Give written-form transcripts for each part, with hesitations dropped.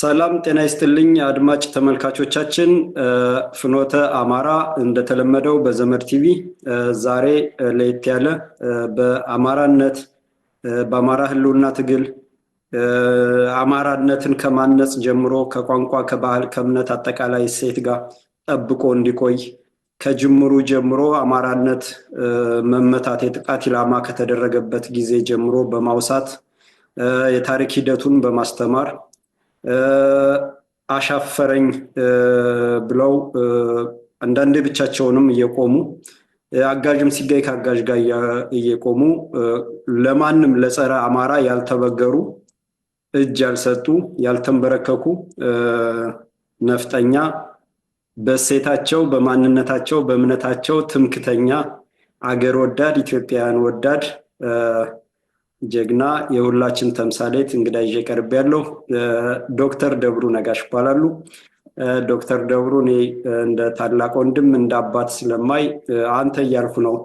ሰላም ጤና ይስጥልኝ አድማጭ ተመልካቾቻችን ፍኖተ አማራ እንደተለመደው በዘመድ ቲቪ ዛሬ ለየት ያለ በአማራነት በአማራ ህልውና ትግል አማራነትን ከማነጽ ጀምሮ ከቋንቋ ከባህል ከእምነት አጠቃላይ ሴት ጋር ጠብቆ እንዲቆይ ከጅምሩ ጀምሮ አማራነት መመታት የጥቃት ኢላማ ከተደረገበት ጊዜ ጀምሮ በማውሳት የታሪክ ሂደቱን በማስተማር አሻፈረኝ ብለው አንዳንዴ ብቻቸውንም እየቆሙ አጋጅም ሲገኝ ከአጋጅ ጋር እየቆሙ ለማንም ለጸረ አማራ ያልተበገሩ እጅ ያልሰጡ ያልተንበረከኩ ነፍጠኛ በሴታቸው በማንነታቸው በእምነታቸው ትምክተኛ አገር ወዳድ ኢትዮጵያን ወዳድ ጀግና የሁላችን ተምሳሌት እንግዳ ይዤ ቀርብ ያለው ዶክተር ደብሩ ነጋሽ ይባላሉ። ዶክተር ደብሩ እኔ እንደ ታላቅ ወንድም እንደ አባት ስለማይ አንተ እያልኩ ነው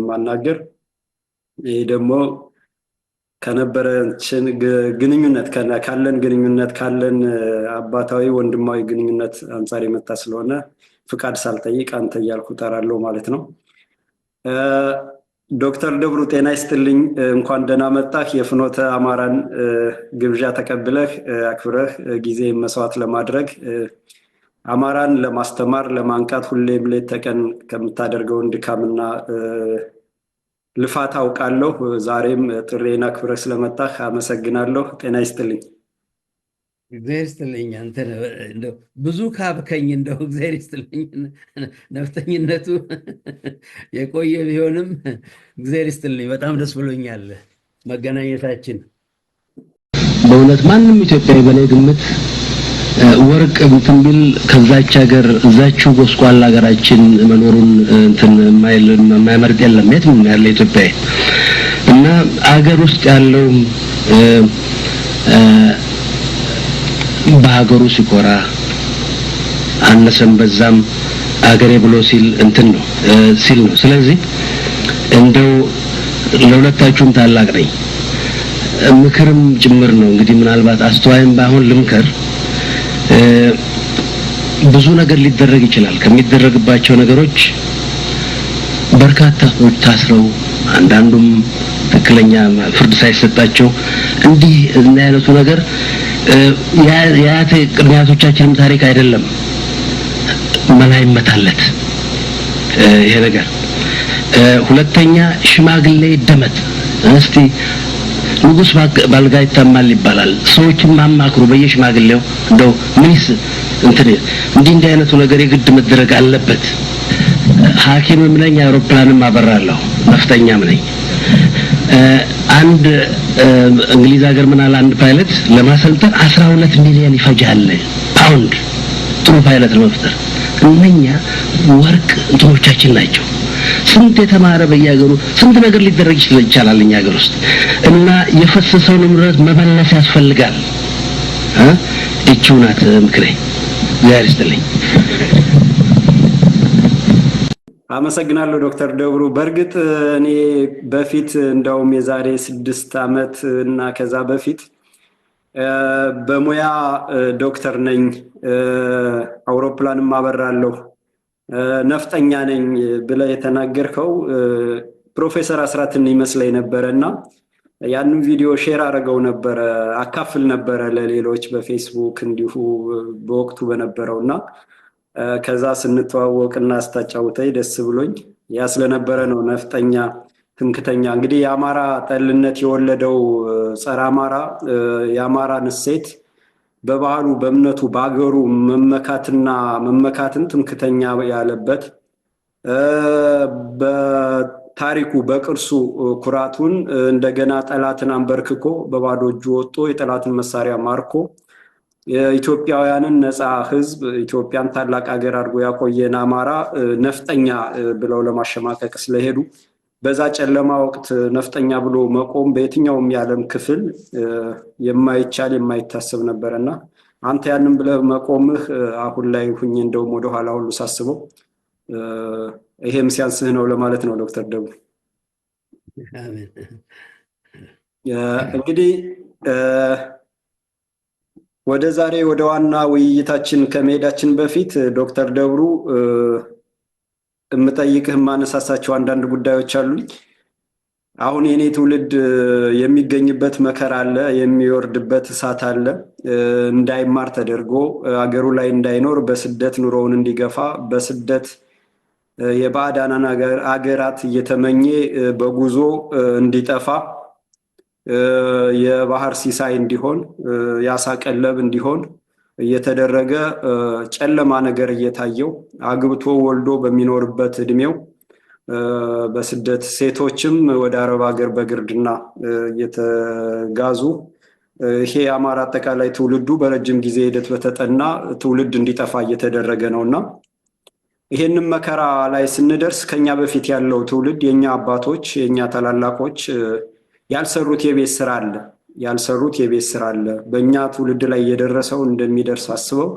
ማናገር። ይሄ ደግሞ ከነበረችን ግንኙነት ካለን አባታዊ ወንድማዊ ግንኙነት አንፃር የመጣ ስለሆነ ፍቃድ ሳልጠይቅ አንተ እያልኩ እጠራለሁ ማለት ነው። ዶክተር ደብሩ ጤና ይስጥልኝ እንኳን ደህና መጣህ። የፍኖተ አማራን ግብዣ ተቀብለህ አክብረህ ጊዜ መስዋዕት ለማድረግ አማራን ለማስተማር ለማንቃት ሁሌም ሌት ተቀን ከምታደርገው ድካምና ልፋት አውቃለሁ። ዛሬም ጥሬን አክብረህ ስለመጣህ አመሰግናለሁ። ጤና ይስጥልኝ። እግዚአብሔር ይስጥልኝ። አንተ እንደው ብዙ ካብከኝ እንደው እግዚአብሔር ይስጥልኝ። ነፍጠኝነቱ የቆየ ቢሆንም እግዚአብሔር ይስጥልኝ። በጣም ደስ ብሎኛል መገናኘታችን። በእውነት ማንም ኢትዮጵያዊ በላይ ግምት ወርቅ እንትን ቢል ከዛች ሀገር እዛችው ጎስቋላ ሀገራችን መኖሩን እንትን የማይመርጥ የለም የትም ያለ ኢትዮጵያዊ እና አገር ውስጥ ያለው በሀገሩ ሲኮራ አነሰም በዛም አገሬ ብሎ ሲል እንትን ነው ሲል ነው። ስለዚህ እንደው ለሁለታችሁም ታላቅ ነኝ ምክርም ጭምር ነው። እንግዲህ ምናልባት አስተዋይም ባይሆን ልምከር። ብዙ ነገር ሊደረግ ይችላል። ከሚደረግባቸው ነገሮች በርካታ ሰዎች ታስረው አንዳንዱም ትክክለኛ ፍርድ ሳይሰጣቸው እንዲህ እና አይነቱ ነገር ያተ ቅድሚያቶቻችንም ታሪክ አይደለም መላይ መታለት ይሄ ነገር። ሁለተኛ ሽማግሌ ደመት እስቲ ንጉስ ባልጋ ይታማል ይባላል። ሰዎችን ማማክሩ በየሽማግሌው እንደው ምንስ እንዲህ አይነቱ ነገር የግድ መደረግ አለበት። ሐኪምም ነኝ አውሮፕላንም አበራለሁ ነፍጠኛም ነኝ። አንድ እንግሊዝ ሀገር ምናል አንድ ፓይለት ለማሰልጠን 12 ሚሊዮን ይፈጃል ፓውንድ ጥሩ ፓይለት ለመፍጠር። እነኛ ወርቅ እንትኖቻችን ናቸው። ስንት የተማረ በየሀገሩ ስንት ነገር ሊደረግ ይችላል እኛ ሀገር ውስጥ እና የፈሰሰውን ንብረት መመለስ ያስፈልጋል። እቺው ናት ምክሬ። እግዚአብሔር ይስጥልኝ። አመሰግናለሁ ዶክተር ደብሩ። በእርግጥ እኔ በፊት እንደውም የዛሬ 6 ዓመት እና ከዛ በፊት በሙያ ዶክተር ነኝ አውሮፕላንም አበራለሁ ነፍጠኛ ነኝ ብለ የተናገርከው ፕሮፌሰር አስራትን ይመስለኝ ነበርና ያንን ቪዲዮ ሼር አድርገው ነበር አካፍል ነበር ለሌሎች በፌስቡክ እንዲሁ በወቅቱ በነበረውና ከዛ ስንተዋወቅና አስታጫውተኝ ደስ ብሎኝ ያ ስለነበረ ነው ነፍጠኛ ትምክተኛ። እንግዲህ የአማራ ጠልነት የወለደው ጸረ አማራ የአማራን እሴት በባህሉ በእምነቱ በአገሩ መመካትን ትምክተኛ ያለበት በታሪኩ በቅርሱ ኩራቱን እንደገና ጠላትን አንበርክኮ በባዶ እጁ ወጥቶ የጠላትን መሳሪያ ማርኮ የኢትዮጵያውያንን ነፃ ህዝብ ኢትዮጵያን ታላቅ ሀገር አድርጎ ያቆየን አማራ ነፍጠኛ ብለው ለማሸማቀቅ ስለሄዱ በዛ ጨለማ ወቅት ነፍጠኛ ብሎ መቆም በየትኛውም የዓለም ክፍል የማይቻል የማይታሰብ ነበርና አንተ ያንን ብለህ መቆምህ አሁን ላይ ሁኜ እንደውም ወደ ኋላ ሁሉ ሳስበው ይሄም ሲያንስህ ነው ለማለት ነው ዶክተር ደብሩ። እንግዲህ ወደ ዛሬ ወደ ዋና ውይይታችን ከመሄዳችን በፊት ዶክተር ደብሩ የምጠይቅህ የማነሳሳቸው አንዳንድ ጉዳዮች አሉኝ። አሁን የኔ ትውልድ የሚገኝበት መከራ አለ፣ የሚወርድበት እሳት አለ። እንዳይማር ተደርጎ አገሩ ላይ እንዳይኖር በስደት ኑሮውን እንዲገፋ በስደት የባዕዳንን አገራት እየተመኘ በጉዞ እንዲጠፋ የባህር ሲሳይ እንዲሆን የአሳ ቀለብ እንዲሆን እየተደረገ ጨለማ ነገር እየታየው አግብቶ ወልዶ በሚኖርበት እድሜው በስደት ሴቶችም ወደ አረብ ሀገር በግርድና እየተጋዙ ይሄ የአማራ አጠቃላይ ትውልዱ በረጅም ጊዜ ሂደት በተጠና ትውልድ እንዲጠፋ እየተደረገ ነውና ይሄንን መከራ ላይ ስንደርስ ከኛ በፊት ያለው ትውልድ የኛ አባቶች የኛ ታላላቆች ያልሰሩት የቤት ስራ አለ። በእኛ ትውልድ ላይ የደረሰው እንደሚደርስ አስበው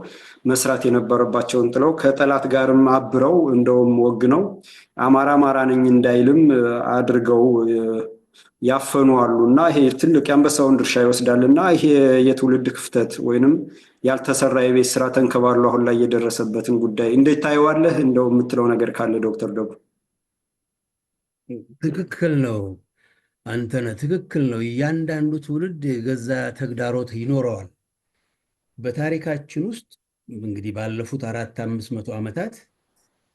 መስራት የነበረባቸውን ጥለው ከጠላት ጋርም አብረው እንደውም ወግነው አማራ ነኝ እንዳይልም አድርገው ያፈኑ አሉና ይሄ ትልቅ የአንበሳውን ድርሻ ይወስዳልና ይሄ የትውልድ ክፍተት ወይንም ያልተሰራ የቤት ስራ ተንከባሎ አሁን ላይ የደረሰበትን ጉዳይ እንዴት ታየዋለህ? እንደው የምትለው ነገር ካለ ዶክተር ደብሩ። ትክክል ነው አንተነህ፣ ትክክል ነው። እያንዳንዱ ትውልድ የገዛ ተግዳሮት ይኖረዋል። በታሪካችን ውስጥ እንግዲህ ባለፉት 400-500 ዓመታት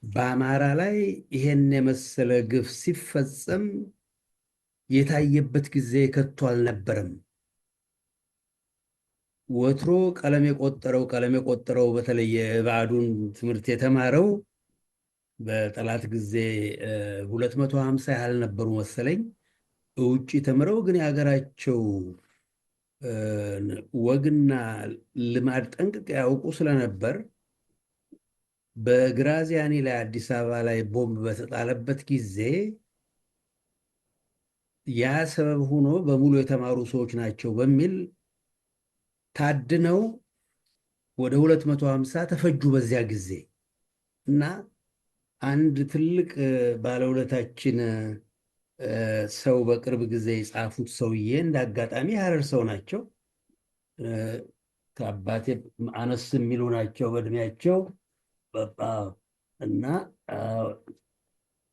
በአማራ ላይ ይሄን የመሰለ ግፍ ሲፈጸም የታየበት ጊዜ ከቶ አልነበረም። ወትሮ ቀለም የቆጠረው በተለይ የባዕዱን ትምህርት የተማረው በጠላት ጊዜ 250 ያህል ነበሩ መሰለኝ ውጭ ተምረው ግን የሀገራቸው ወግና ልማድ ጠንቅቀው ያውቁ ስለነበር በግራዚያኒ ላይ አዲስ አበባ ላይ ቦምብ በተጣለበት ጊዜ ያ ሰበብ ሆኖ በሙሉ የተማሩ ሰዎች ናቸው በሚል ታድነው ወደ 250 ተፈጁ በዚያ ጊዜ። እና አንድ ትልቅ ባለውለታችን ሰው በቅርብ ጊዜ የጻፉት ሰውዬ እንዳጋጣሚ ሀረር ሰው ናቸው። ከአባቴ አነስ የሚሉ ናቸው በእድሜያቸው። እና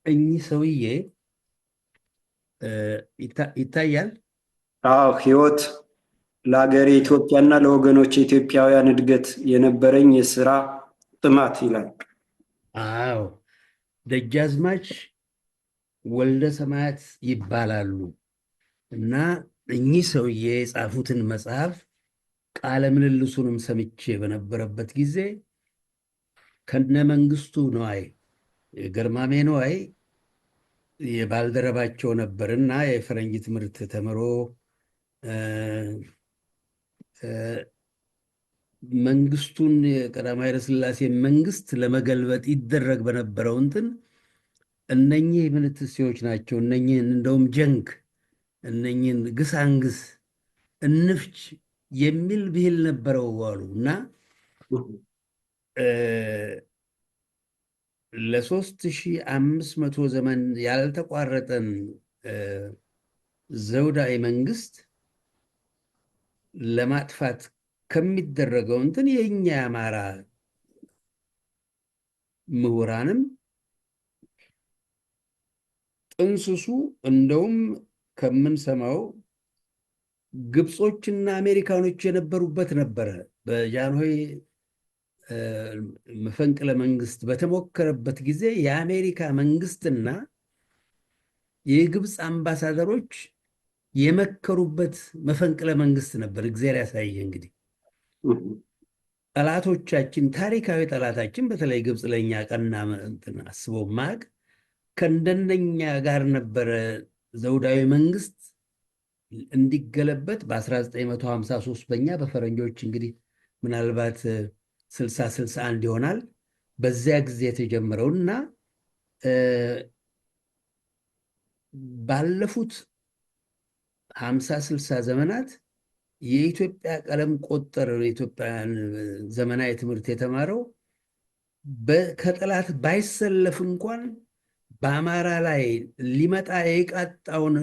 እኚህ ሰውዬ ይታያል። አዎ፣ ህይወት ለሀገሬ ኢትዮጵያና ለወገኖች ኢትዮጵያውያን እድገት የነበረኝ የስራ ጥማት ይላል። አዎ፣ ደጃዝማች ወልደ ሰማያት ይባላሉ። እና እኚህ ሰውዬ የጻፉትን መጽሐፍ ቃለ ምልልሱንም ሰምቼ በነበረበት ጊዜ ከነ መንግስቱ ነዋይ ገርማሜ ነዋይ የባልደረባቸው ነበርና የፈረንጅ ትምህርት ተምሮ መንግስቱን የቀዳማዊ ኃይለ ሥላሴ መንግስት ለመገልበጥ ይደረግ በነበረው እንትን እነኚህ ምንትሴዎች ናቸው። እነኚህን እንደውም ጀንግ እነኚህን ግሳንግስ እንፍች የሚል ብሂል ነበረው አሉ። እና ለ3500 ዘመን ያልተቋረጠን ዘውዳዊ መንግስት ለማጥፋት ከሚደረገው እንትን የእኛ የአማራ ምሁራንም ጥንስሱ እንደውም ከምንሰማው ግብጾችና አሜሪካኖች የነበሩበት ነበረ። በጃንሆይ መፈንቅለ መንግስት በተሞከረበት ጊዜ የአሜሪካ መንግስትና የግብፅ አምባሳደሮች የመከሩበት መፈንቅለ መንግስት ነበር። እግዚአብሔር ያሳየ። እንግዲህ ጠላቶቻችን፣ ታሪካዊ ጠላታችን በተለይ ግብፅ ለእኛ ቀና እንትን አስበው ማቅ ከእንደነኛ ጋር ነበረ ዘውዳዊ መንግስት እንዲገለበት በ1953 በኛ በፈረንጆች እንግዲህ ምናልባት 60-61 ይሆናል በዚያ ጊዜ የተጀመረው እና ባለፉት 50-60 ዘመናት የኢትዮጵያ ቀለም ቆጠር የኢትዮጵያን ዘመናዊ ትምህርት የተማረው ከጠላት ባይሰለፍ እንኳን በአማራ ላይ ሊመጣ የቃጣውን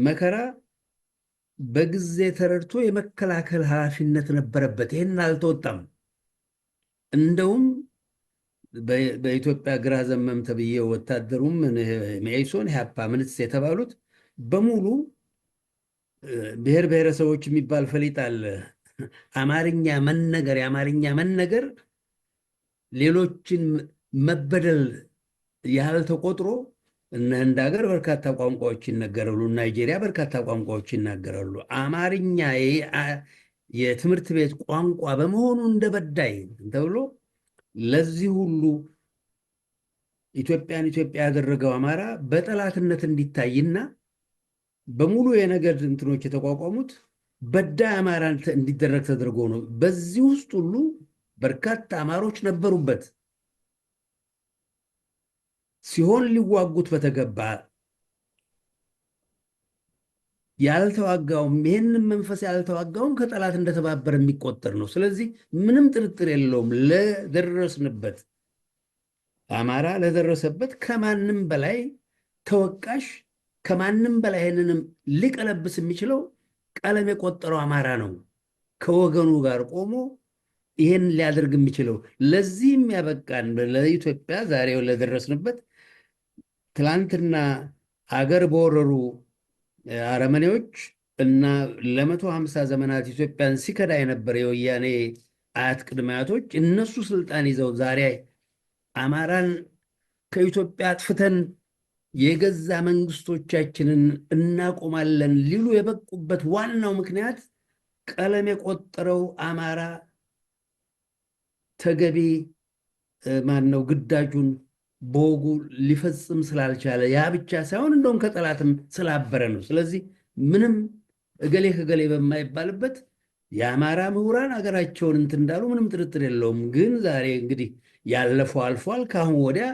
መከራ በጊዜ ተረድቶ የመከላከል ኃላፊነት ነበረበት። ይህን አልተወጣም። እንደውም በኢትዮጵያ ግራ ዘመም ተብዬ ወታደሩም መኢሶን፣ ኢህአፓ፣ ምንትስ የተባሉት በሙሉ ብሔር ብሔረሰቦች የሚባል ፈሊጥ አለ። የአማርኛ መነገር ሌሎችን መበደል ያህል ተቆጥሮ እነ ህንድ ሀገር በርካታ ቋንቋዎች ይነገራሉ፣ ናይጄሪያ በርካታ ቋንቋዎች ይናገራሉ። አማርኛ የትምህርት ቤት ቋንቋ በመሆኑ እንደ በዳይ ተብሎ ለዚህ ሁሉ ኢትዮጵያ ያደረገው አማራ በጠላትነት እንዲታይና በሙሉ የነገድ እንትኖች የተቋቋሙት በዳይ አማራ እንዲደረግ ተደርጎ ነው። በዚህ ውስጥ ሁሉ በርካታ አማሮች ነበሩበት። ሲሆን ሊዋጉት በተገባ ያልተዋጋውም ይህንን መንፈስ ያልተዋጋውም ከጠላት እንደተባበረ የሚቆጠር ነው። ስለዚህ ምንም ጥርጥር የለውም ለደረስንበት አማራ ለደረሰበት ከማንም በላይ ተወቃሽ ከማንም በላይ ይህንንም ሊቀለብስ የሚችለው ቀለም የቆጠረው አማራ ነው። ከወገኑ ጋር ቆሞ ይህን ሊያደርግ የሚችለው ለዚህም ያበቃን ለኢትዮጵያ ዛሬ ለደረስንበት ትላንትና አገር በወረሩ አረመኔዎች እና ለ150 ዘመናት ኢትዮጵያን ሲከዳ የነበረ የወያኔ አያት ቅድመ አያቶች እነሱ ስልጣን ይዘው ዛሬ አማራን ከኢትዮጵያ አጥፍተን የገዛ መንግስቶቻችንን እናቆማለን ሊሉ የበቁበት ዋናው ምክንያት ቀለም የቆጠረው አማራ ተገቢ ማነው ግዳጁን በወጉ ሊፈጽም ስላልቻለ ያ ብቻ ሳይሆን እንደውም ከጠላትም ስላበረ ነው። ስለዚህ ምንም እገሌ ከገሌ በማይባልበት የአማራ ምሁራን ሀገራቸውን እንትን እንዳሉ ምንም ጥርጥር የለውም። ግን ዛሬ እንግዲህ ያለፈው አልፏል። ከአሁን ወዲያ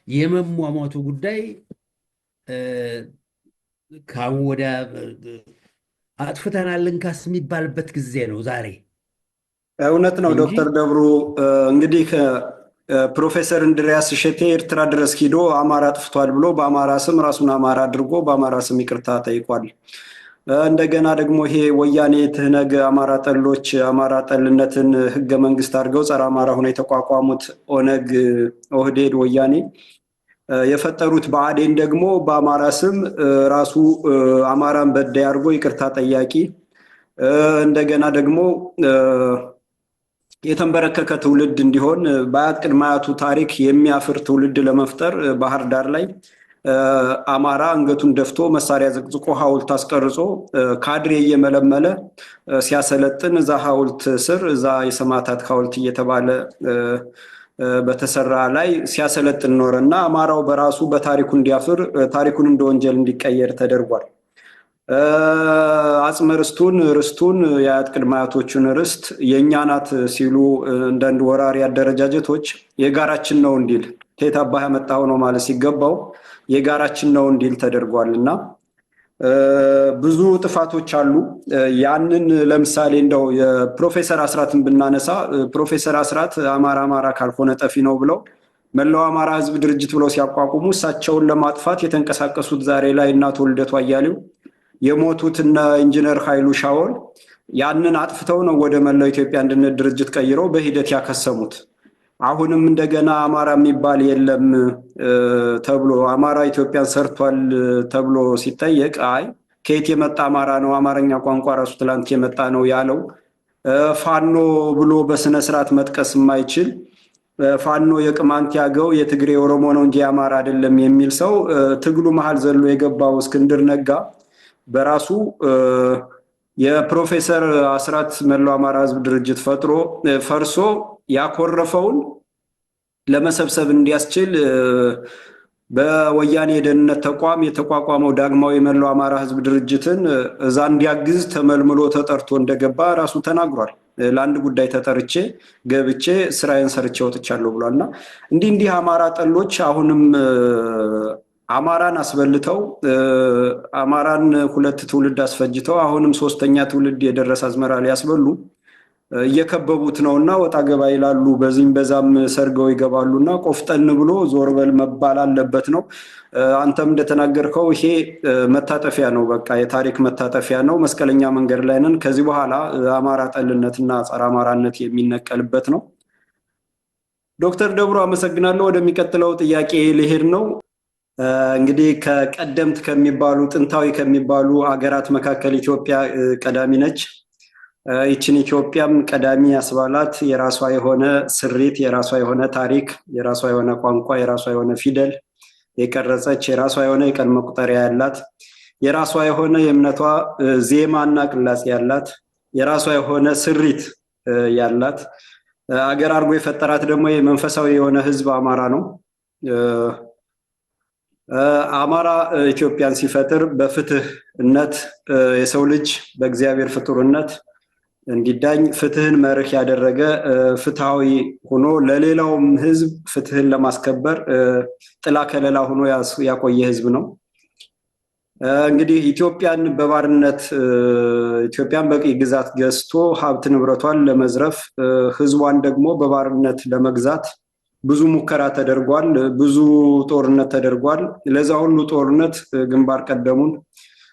የመሟሟቱ ጉዳይ ከአሁን ወዲያ አጥፍተናል እንካስ የሚባልበት ጊዜ ነው ዛሬ። እውነት ነው ዶክተር ደብሩ። እንግዲህ ፕሮፌሰር እንድሪያስ እሸቴ ኤርትራ ድረስ ሂዶ አማራ አጥፍቷል ብሎ በአማራ ስም ራሱን አማራ አድርጎ በአማራ ስም ይቅርታ ጠይቋል። እንደገና ደግሞ ይሄ ወያኔ ትህነግ አማራ ጠሎች አማራ ጠልነትን ህገ መንግስት አድርገው ጸረ አማራ ሆነው የተቋቋሙት ኦነግ፣ ኦህዴድ፣ ወያኔ የፈጠሩት ብአዴን ደግሞ በአማራ ስም ራሱ አማራን በዳይ አድርጎ ይቅርታ ጠያቂ እንደገና ደግሞ የተንበረከከ ትውልድ እንዲሆን በአያት ቅድመ አያቱ ታሪክ የሚያፍር ትውልድ ለመፍጠር ባህር ዳር ላይ አማራ አንገቱን ደፍቶ መሳሪያ ዘቅዝቆ ሐውልት አስቀርጾ ካድሬ እየመለመለ ሲያሰለጥን እዛ ሐውልት ስር እዛ የሰማዕታት ሐውልት እየተባለ በተሰራ ላይ ሲያሰለጥን ኖረና አማራው በራሱ በታሪኩ እንዲያፍር ታሪኩን እንደ ወንጀል እንዲቀየር ተደርጓል። አጽመ ርስቱን የአያት ቅድመ አያቶቹን ርስት የእኛ ናት ሲሉ አንዳንድ ወራሪ አደረጃጀቶች የጋራችን ነው እንዲል ከየት አባህ ያመጣው ነው ማለት ሲገባው የጋራችን ነው እንዲል ተደርጓል እና ብዙ ጥፋቶች አሉ። ያንን ለምሳሌ እንደው የፕሮፌሰር አስራትን ብናነሳ ፕሮፌሰር አስራት አማራ ካልሆነ ጠፊ ነው ብለው መላው አማራ ህዝብ ድርጅት ብለው ሲያቋቁሙ እሳቸውን ለማጥፋት የተንቀሳቀሱት ዛሬ ላይ እናቶ ልደቱ አያሌው የሞቱት እና ኢንጂነር ኃይሉ ሻወል ያንን አጥፍተው ነው ወደ መላው ኢትዮጵያ አንድነት ድርጅት ቀይረው በሂደት ያከሰሙት። አሁንም እንደገና አማራ የሚባል የለም ተብሎ አማራ ኢትዮጵያን ሰርቷል ተብሎ ሲጠየቅ አይ ከየት የመጣ አማራ ነው አማርኛ ቋንቋ ራሱ ትላንት የመጣ ነው ያለው ፋኖ ብሎ በስነ ስርዓት መጥቀስ የማይችል ፋኖ የቅማንት ያገው የትግሬ ኦሮሞ ነው እንጂ አማራ አይደለም የሚል ሰው ትግሉ መሃል ዘሎ የገባው እስክንድር ነጋ በራሱ የፕሮፌሰር አስራት መላው አማራ ህዝብ ድርጅት ፈርሶ ያኮረፈውን ለመሰብሰብ እንዲያስችል በወያኔ የደህንነት ተቋም የተቋቋመው ዳግማዊ መላው አማራ ህዝብ ድርጅትን እዛ እንዲያግዝ ተመልምሎ ተጠርቶ እንደገባ ራሱ ተናግሯል። ለአንድ ጉዳይ ተጠርቼ ገብቼ ስራዬን ሰርቼ ወጥቻለሁ ብሏልና እንዲህ አማራ ጠሎች አሁንም አማራን አስበልተው አማራን ሁለት ትውልድ አስፈጅተው አሁንም ሶስተኛ ትውልድ የደረሰ አዝመራ ሊያስበሉ እየከበቡት ነውና ወጣ ገባ ይላሉ። በዚህም በዛም ሰርገው ይገባሉና ቆፍጠን ብሎ ዞር በል መባል አለበት ነው። አንተም እንደተናገርከው ይሄ መታጠፊያ ነው፣ በቃ የታሪክ መታጠፊያ ነው። መስቀለኛ መንገድ ላይ ነን። ከዚህ በኋላ አማራ ጠልነትና ጸረ አማራነት የሚነቀልበት ነው። ዶክተር ደብሩ አመሰግናለሁ። ወደሚቀጥለው ጥያቄ ልሄድ ነው። እንግዲህ ከቀደምት ከሚባሉ ጥንታዊ ከሚባሉ አገራት መካከል ኢትዮጵያ ቀዳሚ ነች። ይችን ኢትዮጵያም ቀዳሚ ያስባላት የራሷ የሆነ ስሪት፣ የራሷ የሆነ ታሪክ፣ የራሷ የሆነ ቋንቋ፣ የራሷ የሆነ ፊደል የቀረጸች፣ የራሷ የሆነ የቀን መቁጠሪያ ያላት፣ የራሷ የሆነ የእምነቷ ዜማና ቅላጼ ያላት፣ የራሷ የሆነ ስሪት ያላት አገር አድርጎ የፈጠራት ደግሞ የመንፈሳዊ የሆነ ህዝብ አማራ ነው። አማራ ኢትዮጵያን ሲፈጥር በፍትህነት የሰው ልጅ በእግዚአብሔር ፍጡርነት እንዲዳኝ ፍትህን መርህ ያደረገ ፍትሃዊ ሆኖ ለሌላውም ህዝብ ፍትህን ለማስከበር ጥላ ከለላ ሆኖ ያቆየ ህዝብ ነው። እንግዲህ ኢትዮጵያን በባርነት ኢትዮጵያን በቅኝ ግዛት ገዝቶ ሀብት ንብረቷን ለመዝረፍ ህዝቧን ደግሞ በባርነት ለመግዛት ብዙ ሙከራ ተደርጓል። ብዙ ጦርነት ተደርጓል። ለዛ ሁሉ ጦርነት ግንባር ቀደሙን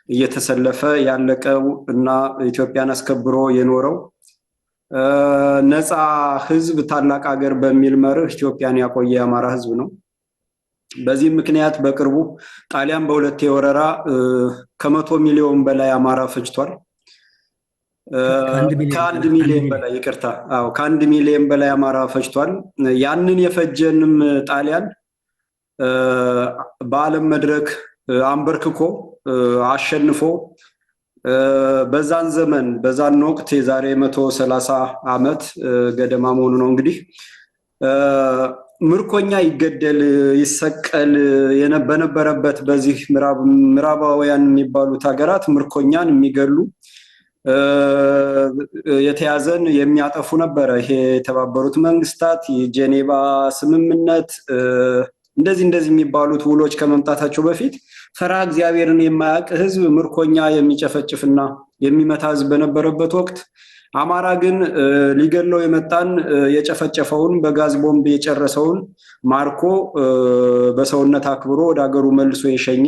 እየተሰለፈ ያለቀው እና ኢትዮጵያን አስከብሮ የኖረው ነፃ ህዝብ ታላቅ ሀገር በሚል መርህ ኢትዮጵያን ያቆየ የአማራ ህዝብ ነው። በዚህ ምክንያት በቅርቡ ጣሊያን በሁለት የወረራ ከ100 ሚሊዮን በላይ አማራ ፈጅቷል። ከአንድ ሚሊዮን በላይ ይቅርታ፣ ከ1 ሚሊዮን በላይ አማራ ፈጅቷል። ያንን የፈጀንም ጣሊያን በዓለም መድረክ አንበርክኮ አሸንፎ በዛን ዘመን በዛን ወቅት የዛሬ 130 ዓመት ገደማ መሆኑ ነው እንግዲህ ምርኮኛ ይገደል ይሰቀል በነበረበት በዚህ ምዕራባውያን የሚባሉት ሀገራት ምርኮኛን የሚገሉ የተያዘን የሚያጠፉ ነበረ። ይሄ የተባበሩት መንግስታት የጄኔቫ ስምምነት እንደዚህ የሚባሉት ውሎች ከመምጣታቸው በፊት ፈሪሃ እግዚአብሔርን የማያውቅ ህዝብ ምርኮኛ የሚጨፈጭፍና የሚመታ ህዝብ በነበረበት ወቅት አማራ ግን ሊገለው የመጣን የጨፈጨፈውን በጋዝ ቦምብ የጨረሰውን ማርኮ በሰውነት አክብሮ ወደ ሀገሩ መልሶ የሸኘ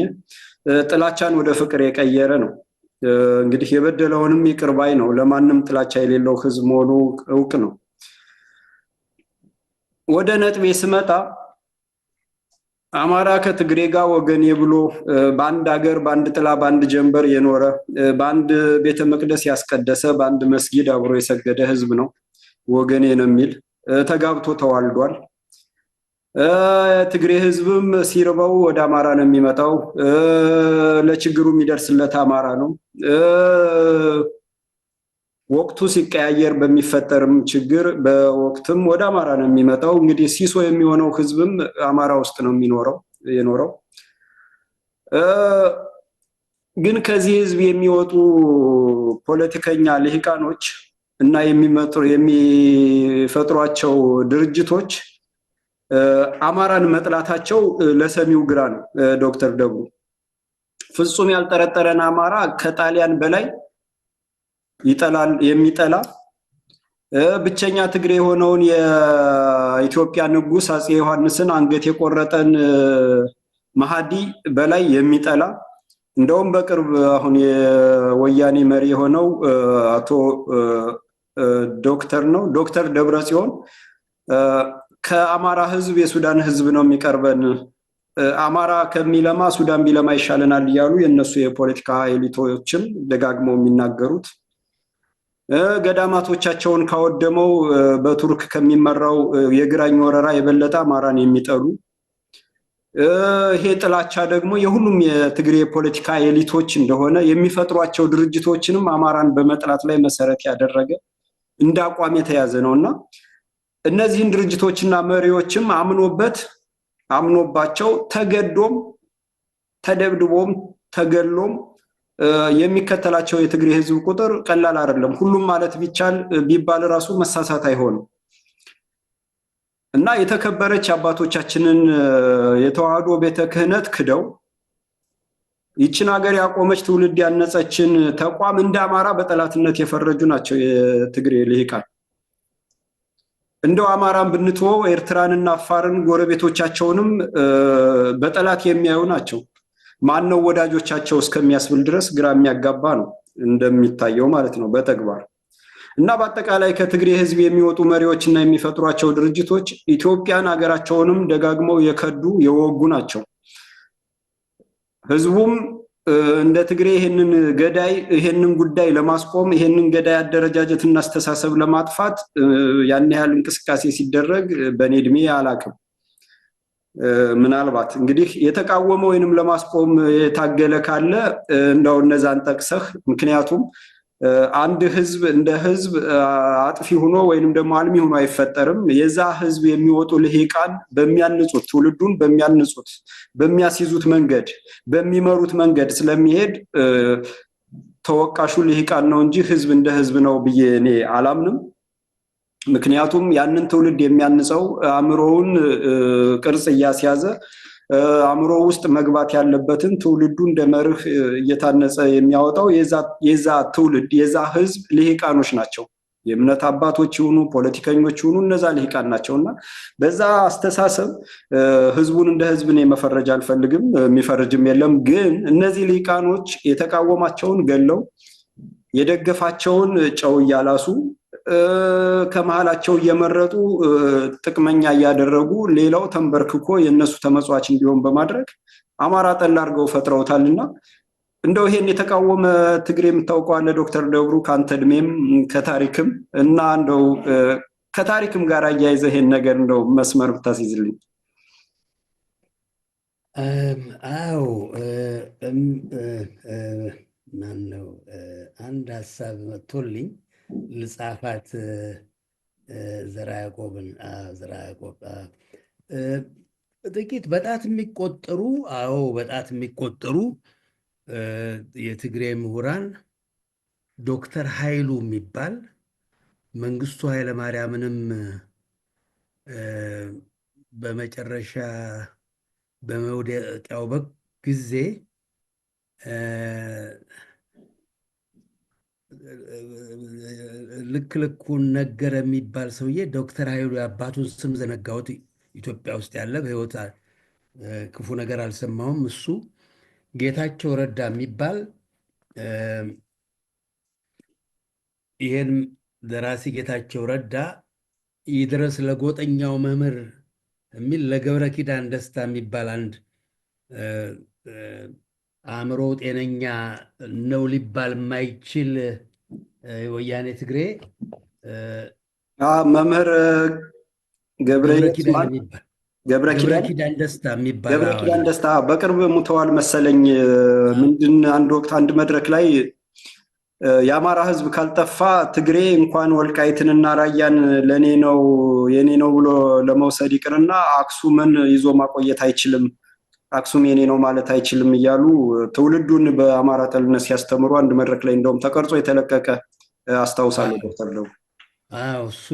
ጥላቻን ወደ ፍቅር የቀየረ ነው። እንግዲህ የበደለውንም ይቅር ባይ ነው። ለማንም ጥላቻ የሌለው ህዝብ መሆኑ እውቅ ነው። ወደ ነጥቤ ስመጣ አማራ ከትግሬ ጋር ወገኔ ብሎ በአንድ ሀገር በአንድ ጥላ በአንድ ጀንበር የኖረ በአንድ ቤተ መቅደስ ያስቀደሰ በአንድ መስጊድ አብሮ የሰገደ ህዝብ ነው። ወገኔ ነው የሚል ተጋብቶ ተዋልዷል። ትግሬ ህዝብም ሲርበው ወደ አማራ ነው የሚመጣው። ለችግሩ የሚደርስለት አማራ ነው። ወቅቱ ሲቀያየር በሚፈጠርም ችግር በወቅትም ወደ አማራ ነው የሚመጣው። እንግዲህ ሲሶ የሚሆነው ህዝብም አማራ ውስጥ ነው የኖረው። ግን ከዚህ ህዝብ የሚወጡ ፖለቲከኛ ልሂቃኖች እና የሚፈጥሯቸው ድርጅቶች አማራን መጥላታቸው ለሰሚው ግራ ነው። ዶክተር ደብሩ ፍጹም ያልጠረጠረን አማራ ከጣሊያን በላይ ይጠላል የሚጠላ ብቸኛ ትግሬ የሆነውን የኢትዮጵያ ንጉስ አፄ ዮሐንስን አንገት የቆረጠን መሃዲ በላይ የሚጠላ እንደውም በቅርብ አሁን የወያኔ መሪ የሆነው አቶ ዶክተር ደብረጽዮን ከአማራ ህዝብ የሱዳን ህዝብ ነው የሚቀርበን፣ አማራ ከሚለማ ሱዳን ቢለማ ይሻለናል እያሉ የነሱ የፖለቲካ ኤሊቶችም ደጋግመው የሚናገሩት ገዳማቶቻቸውን ካወደመው በቱርክ ከሚመራው የግራኝ ወረራ የበለጠ አማራን የሚጠሉ ይሄ ጥላቻ ደግሞ የሁሉም የትግሬ ፖለቲካ ኤሊቶች እንደሆነ የሚፈጥሯቸው ድርጅቶችንም አማራን በመጥላት ላይ መሰረት ያደረገ እንደ አቋም የተያዘ ነውና እነዚህን ድርጅቶችና መሪዎችም አምኖባቸው ተገዶም ተደብድቦም ተገሎም የሚከተላቸው የትግሬ ህዝብ ቁጥር ቀላል አይደለም። ሁሉም ማለት ቢባል ራሱ መሳሳት አይሆንም እና የተከበረች አባቶቻችንን የተዋህዶ ቤተ ክህነት ክደው ይችን ሀገር ያቆመች ትውልድ ያነጸችን ተቋም እንደ አማራ በጠላትነት የፈረጁ ናቸው የትግሬ ልሂቃን። እንደው አማራን ብንተወው ኤርትራንና አፋርን ጎረቤቶቻቸውንም በጠላት የሚያዩ ናቸው። ማነው ወዳጆቻቸው እስከሚያስብል ድረስ ግራ የሚያጋባ ነው እንደሚታየው ማለት ነው በተግባር እና በአጠቃላይ ከትግሬ ህዝብ የሚወጡ መሪዎችና የሚፈጥሯቸው ድርጅቶች ኢትዮጵያን ሀገራቸውንም ደጋግመው የከዱ የወጉ ናቸው። ህዝቡም እንደ ትግሬ ይሄንን ጉዳይ ለማስቆም ይሄንን ገዳይ አደረጃጀትና አስተሳሰብ ለማጥፋት ያን ያህል እንቅስቃሴ ሲደረግ በኔ እድሜ አላቅም። ምናልባት እንግዲህ የተቃወመ ወይንም ለማስቆም የታገለ ካለ እንደው እነዛን ጠቅሰህ ምክንያቱም አንድ ህዝብ እንደ ህዝብ አጥፊ ሆኖ ወይንም ደግሞ አልሚ ሆኖ አይፈጠርም። የዛ ህዝብ የሚወጡ ልሂቃን በሚያንጹት ትውልዱን በሚያንጹት በሚያስይዙት መንገድ በሚመሩት መንገድ ስለሚሄድ ተወቃሹ ልሂቃን ነው እንጂ ህዝብ እንደ ህዝብ ነው ብዬ እኔ አላምንም። ምክንያቱም ያንን ትውልድ የሚያንጸው አእምሮውን ቅርጽ እያስያዘ አእምሮ ውስጥ መግባት ያለበትን ትውልዱ እንደ መርህ እየታነጸ የሚያወጣው የዛ ትውልድ የዛ ህዝብ ልሂቃኖች ናቸው። የእምነት አባቶች ይሁኑ ፖለቲከኞች ይሁኑ እነዛ ልሂቃን ናቸውና በዛ አስተሳሰብ ህዝቡን እንደ ህዝብ እኔ መፈረጅ አልፈልግም፣ የሚፈርጅም የለም። ግን እነዚህ ልሂቃኖች የተቃወማቸውን ገለው የደገፋቸውን ጨው እያላሱ ከመሃላቸው እየመረጡ ጥቅመኛ እያደረጉ ሌላው ተንበርክኮ የነሱ ተመጽዋች እንዲሆን በማድረግ አማራ ጠል አድርገው ፈጥረውታልና እንደው ይሄን የተቃወመ ትግሬ የምታውቀው አለ ዶክተር ደብሩ ካንተ እድሜም ከታሪክም እና እንደው ከታሪክም ጋር አያይዘህ ይሄን ነገር እንደው መስመር ብታስይዝልኝ። አዎ ማን ነው አንድ ሀሳብ መጥቶልኝ ልጻፋት ዘራ ያዕቆብን ዘራ ያዕቆብ ጥቂት በጣት የሚቆጠሩ በጣት የሚቆጠሩ የትግሬ ምሁራን ዶክተር ኃይሉ የሚባል መንግስቱ ኃይለማርያምንም በመጨረሻ በመውደቂያው ጊዜ ልኩን ነገረ የሚባል ሰውዬ ዶክተር ኃይሉ የአባቱን ስም ዘነጋሁት። ኢትዮጵያ ውስጥ ያለ በህይወት ክፉ ነገር አልሰማሁም። እሱ ጌታቸው ረዳ የሚባል ይሄን ደራሲ ጌታቸው ረዳ ይድረስ ለጎጠኛው መምህር የሚል ለገብረ ኪዳን ደስታ የሚባል አንድ አእምሮ ጤነኛ ነው ሊባል የማይችል ወያኔ ትግሬ መምህር ገብረ ኪዳን ደስታ የሚባል ገብረ ኪዳን ደስታ በቅርብ ሙተዋል መሰለኝ። ምንድን አንድ ወቅት አንድ መድረክ ላይ የአማራ ህዝብ ካልጠፋ ትግሬ እንኳን ወልቃይትንና ራያን ለኔ ነው የኔ ነው ብሎ ለመውሰድ ይቅርና አክሱምን ይዞ ማቆየት አይችልም፣ አክሱም የኔ ነው ማለት አይችልም እያሉ ትውልዱን በአማራ ጠልነት ሲያስተምሩ አንድ መድረክ ላይ እንደውም ተቀርጾ የተለቀቀ አስታውሳለሁ። ዶክተር ደው እሱ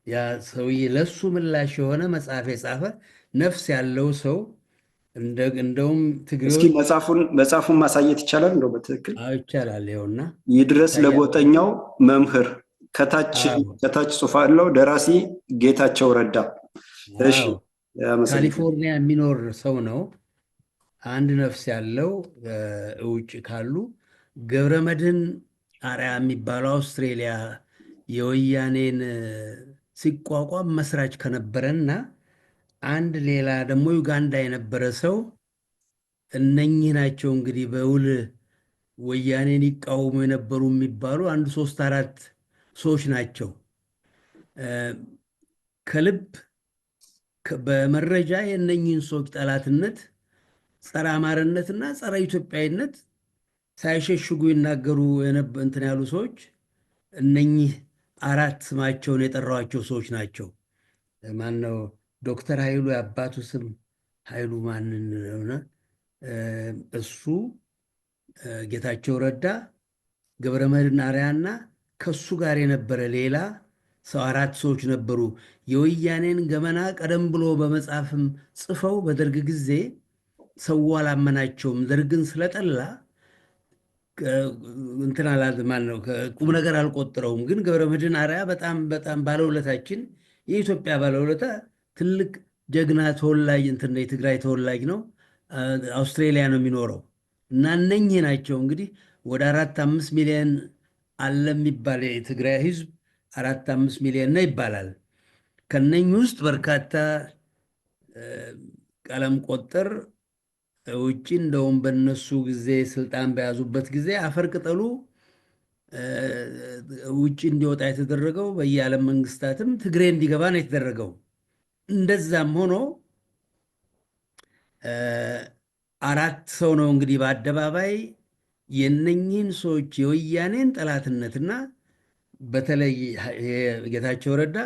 ያ ሰውዬ ለሱ ምላሽ የሆነ መጽሐፍ የጻፈ ነፍስ ያለው ሰው እንደውም ትግሬዎች እስኪ መጽሐፉን ማሳየት ይቻላል? እንደው በትክክል ይቻላል። ይኸውና ይድረስ ለጎጠኛው መምህር ከታች ጽሑፍ አለው። ደራሲ ጌታቸው ረዳ። እሺ፣ ካሊፎርኒያ የሚኖር ሰው ነው። አንድ ነፍስ ያለው ውጭ ካሉ ገብረመድህን አርአያ የሚባለው አውስትሬሊያ የወያኔን ሲቋቋም መስራች ከነበረና አንድ ሌላ ደግሞ ዩጋንዳ የነበረ ሰው እነኚህ ናቸው እንግዲህ በውል ወያኔን ይቃወሙ የነበሩ የሚባሉ 1 3 4 ሰዎች ናቸው። ከልብ በመረጃ የእነኚህን ሰዎች ጠላትነት፣ ጸረ አማርነትና ጸረ ኢትዮጵያዊነት ሳይሸሽጉ ይናገሩ እንትን ያሉ ሰዎች እነኚህ 4 ስማቸውን የጠራዋቸው ሰዎች ናቸው። ማነው? ዶክተር ኃይሉ የአባቱ ስም ኃይሉ ማንን ሆነ? እሱ ጌታቸው ረዳ፣ ገብረመድህን አርአያና ከሱ ጋር የነበረ ሌላ ሰው 4 ሰዎች ነበሩ። የወያኔን ገመና ቀደም ብሎ በመጽሐፍም ጽፈው በደርግ ጊዜ ሰው አላመናቸውም። ደርግን ስለጠላ እንትን ማነው ቁም ነገር አልቆጥረውም። ግን ገብረመድህን አርአያ በጣም ባለውለታችን የኢትዮጵያ ባለውለታ ትልቅ ጀግና ተወላጅ እንትን የትግራይ ተወላጅ ነው። አውስትሬሊያ ነው የሚኖረው እና እነኚህ ናቸው እንግዲህ ወደ 4-5 ሚሊዮን አለ የሚባል የትግራይ ህዝብ 4-5 ሚሊዮን ነው ይባላል። ከነኚህ ውስጥ በርካታ ቀለም ቆጠር ውጭ እንደውም በነሱ ጊዜ ስልጣን በያዙበት ጊዜ አፈር ቅጠሉ ውጭ እንዲወጣ የተደረገው በየዓለም መንግስታትም ትግሬ እንዲገባ ነው የተደረገው። እንደዛም ሆኖ 4 ሰው ነው እንግዲህ በአደባባይ የነኚህን ሰዎች የወያኔን ጠላትነትና በተለይ ጌታቸው ረዳ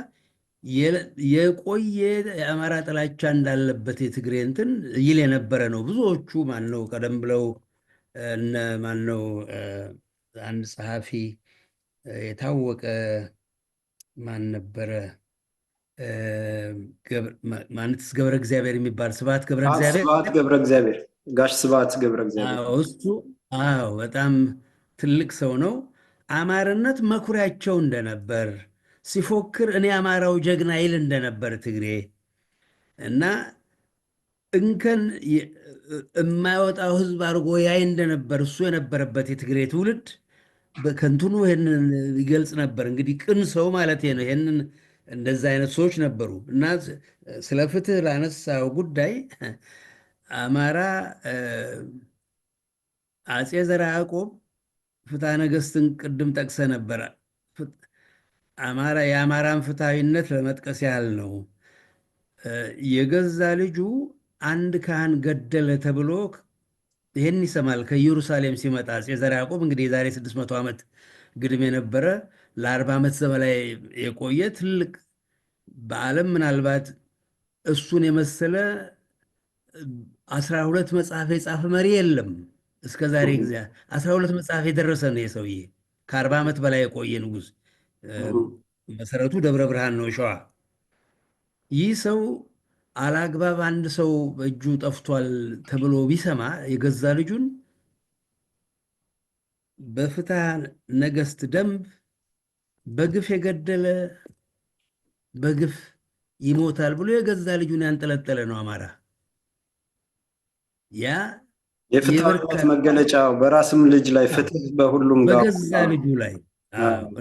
የቆየ የአማራ ጥላቻ እንዳለበት የትግሬ እንትን ይል የነበረ ነው። ብዙዎቹ ማነው ቀደም ብለው ማነው አንድ ጸሐፊ የታወቀ ማን ነበረ ማንትስ ገብረ እግዚአብሔር የሚባል ስብሐት ገብረ እግዚአብሔር ጋሽ ስብሐት ገብረ እግዚአብሔር እሱ በጣም ትልቅ ሰው ነው። አማርነት መኩሪያቸው እንደነበር ሲፎክር እኔ አማራው ጀግና ይል እንደነበር ትግሬ እና እንከን የማይወጣው ህዝብ አድርጎ ያይ እንደነበር እሱ የነበረበት የትግሬ ትውልድ በከንቱኑ ይህንን ይገልጽ ነበር። እንግዲህ ቅን ሰው ማለት ነው። ይህንን እንደዛ አይነት ሰዎች ነበሩ እና ስለ ፍትህ ላነሳው ጉዳይ አማራ አጼ ዘርዓ ያዕቆብ ፍትሐ ነገሥትን ቅድም ጠቅሰ ነበረ። የአማራን ፍትሐዊነት ለመጥቀስ ያህል ነው። የገዛ ልጁ አንድ ካህን ገደለ ተብሎ ይህን ይሰማል ከኢየሩሳሌም ሲመጣ አጼ ዘርዓ ያዕቆብ እንግዲህ የዛሬ 600 ዓመት ግድም የነበረ ለ40 ዓመት በላይ የቆየ ትልቅ በዓለም ምናልባት እሱን የመሰለ 12 መጽሐፍ የጻፈ መሪ የለም። እስከ ዛሬ ጊዜ 12 መጽሐፍ የደረሰ ነው የሰውዬ። ከ40 ዓመት በላይ የቆየ ንጉሥ። መሰረቱ ደብረ ብርሃን ነው ሸዋ። ይህ ሰው አላግባብ አንድ ሰው በእጁ ጠፍቷል ተብሎ ቢሰማ የገዛ ልጁን በፍትሐ ነገሥት ደንብ በግፍ የገደለ በግፍ ይሞታል ብሎ የገዛ ልጁን ያንጠለጠለ ነው አማራ። ያ የፍትሃዊነት መገለጫ በራስም ልጅ ላይ ፍትህ በሁሉም ጋር በገዛ ልጁ ላይ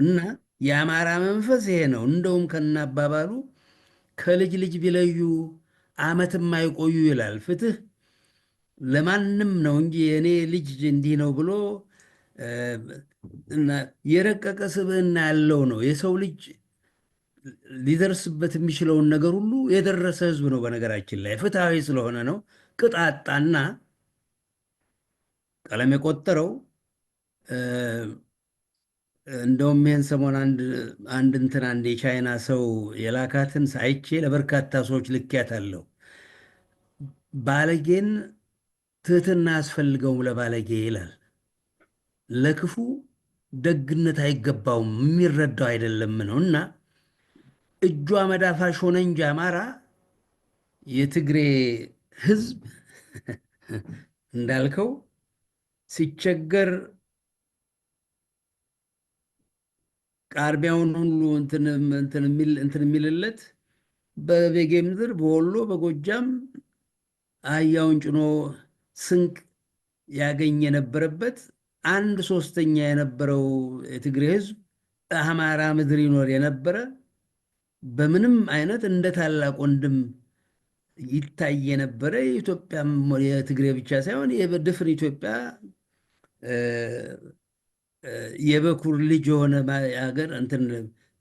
እና የአማራ መንፈስ ይሄ ነው። እንደውም ከናባባሉ ከልጅ ልጅ ቢለዩ ዓመት የማይቆዩ ይላል። ፍትህ ለማንም ነው እንጂ የእኔ ልጅ እንዲህ ነው ብሎ የረቀቀ ስብዕና ያለው ነው። የሰው ልጅ ሊደርስበት የሚችለውን ነገር ሁሉ የደረሰ ህዝብ ነው። በነገራችን ላይ ፍትሃዊ ስለሆነ ነው። ቅጣጣና ቀለም የቆጠረው እንደውም ይህን ሰሞን አንድ የቻይና ሰው የላካትን ሳይቼ ለበርካታ ሰዎች ልኪያት አለው። ባለጌን ትህትና አያስፈልገውም ለባለጌ ይላል። ለክፉ ደግነት አይገባውም የሚረዳው አይደለም ነው እና እጇ መዳፋሽ ሆነ እንጂ አማራ የትግሬ ህዝብ እንዳልከው ሲቸገር ቃርቢያውን ሁሉ እንትን የሚልለት በቤጌ ምድር በወሎ በጎጃም አህያውን ጭኖ ስንቅ ያገኝ የነበረበት 1/3 የነበረው የትግሬ ህዝብ አማራ ምድር ይኖር የነበረ በምንም አይነት እንደ ታላቅ ወንድም ይታይ የነበረ የኢትዮጵያ የትግሬ ብቻ ሳይሆን የድፍን ኢትዮጵያ የበኩር ልጅ የሆነ ሀገር እንትን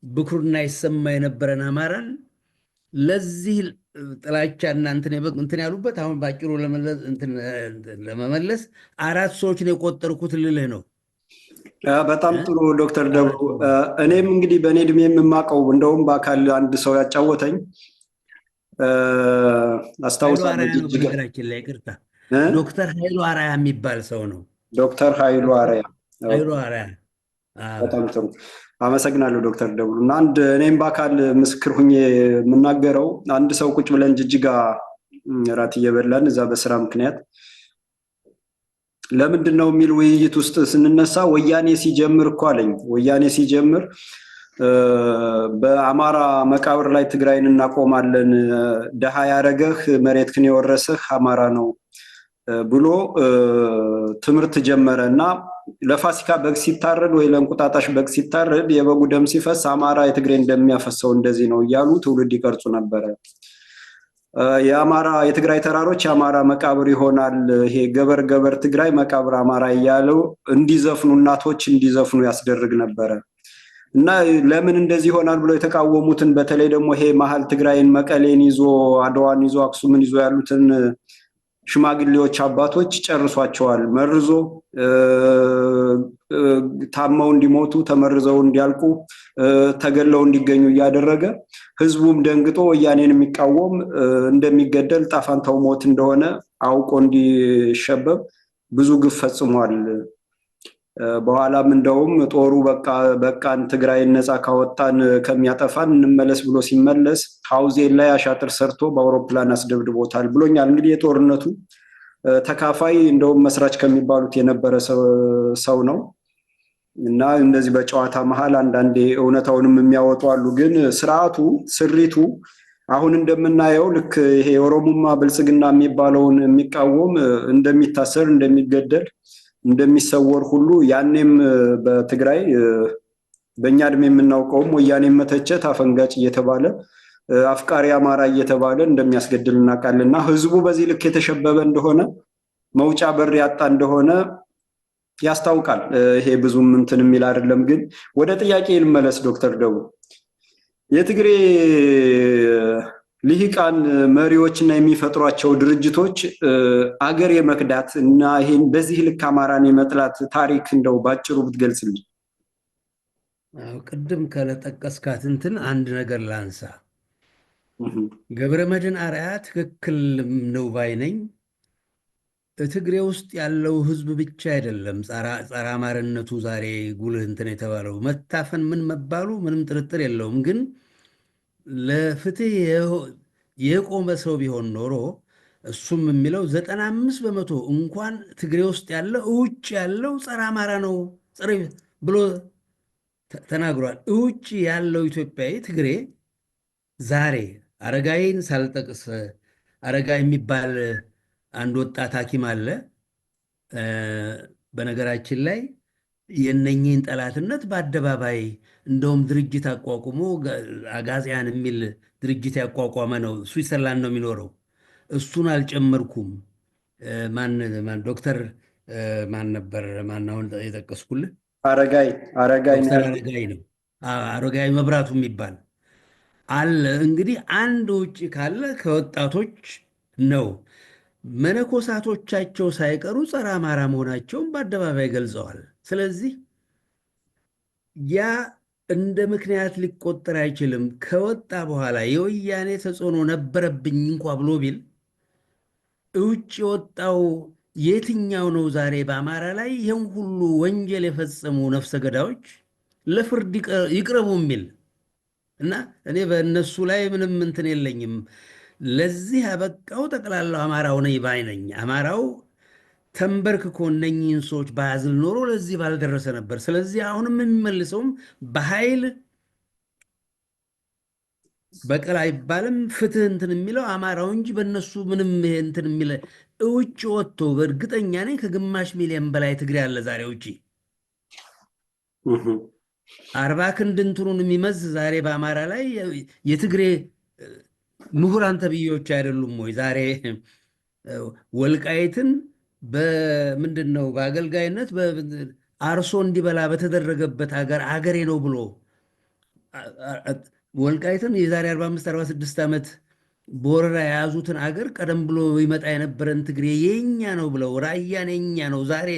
ብኩርና ይሰማ የነበረን አማራን ለዚህ ጥላቻና እንትን ያሉበት አሁን ባጭሩ ለመመለስ 4 ሰዎችን የቆጠርኩት ልልህ ነው። በጣም ጥሩ ዶክተር ደብሩ። እኔም እንግዲህ በእኔ እድሜ የምማቀው እንደውም በአካል አንድ ሰው ያጫወተኝ አስታውሳለሁ። በነገራችን ላይ ይቅርታ፣ ዶክተር ኃይሉ አርአያ የሚባል ሰው ነው። ዶክተር ኃይሉ አርአያ አርአያ። በጣም ጥሩ አመሰግናለሁ ዶክተር ደብሩ። እና እኔም በአካል ምስክር ሁኜ የምናገረው አንድ ሰው ቁጭ ብለን ጅጅጋ እራት እየበላን እዛ በስራ ምክንያት ለምንድን ነው የሚል ውይይት ውስጥ ስንነሳ ወያኔ ሲጀምር እኮ አለኝ። ወያኔ ሲጀምር በአማራ መቃብር ላይ ትግራይን እናቆማለን፣ ደሃ ያረገህ መሬትክን የወረሰህ አማራ ነው ብሎ ትምህርት ጀመረ እና ለፋሲካ በግ ሲታረድ ወይ ለእንቁጣጣሽ በግ ሲታረድ የበጉ ደም ሲፈስ አማራ የትግሬን እንደሚያፈሰው እንደዚህ ነው እያሉ ትውልድ ይቀርጹ ነበረ። የአማራ የትግራይ ተራሮች የአማራ መቃብር ይሆናል፣ ይሄ ገበር ገበር ትግራይ መቃብር አማራ እያለው እንዲዘፍኑ እናቶች እንዲዘፍኑ ያስደርግ ነበረ እና ለምን እንደዚህ ይሆናል ብለው የተቃወሙትን በተለይ ደግሞ ይሄ መሀል ትግራይን መቀሌን ይዞ አድዋን ይዞ አክሱምን ይዞ ያሉትን ሽማግሌዎች አባቶች ጨርሷቸዋል። መርዞ ታመው እንዲሞቱ ተመርዘው እንዲያልቁ ተገለው እንዲገኙ እያደረገ ህዝቡም ደንግጦ ወያኔን የሚቃወም እንደሚገደል ጣፋንታው ሞት እንደሆነ አውቆ እንዲሸበብ ብዙ ግፍ ፈጽሟል። በኋላም እንደውም ጦሩ በቃን ትግራይን ነፃ ካወጣን ከሚያጠፋን እንመለስ ብሎ ሲመለስ ሐውዜን ላይ አሻጥር ሰርቶ በአውሮፕላን አስደብድቦታል ብሎኛል። እንግዲህ የጦርነቱ ተካፋይ እንደውም መስራች ከሚባሉት የነበረ ሰው ነው እና እንደዚህ በጨዋታ መሀል አንዳንዴ እውነታውንም የሚያወጡ አሉ። ግን ስርዓቱ ስሪቱ አሁን እንደምናየው ልክ ይሄ የኦሮሞማ ብልጽግና የሚባለውን የሚቃወም እንደሚታሰር እንደሚገደል እንደሚሰወር ሁሉ ያኔም በትግራይ በእኛ እድሜ የምናውቀውም ወያኔ መተቸት አፈንጋጭ እየተባለ አፍቃሪ አማራ እየተባለ እንደሚያስገድል እናውቃለን። እና ህዝቡ በዚህ ልክ የተሸበበ እንደሆነ መውጫ በር ያጣ እንደሆነ ያስታውቃል። ይሄ ብዙም እንትን የሚል አይደለም። ግን ወደ ጥያቄ ልመለስ ዶክተር ደቡ የትግሬ ልሂቃን መሪዎች እና የሚፈጥሯቸው ድርጅቶች አገር የመክዳት እና ይሄን በዚህ ልክ አማራን የመጥላት ታሪክ እንደው ባጭሩ ብትገልጽልኝ። ቅድም ከለጠቀስካት እንትን አንድ ነገር ላንሳ። ገብረመድህን አርአያ ትክክል ነው ባይ ነኝ። ትግሬ ውስጥ ያለው ህዝብ ብቻ አይደለም ጸረ አማርነቱ ዛሬ ጉልህ እንትን የተባለው መታፈን ምን መባሉ ምንም ጥርጥር የለውም። ግን ለፍትህ የቆመ ሰው ቢሆን ኖሮ እሱም የሚለው 95 በመቶ እንኳን ትግሬ ውስጥ ያለው ውጭ ያለው ጸረ አማራ ነው ጸረ ብሎ ተናግሯል። ውጭ ያለው ኢትዮጵያዊ ትግሬ ዛሬ አረጋይን ሳልጠቅስ አረጋይ የሚባል አንድ ወጣት ሐኪም አለ። በነገራችን ላይ የነኝህን ጠላትነት በአደባባይ እንደውም ድርጅት አቋቁሞ አጋዚያን የሚል ድርጅት ያቋቋመ ነው። ስዊትዘርላንድ ነው የሚኖረው። እሱን አልጨመርኩም። ማን ዶክተር ማን ነበር? ማን አሁን የጠቀስኩልህ? አረጋይ ነው። አረጋይ መብራቱ የሚባል አለ። እንግዲህ አንድ ውጭ ካለ ከወጣቶች ነው። መነኮሳቶቻቸው ሳይቀሩ ጸረ አማራ መሆናቸውን በአደባባይ ገልጸዋል። ስለዚህ ያ እንደ ምክንያት ሊቆጠር አይችልም። ከወጣ በኋላ የወያኔ ተጽዕኖ ነበረብኝ እንኳ ብሎ ቢል ውጭ የወጣው የትኛው ነው ዛሬ በአማራ ላይ ይህን ሁሉ ወንጀል የፈጸሙ ነፍሰ ገዳዮች ለፍርድ ይቅረቡ የሚል እና እኔ በእነሱ ላይ ምንም እንትን የለኝም። ለዚህ ያበቃው ጠቅላላው አማራው ነኝ ባይ ነኝ። አማራው ተንበርክኮ እነኝህን ሰዎች ባያዝል ኖሮ ለዚህ ባልደረሰ ነበር። ስለዚህ አሁንም የሚመልሰውም በኃይል በቀል አይባልም። ፍትህ እንትን የሚለው አማራው እንጂ በእነሱ ምንም እንትን የሚለ ውጭ ወጥቶ በእርግጠኛ ነኝ ከግማሽ ሚሊዮን በላይ ትግሬ አለ ዛሬ ውጭ 40 ክንድ እንትኑን የሚመዝ ዛሬ በአማራ ላይ የትግሬ ምሁራን ተብዬዎች አይደሉም ወይ? ዛሬ ወልቃይትን በምንድን ነው በአገልጋይነት አርሶ እንዲበላ በተደረገበት አገሬ ነው ብሎ ወልቃይትን የዛሬ 45-46 ዓመት በወረራ የያዙትን አገር ቀደም ብሎ ይመጣ የነበረን ትግሬ የኛ ነው ብለው ራያን የኛ ነው ዛሬ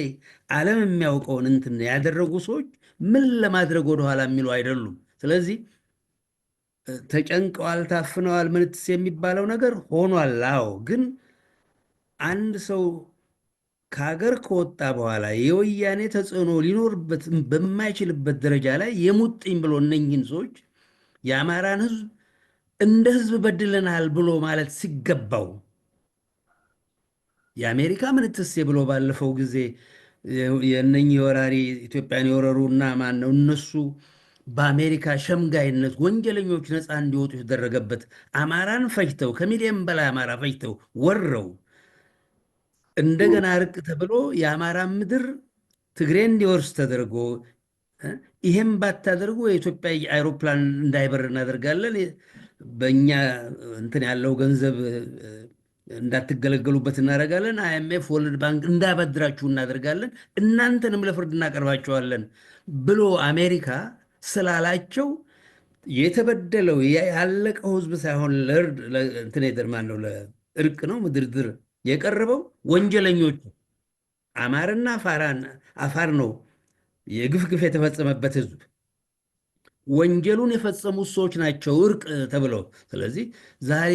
ዓለም የሚያውቀውን እንትን ያደረጉ ሰዎች ምን ለማድረግ ወደኋላ የሚሉ አይደሉም። ስለዚህ ተጨንቀዋል፣ ታፍነዋል፣ ምንትስ የሚባለው ነገር ሆኗል። አዎ፣ ግን አንድ ሰው ከሀገር ከወጣ በኋላ የወያኔ ተጽዕኖ ሊኖርበት በማይችልበት ደረጃ ላይ የሙጥኝ ብሎ እነኝህን ሰዎች የአማራን ህዝብ እንደ ህዝብ በድለናል ብሎ ማለት ሲገባው የአሜሪካ ምንትሴ ብሎ ባለፈው ጊዜ የእነኝህ ወራሪ ኢትዮጵያን የወረሩና ማን ነው እነሱ በአሜሪካ ሸምጋይነት ወንጀለኞች ነፃ እንዲወጡ የተደረገበት አማራን ፈጅተው ከሚሊዮን በላይ አማራ ፈጅተው ወረው እንደገና እርቅ ተብሎ የአማራ ምድር ትግሬ እንዲወርስ ተደርጎ ይሄም ባታደርጉ የኢትዮጵያ አይሮፕላን እንዳይበር እናደርጋለን፣ በእኛ እንትን ያለው ገንዘብ እንዳትገለገሉበት እናደርጋለን፣ አይኤምኤፍ ወርልድ ባንክ እንዳበድራችሁ እናደርጋለን፣ እናንተንም ለፍርድ እናቀርባቸዋለን ብሎ አሜሪካ ስላላቸው የተበደለው ያለቀው ህዝብ ሳይሆን እንትን ይደርማን ነው ለእርቅ ነው ድርድር የቀረበው ወንጀለኞቹ አማርና አፋር ነው የግፍ ግፍ የተፈጸመበት ህዝብ ወንጀሉን የፈጸሙት ሰዎች ናቸው እርቅ ተብለው። ስለዚህ ዛሬ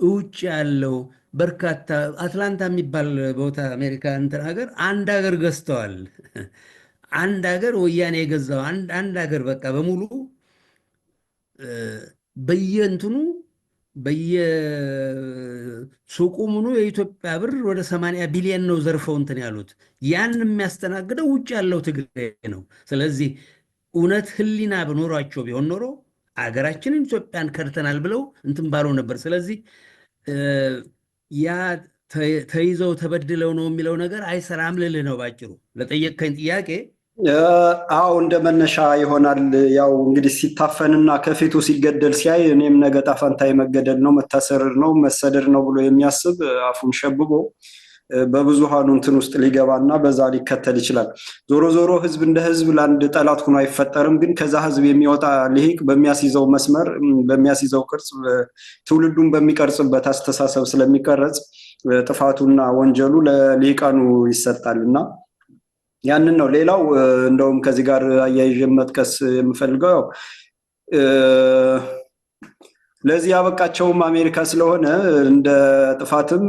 ውጭ ያለው በርካታ አትላንታ የሚባል ቦታ አሜሪካ እንትን ሀገር አንድ ሀገር ገዝተዋል። አንድ ሀገር ወያኔ የገዛው አንድ ሀገር በቃ በሙሉ በየእንትኑ በየሱቁ ምኑ የኢትዮጵያ ብር ወደ 80 ቢሊዮን ነው ዘርፈው እንትን ያሉት። ያን የሚያስተናግደው ውጭ ያለው ትግራይ ነው። ስለዚህ እውነት ህሊና በኖሯቸው ቢሆን ኖሮ አገራችንን ኢትዮጵያን ከድተናል ብለው እንትን ባለው ነበር። ስለዚህ ያ ተይዘው ተበድለው ነው የሚለው ነገር አይሰራም ልልህ ነው ባጭሩ ለጠየቅከኝ ጥያቄ። አዎ እንደ መነሻ ይሆናል። ያው እንግዲህ ሲታፈንና ከፊቱ ሲገደል ሲያይ እኔም ነገ ዕጣ ፈንታዬ መገደል ነው መታሰር ነው መሰደድ ነው ብሎ የሚያስብ አፉን ሸብቦ በብዙሃኑ እንትን ውስጥ ሊገባና በዛ ሊከተል ይችላል። ዞሮ ዞሮ ህዝብ እንደ ህዝብ ለአንድ ጠላት ሆኖ አይፈጠርም። ግን ከዛ ህዝብ የሚወጣ ልሂቅ በሚያስይዘው መስመር በሚያስይዘው ቅርጽ ትውልዱን በሚቀርጽበት አስተሳሰብ ስለሚቀረጽ ጥፋቱና ወንጀሉ ለልሂቃኑ ይሰጣልና ያንን ነው። ሌላው እንደውም ከዚህ ጋር አያይዤ መጥቀስ የምፈልገው ለዚህ ያበቃቸውም አሜሪካ ስለሆነ እንደ ጥፋትም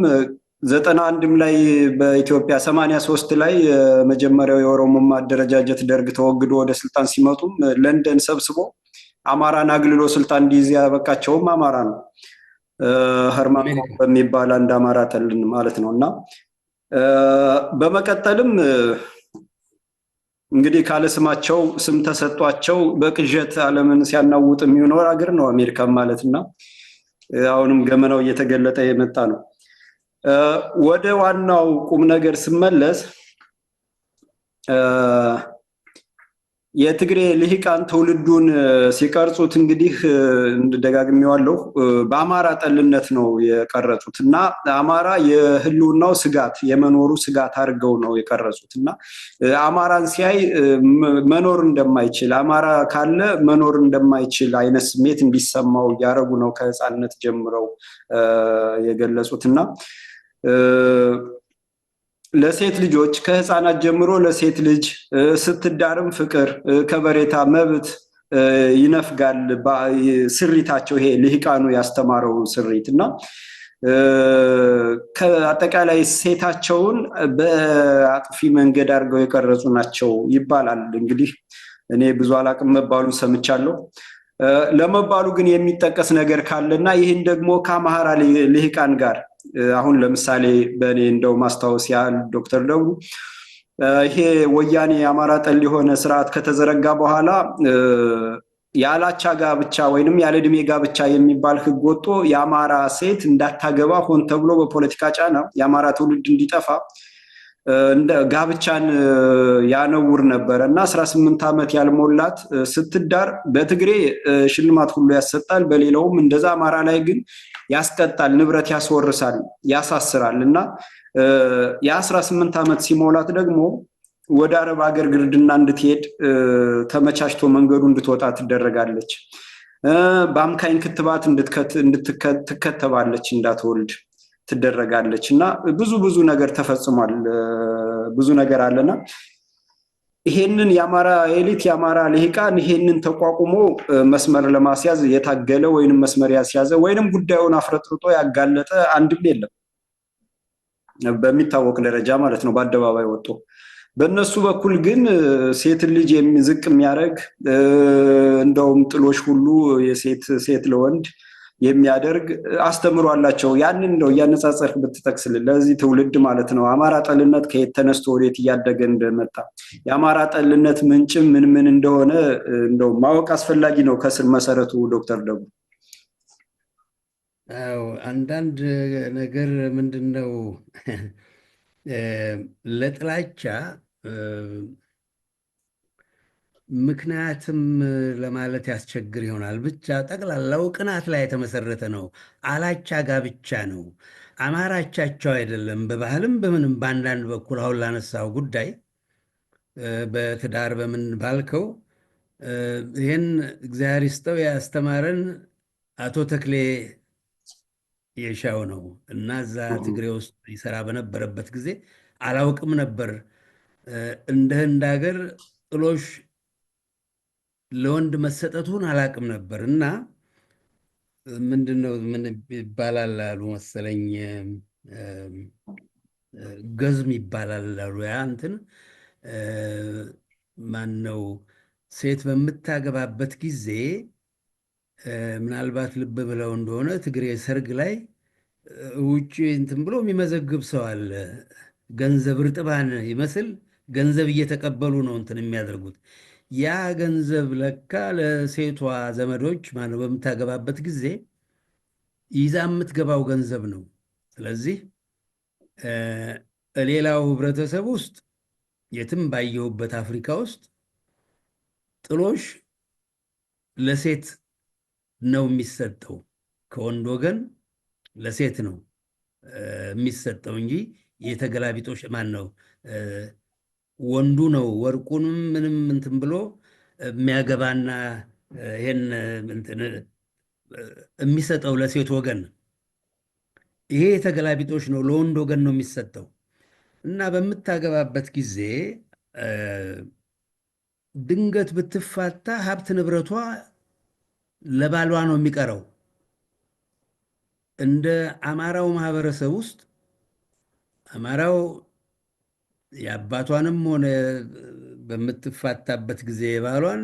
91ም ላይ በኢትዮጵያ 83 ላይ መጀመሪያው የኦሮሞማ አደረጃጀት ደርግ ተወግዶ ወደ ስልጣን ሲመጡም ለንደን ሰብስቦ አማራን አግልሎ ስልጣን እንዲይዝ ያበቃቸውም አማራ ነው። ሀርማን በሚባል አንድ አማራ ጠልን ማለት ነውና በመቀጠልም እንግዲህ ካለ ስማቸው ስም ተሰጧቸው በቅዠት ዓለምን ሲያናውጥ የሚኖር ሀገር ነው አሜሪካ ማለትና አሁንም ገመናው እየተገለጠ የመጣ ነው። ወደ ዋናው ቁም ነገር ስመለስ የትግሬ ልሂቃን ትውልዱን ሲቀርጹት እንግዲህ ደጋግሜዋለሁ በአማራ ጠልነት ነው የቀረጹት እና አማራ የህልውናው ስጋት የመኖሩ ስጋት አድርገው ነው የቀረጹት እና አማራን ሲያይ መኖር እንደማይችል አማራ ካለ መኖር እንደማይችል አይነት ስሜት እንዲሰማው ያረጉ ነው ከህፃንነት ጀምረው የገለጹትና ለሴት ልጆች ከህፃናት ጀምሮ ለሴት ልጅ ስትዳርም ፍቅር ከበሬታ መብት ይነፍጋል ስሪታቸው ይሄ ልሂቃኑ ያስተማረው ስሪትና ከአጠቃላይ ሴታቸውን በአጥፊ መንገድ አድርገው የቀረጹ ናቸው ይባላል። እንግዲህ እኔ ብዙ አላቅም መባሉ ሰምቻለሁ። ለመባሉ ግን የሚጠቀስ ነገር ካለና ይህን ደግሞ ከአማራ ልሂቃን ጋር አሁን ለምሳሌ በእኔ እንደው ማስታወስ ያህል ዶክተር ደብሩ ይሄ ወያኔ አማራ ጠል የሆነ ስርዓት ከተዘረጋ በኋላ ያላቻ ጋብቻ ወይንም ያለ ዕድሜ ጋብቻ የሚባል ህግ ወጥቶ የአማራ ሴት እንዳታገባ ሆን ተብሎ በፖለቲካ ጫና የአማራ ትውልድ እንዲጠፋ እንደ ጋብቻን ያነውር ነበር እና 18 ዓመት ያልሞላት ስትዳር በትግሬ ሽልማት ሁሉ ያሰጣል፣ በሌላውም እንደዛ አማራ ላይ ግን ያስቀጣል፣ ንብረት ያስወርሳል፣ ያሳስራል እና የ18 ዓመት ሲሞላት ደግሞ ወደ አረብ ሀገር ግርድና እንድትሄድ ተመቻችቶ መንገዱ እንድትወጣ ትደረጋለች። በአምካኝ ክትባት ትከተባለች እንዳትወልድ ትደረጋለች እና ብዙ ነገር ተፈጽሟል። ብዙ ነገር አለና ይሄንን የአማራ ኤሊት የአማራ ልሂቃን ይሄንን ተቋቁሞ መስመር ለማስያዝ የታገለ ወይንም መስመር ያስያዘ ወይንም ጉዳዩን አፍረጥርጦ ያጋለጠ አንድም የለም በሚታወቅ ደረጃ ማለት ነው በአደባባይ ወጥቶ። በእነሱ በኩል ግን ሴት ልጅ የሚዝቅ የሚያደርግ እንደውም ጥሎሽ ሁሉ የሴት ለወንድ የሚያደርግ አስተምሮ አላቸው። ያንን ነው እያነጻጸርክ ብትጠቅስልን ለዚህ ትውልድ ማለት ነው። አማራ ጠልነት ከየት ተነስቶ ወዴት እያደገ እንደመጣ የአማራ ጠልነት ምንጭም ምን ምን እንደሆነ እንደው ማወቅ አስፈላጊ ነው ከስር መሰረቱ። ዶክተር ደቡ አንዳንድ ነገር ምንድነው ለጥላቻ ምክንያትም ለማለት ያስቸግር ይሆናል። ብቻ ጠቅላላው ቅናት ላይ የተመሰረተ ነው። አላቻ ጋብቻ ነው። አማራቻቸው አይደለም። በባህልም በምንም በአንዳንድ በኩል አሁን ላነሳው ጉዳይ በትዳር በምን ባልከው ይህን እግዚአብሔር ይስጠው ያስተማረን አቶ ተክሌ የሻው ነው እና እዛ ትግሬ ውስጥ ይሰራ በነበረበት ጊዜ አላውቅም ነበር እንደ ህንድ ሀገር ጥሎሽ ለወንድ መሰጠቱን አላውቅም ነበር። እና ምንድነው ምን ይባላል አሉ መሰለኝ ገዝም ይባላል አሉ። ያ እንትን ማን ነው ሴት በምታገባበት ጊዜ ምናልባት ልብ ብለው እንደሆነ ትግሬ ሰርግ ላይ ውጭ እንትን ብሎ የሚመዘግብ ሰው አለ። ገንዘብ እርጥባን ይመስል ገንዘብ እየተቀበሉ ነው እንትን የሚያደርጉት። ያ ገንዘብ ለካ ለሴቷ ዘመዶች ማነው በምታገባበት ጊዜ ይዛ የምትገባው ገንዘብ ነው። ስለዚህ ሌላው ህብረተሰብ ውስጥ የትም ባየሁበት አፍሪካ ውስጥ ጥሎሽ ለሴት ነው የሚሰጠው፣ ከወንድ ወገን ለሴት ነው የሚሰጠው እንጂ የተገላቢጦሽ ማን ነው ወንዱ ነው ወርቁንም ምንም እንትን ብሎ የሚያገባና ይሄን እንትን የሚሰጠው ለሴት ወገን። ይሄ የተገላቢጦሽ ነው፣ ለወንድ ወገን ነው የሚሰጠው። እና በምታገባበት ጊዜ ድንገት ብትፋታ ሀብት ንብረቷ ለባሏ ነው የሚቀረው። እንደ አማራው ማህበረሰብ ውስጥ አማራው የአባቷንም ሆነ በምትፋታበት ጊዜ የባሏን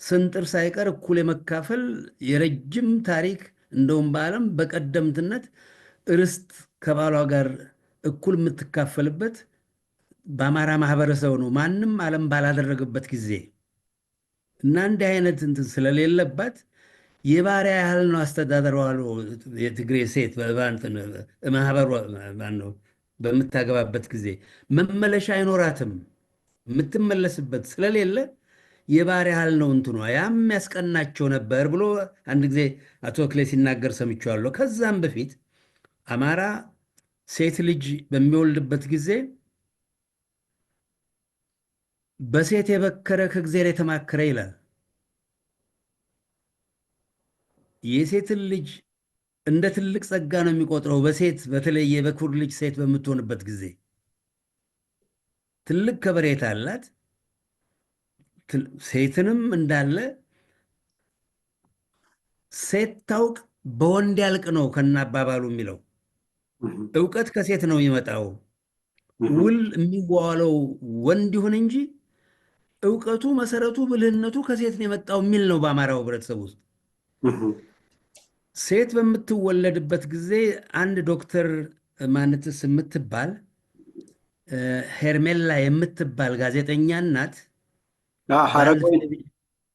ስንጥር ሳይቀር እኩል የመካፈል የረጅም ታሪክ እንደውም በዓለም በቀደምትነት ርስት ከባሏ ጋር እኩል የምትካፈልበት በአማራ ማህበረሰብ ነው፣ ማንም ዓለም ባላደረገበት ጊዜ። እና እንዲህ አይነት እንትን ስለሌለባት የባሪያ ያህል ነው አስተዳደሯ። የትግሬ ሴት ማህበሯ ነው በምታገባበት ጊዜ መመለሻ አይኖራትም። የምትመለስበት ስለሌለ የባሪያ ያህል ነው እንትኗ። ያም ያስቀናቸው ነበር ብሎ አንድ ጊዜ አቶ ክሌ ሲናገር ሰምቼዋለሁ። ከዛም በፊት አማራ ሴት ልጅ በሚወልድበት ጊዜ በሴት የበከረ ከእግዚአብሔር የተማከረ ይላል። የሴትን ልጅ እንደ ትልቅ ጸጋ ነው የሚቆጥረው። በሴት በተለይ የበኩር ልጅ ሴት በምትሆንበት ጊዜ ትልቅ ከበሬታ አላት። ሴትንም እንዳለ ሴት ታውቅ በወንድ ያልቅ ነው ከና አባባሉ የሚለው። እውቀት ከሴት ነው የሚመጣው። ውል የሚዋዋለው ወንድ ይሁን እንጂ እውቀቱ መሰረቱ ብልህነቱ ከሴት ነው የመጣው የሚል ነው በአማራው ህብረተሰብ ውስጥ። ሴት በምትወለድበት ጊዜ አንድ ዶክተር ማንትስ የምትባል ሄርሜላ የምትባል ጋዜጠኛ እናት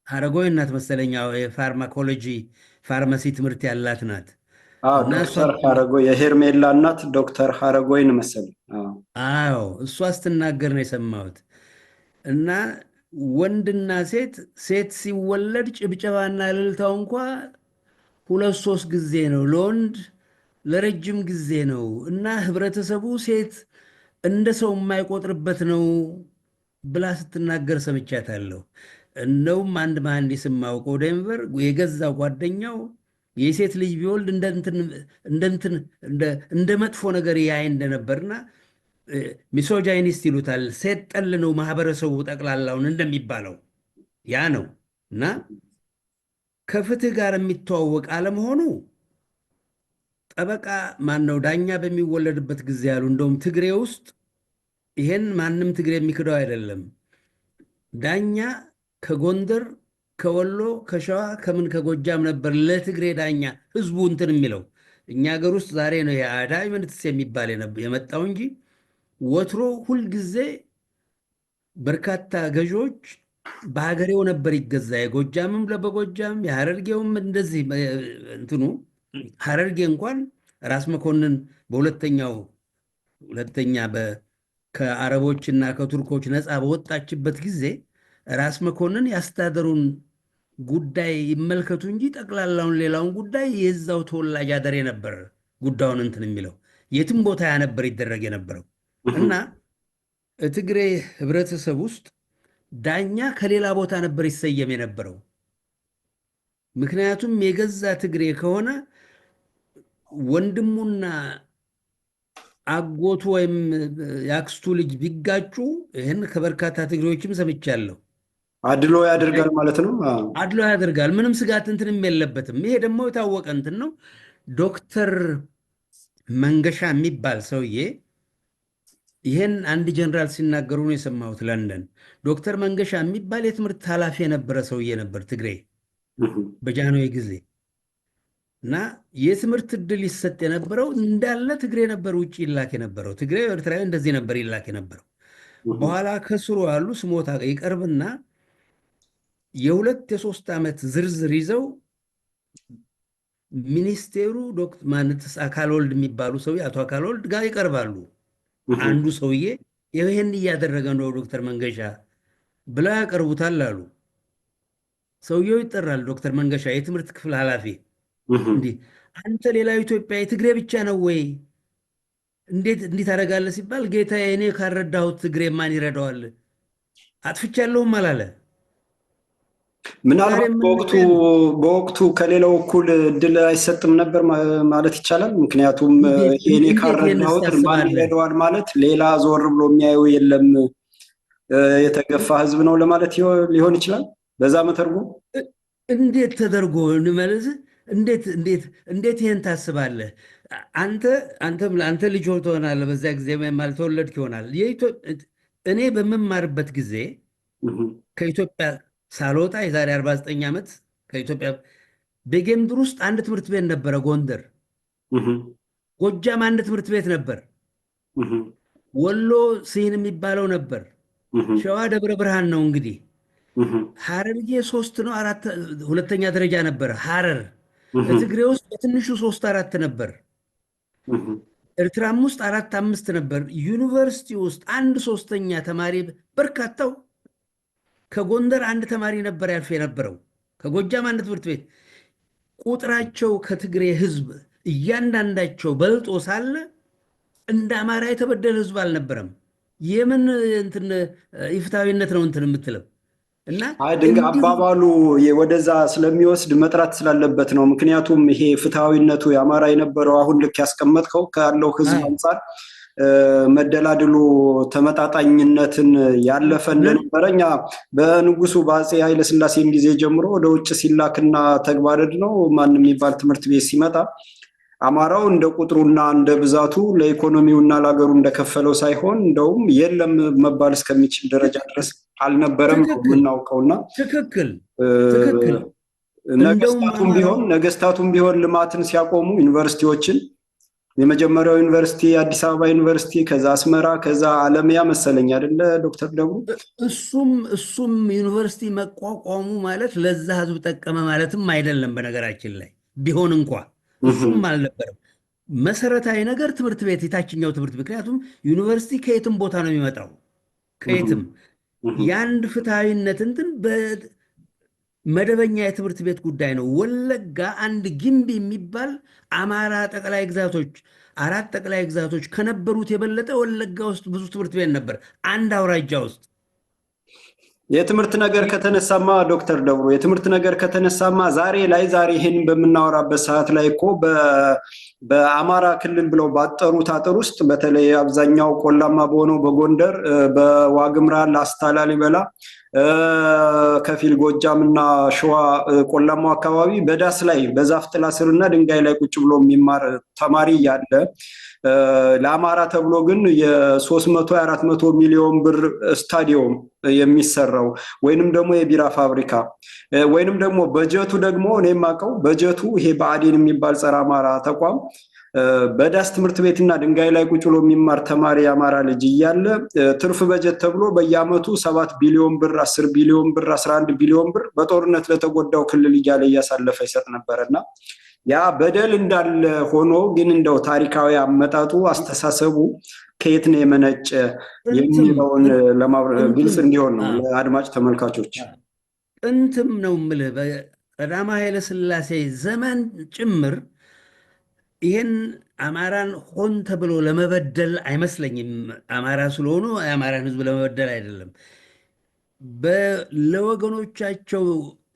ሀረጎይ እናት መሰለኛው የፋርማኮሎጂ ፋርማሲ ትምህርት ያላት ናት። ዶክተር ሀረጎይ የሄርሜላ እናት ዶክተር ሀረጎይን መሰለኝ። አዎ እሷ ስትናገር ነው የሰማሁት። እና ወንድና ሴት ሲወለድ ጭብጨባና እልልታው እንኳ 2-3 ጊዜ ነው፣ ለወንድ ለረጅም ጊዜ ነው። እና ህብረተሰቡ ሴት እንደ ሰው የማይቆጥርበት ነው ብላ ስትናገር ሰምቻታለሁ። እንደውም አንድ መሐንዲስ የማውቀው ዴንቨር የገዛ ጓደኛው የሴት ልጅ ቢወልድ እንደ መጥፎ ነገር ያይ እንደነበርና ሚሶጃይኒስት ይሉታል፣ ሴት ጠል ነው ማህበረሰቡ ጠቅላላውን እንደሚባለው ያ ነው። እና ከፍትህ ጋር የሚተዋወቅ አለመሆኑ ጠበቃ ማነው ዳኛ በሚወለድበት ጊዜ ያሉ እንደውም ትግሬ ውስጥ ይሄን ማንም ትግሬ የሚክደው አይደለም። ዳኛ ከጎንደር ከወሎ ከሸዋ ከምን ከጎጃም ነበር ለትግሬ ዳኛ ህዝቡ እንትን የሚለው። እኛ ሀገር ውስጥ ዛሬ ነው የአዳይ ምንትስ የሚባል የመጣው እንጂ ወትሮ ሁልጊዜ በርካታ ገዢዎች በሀገሬው ነበር ይገዛ። የጎጃምም ለበጎጃም የሐረርጌውም እንደዚህ እንትኑ ሐረርጌ እንኳን ራስ መኮንን ሁለተኛ ከአረቦችና ከቱርኮች ነፃ በወጣችበት ጊዜ ራስ መኮንን ያስተዳደሩን ጉዳይ ይመልከቱ እንጂ ጠቅላላውን ሌላውን ጉዳይ የዛው ተወላጅ አደሬ ነበር ጉዳዩን እንትን የሚለው የትም ቦታ ያ ነበር ይደረግ የነበረው እና ትግሬ ህብረተሰብ ውስጥ ዳኛ ከሌላ ቦታ ነበር ይሰየም የነበረው። ምክንያቱም የገዛ ትግሬ ከሆነ ወንድሙና አጎቱ ወይም ያክስቱ ልጅ ቢጋጩ ይህን ከበርካታ ትግሬዎችም ሰምቻለሁ። አድሎ ያደርጋል ማለት ነው። አድሎ ያደርጋል፣ ምንም ስጋት እንትንም የለበትም። ይሄ ደግሞ የታወቀ እንትን ነው። ዶክተር መንገሻ የሚባል ሰውዬ ይሄን አንድ ጀነራል ሲናገሩ ነው የሰማሁት ለንደን። ዶክተር መንገሻ የሚባል የትምህርት ኃላፊ የነበረ ሰውዬ ነበር ትግሬ በጃንሆይ ጊዜ እና የትምህርት እድል ይሰጥ የነበረው እንዳለ ትግሬ ነበር ውጭ ይላክ የነበረው። ትግሬ ኤርትራዊ እንደዚህ ነበር ይላክ የነበረው። በኋላ ከስሩ ያሉ ስሞታ ይቀርብና የ2 የ3 ዓመት ዝርዝር ይዘው ሚኒስቴሩ ዶክተር ማንተስ አካልወልድ የሚባሉ ሰውዬ አቶ አካልወልድ ጋር ይቀርባሉ። አንዱ ሰውዬ ይሄን እያደረገ ነው ዶክተር መንገሻ ብለው ያቀርቡታል አሉ። ሰውየው ይጠራል። ዶክተር መንገሻ የትምህርት ክፍል ኃላፊ እንዲህ አንተ ሌላው ኢትዮጵያ ትግሬ ብቻ ነው ወይ እንዴት አደርጋለህ ሲባል ጌታዬ እኔ ካረዳሁት ትግሬ ማን ይረዳዋል አጥፍቻለሁም አላለ። ምናልባት በወቅቱ ከሌላው እኩል እድል አይሰጥም ነበር ማለት ይቻላል። ምክንያቱም እኔ ካረዳሁት ማን ይረዳዋል ማለት ሌላ ዞር ብሎ የሚያየው የለም የተገፋ ህዝብ ነው ለማለት ሊሆን ይችላል። በዛ መተርጎም እንዴት ተደርጎ እንመለስ እንዴት ይሄን ታስባለህ? አንተ ልጅ ትሆናለህ፣ በዛ ጊዜ አልተወለድክ ይሆናል። እኔ በምማርበት ጊዜ ከኢትዮጵያ ሳልወጣ የዛሬ 49 ዓመት ከኢትዮጵያ በጌምድር ውስጥ አንድ ትምህርት ቤት ነበረ። ጎንደር፣ ጎጃም አንድ ትምህርት ቤት ነበር። ወሎ ሲን የሚባለው ነበር። ሸዋ ደብረ ብርሃን ነው። እንግዲህ ሐረርጌ 3 ነው 4 ሁለተኛ ደረጃ ነበር። ሐረር ትግሬ ውስጥ በትንሹ 3-4 ነበር። ኤርትራም ውስጥ 4-5 ነበር። ዩኒቨርሲቲ ውስጥ 1/3 ተማሪ በርካታው ከጎንደር አንድ ተማሪ ነበር ያልፍ የነበረው። ከጎጃም አንድ ትምህርት ቤት ቁጥራቸው ከትግሬ ህዝብ እያንዳንዳቸው በልጦ ሳለ እንደ አማራ የተበደለ ህዝብ አልነበረም። የምን እንትን ኢፍታዊነት ነው እንትን የምትለው? እና አባባሉ ወደዛ ስለሚወስድ መጥራት ስላለበት ነው። ምክንያቱም ይሄ ፍትሃዊነቱ የአማራ የነበረው አሁን ልክ ያስቀመጥከው ካለው ህዝብ አንጻር መደላድሉ ተመጣጣኝነትን ያለፈ እንደነበረ እኛ በንጉሱ በአፄ ኃይለሥላሴን ጊዜ ጀምሮ ወደ ውጭ ሲላክና ተግባረድ ነው ማንም የሚባል ትምህርት ቤት ሲመጣ አማራው እንደ ቁጥሩና እንደ ብዛቱ ለኢኮኖሚውና ለሀገሩ እንደከፈለው ሳይሆን እንደውም የለም መባል እስከሚችል ደረጃ ድረስ አልነበረም የምናውቀውና ትክክል ነገስታቱም ቢሆን ልማትን ሲያቆሙ ዩኒቨርሲቲዎችን የመጀመሪያው ዩኒቨርሲቲ አዲስ አበባ ዩኒቨርሲቲ፣ ከዛ አስመራ፣ ከዛ አለሚያ መሰለኝ አይደለ ዶክተር ደብሩ? እሱም ዩኒቨርሲቲ መቋቋሙ ማለት ለዛ ህዝብ ጠቀመ ማለትም አይደለም። በነገራችን ላይ ቢሆን እንኳ እሱም አልነበረም። መሰረታዊ ነገር ትምህርት ቤት የታችኛው ትምህርት፣ ምክንያቱም ዩኒቨርሲቲ ከየትም ቦታ ነው የሚመጣው ከየትም የአንድ ፍትሃዊነት እንትን መደበኛ የትምህርት ቤት ጉዳይ ነው። ወለጋ አንድ ግንቢ የሚባል አማራ ጠቅላይ ግዛቶች 4 ጠቅላይ ግዛቶች ከነበሩት የበለጠ ወለጋ ውስጥ ብዙ ትምህርት ቤት ነበር፣ አንድ አውራጃ ውስጥ። የትምህርት ነገር ከተነሳማ ዶክተር ደብሩ የትምህርት ነገር ከተነሳማ ዛሬ ይህን በምናወራበት ሰዓት ላይ እኮ በአማራ ክልል ብለው ባጠሩት አጥር ውስጥ በተለይ አብዛኛው ቆላማ በሆነው በጎንደር፣ በዋግምራ፣ ላስታ፣ ላሊበላ በከፊል ጎጃምና ሸዋ ቆላማው አካባቢ በዳስ ላይ በዛፍ ጥላ ስርና ድንጋይ ላይ ቁጭ ብሎ የሚማር ተማሪ ያለ ለአማራ ተብሎ ግን የ300 400 ሚሊዮን ብር ስታዲየም የሚሰራው ወይንም ደግሞ የቢራ ፋብሪካ ወይንም ደግሞ በጀቱ ደግሞ እኔ የማውቀው በጀቱ ይሄ ብአዴን የሚባል ጸረ አማራ ተቋም በዳስ ትምህርት ቤትና ድንጋይ ላይ ቁጭ ብሎ የሚማር ተማሪ የአማራ ልጅ እያለ ትርፍ በጀት ተብሎ በየአመቱ 7 ቢሊዮን ብር 10 ቢሊዮን ብር 11 ቢሊዮን ብር በጦርነት ለተጎዳው ክልል እያለ እያሳለፈ ይሰጥ ነበርና ያ በደል እንዳለ ሆኖ ግን እንደው ታሪካዊ አመጣጡ አስተሳሰቡ ከየት ነው የመነጨ የሚለውን ግልጽ እንዲሆን ነው ለአድማጭ ተመልካቾች። ጥንትም ነው የምልህ በቀዳማዊ ኃይለ ሥላሴ ዘመን ጭምር ይህን አማራን ሆን ተብሎ ለመበደል አይመስለኝም። አማራ ስለሆኑ የአማራን ህዝብ ለመበደል አይደለም። ለወገኖቻቸው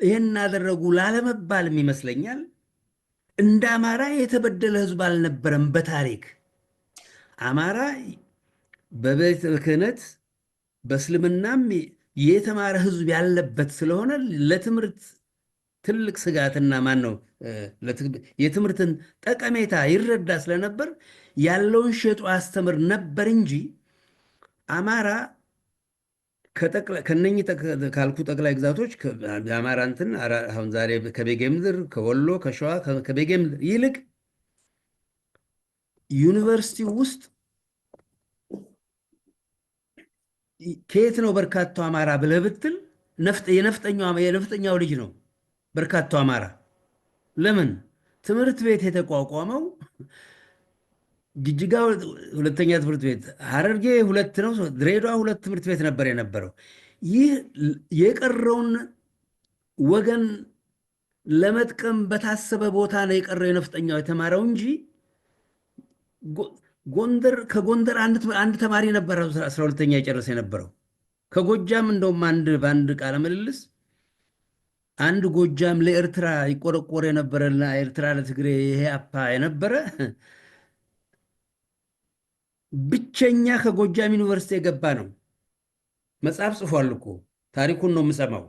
ይህን አደረጉ ላለመባልም ይመስለኛል። እንደ አማራ የተበደለ ህዝብ አልነበረም በታሪክ። አማራ በቤተ ክህነት በእስልምናም የተማረ ህዝብ ያለበት ስለሆነ ለትምህርት ትልቅ ስጋትና ማን ነው የትምህርትን ጠቀሜታ ይረዳ ስለነበር ያለውን ሸጦ አስተምር ነበር እንጂ አማራ ከነኚህ ካልኩ ጠቅላይ ግዛቶች የአማራ እንትን አሁን ዛሬ ከቤጌ ምድር ከወሎ ከሸዋ ከቤጌ ምድር ይልቅ ዩኒቨርሲቲ ውስጥ ከየት ነው በርካታው አማራ ብለህ ብትል የነፍጠኛው ልጅ ነው በርካታው አማራ። ለምን ትምህርት ቤት የተቋቋመው ጅጅጋ ሁለተኛ ትምህርት ቤት፣ ሐረርጌ 2 ነው፣ ድሬዳዋ 2 ትምህርት ቤት ነበር የነበረው። ይህ የቀረውን ወገን ለመጥቀም በታሰበ ቦታ ነው የቀረው የነፍጠኛው የተማረው እንጂ ከጎንደር አንድ ተማሪ ነበረ 12ኛ የጨረሰ የነበረው። ከጎጃም እንደውም በአንድ ቃለ ምልልስ አንድ ጎጃም ለኤርትራ ይቆረቆር የነበረና ኤርትራ ለትግሬ ይሄ አፓ የነበረ ብቸኛ ከጎጃም ዩኒቨርሲቲ የገባ ነው። መጽሐፍ ጽፏል እኮ ታሪኩን ነው የምሰማው።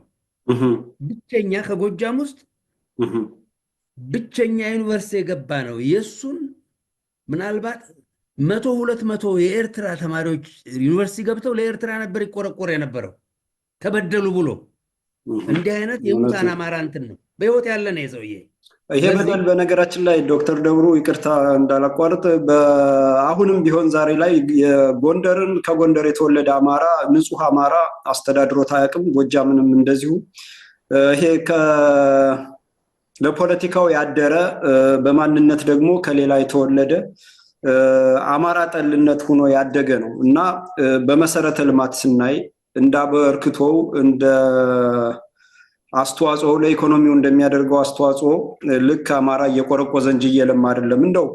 ብቸኛ ከጎጃም ውስጥ ብቸኛ ዩኒቨርሲቲ የገባ ነው። የሱን ምናልባት 100-200 የኤርትራ ተማሪዎች ዩኒቨርሲቲ ገብተው ለኤርትራ ነበር ይቆረቆር የነበረው ተበደሉ ብሎ። እንዲህ አይነት የሙታን አማራ እንትን ነው በህይወት ያለ ነው የሰውዬ። ይሄ በደል በነገራችን ላይ ዶክተር ደብሩ ይቅርታ እንዳላቋርጥ አሁንም ቢሆን ዛሬ ላይ የጎንደርን ከጎንደር የተወለደ አማራ ንጹህ አማራ አስተዳድሮት አያውቅም። ጎጃምንም እንደዚሁ ይሄ ለፖለቲካው ያደረ በማንነት ደግሞ ከሌላ የተወለደ አማራ ጠልነት ሆኖ ያደገ ነው እና በመሰረተ ልማት ስናይ እንዳበርክቶው እንደ አስተዋጽኦ ለኢኮኖሚው እንደሚያደርገው አስተዋጽኦ ልክ አማራ እየቆረቆዘ እንጂ እየለማ አይደለም። እንደው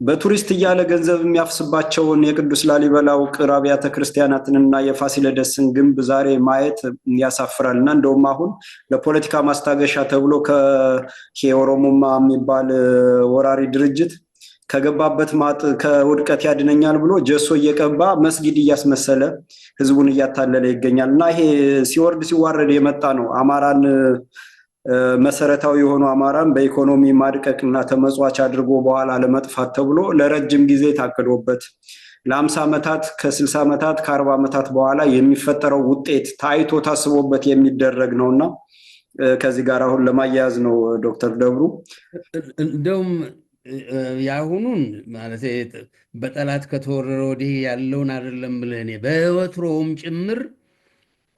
በቱሪስት እያለ ገንዘብ የሚያፍስባቸውን የቅዱስ ላሊበላ ውቅር አብያተ ክርስቲያናትንና የፋሲለደስን ግንብ ዛሬ ማየት ያሳፍራል። እና እንደውም አሁን ለፖለቲካ ማስታገሻ ተብሎ ከኦሮሞማ የሚባል ወራሪ ድርጅት ከገባበት ማጥ ከውድቀት ያድነኛል ብሎ ጀሶ እየቀባ መስጊድ እያስመሰለ ህዝቡን እያታለለ ይገኛል። እና ይሄ ሲወርድ ሲዋረድ የመጣ ነው። አማራን መሰረታዊ የሆኑ አማራን በኢኮኖሚ ማድቀቅና ተመጽዋች አድርጎ በኋላ ለመጥፋት ተብሎ ለረጅም ጊዜ ታቅዶበት ለ50 ዓመታት ከ60 ዓመታት ከ40 ዓመታት በኋላ የሚፈጠረው ውጤት ታይቶ ታስቦበት የሚደረግ ነውና ከዚህ ጋር አሁን ለማያያዝ ነው ዶክተር ደብሩ እንደውም ያሁኑን ማለት በጠላት ከተወረረ ወዲህ ያለውን አይደለም ብለኔ በወትሮም ጭምር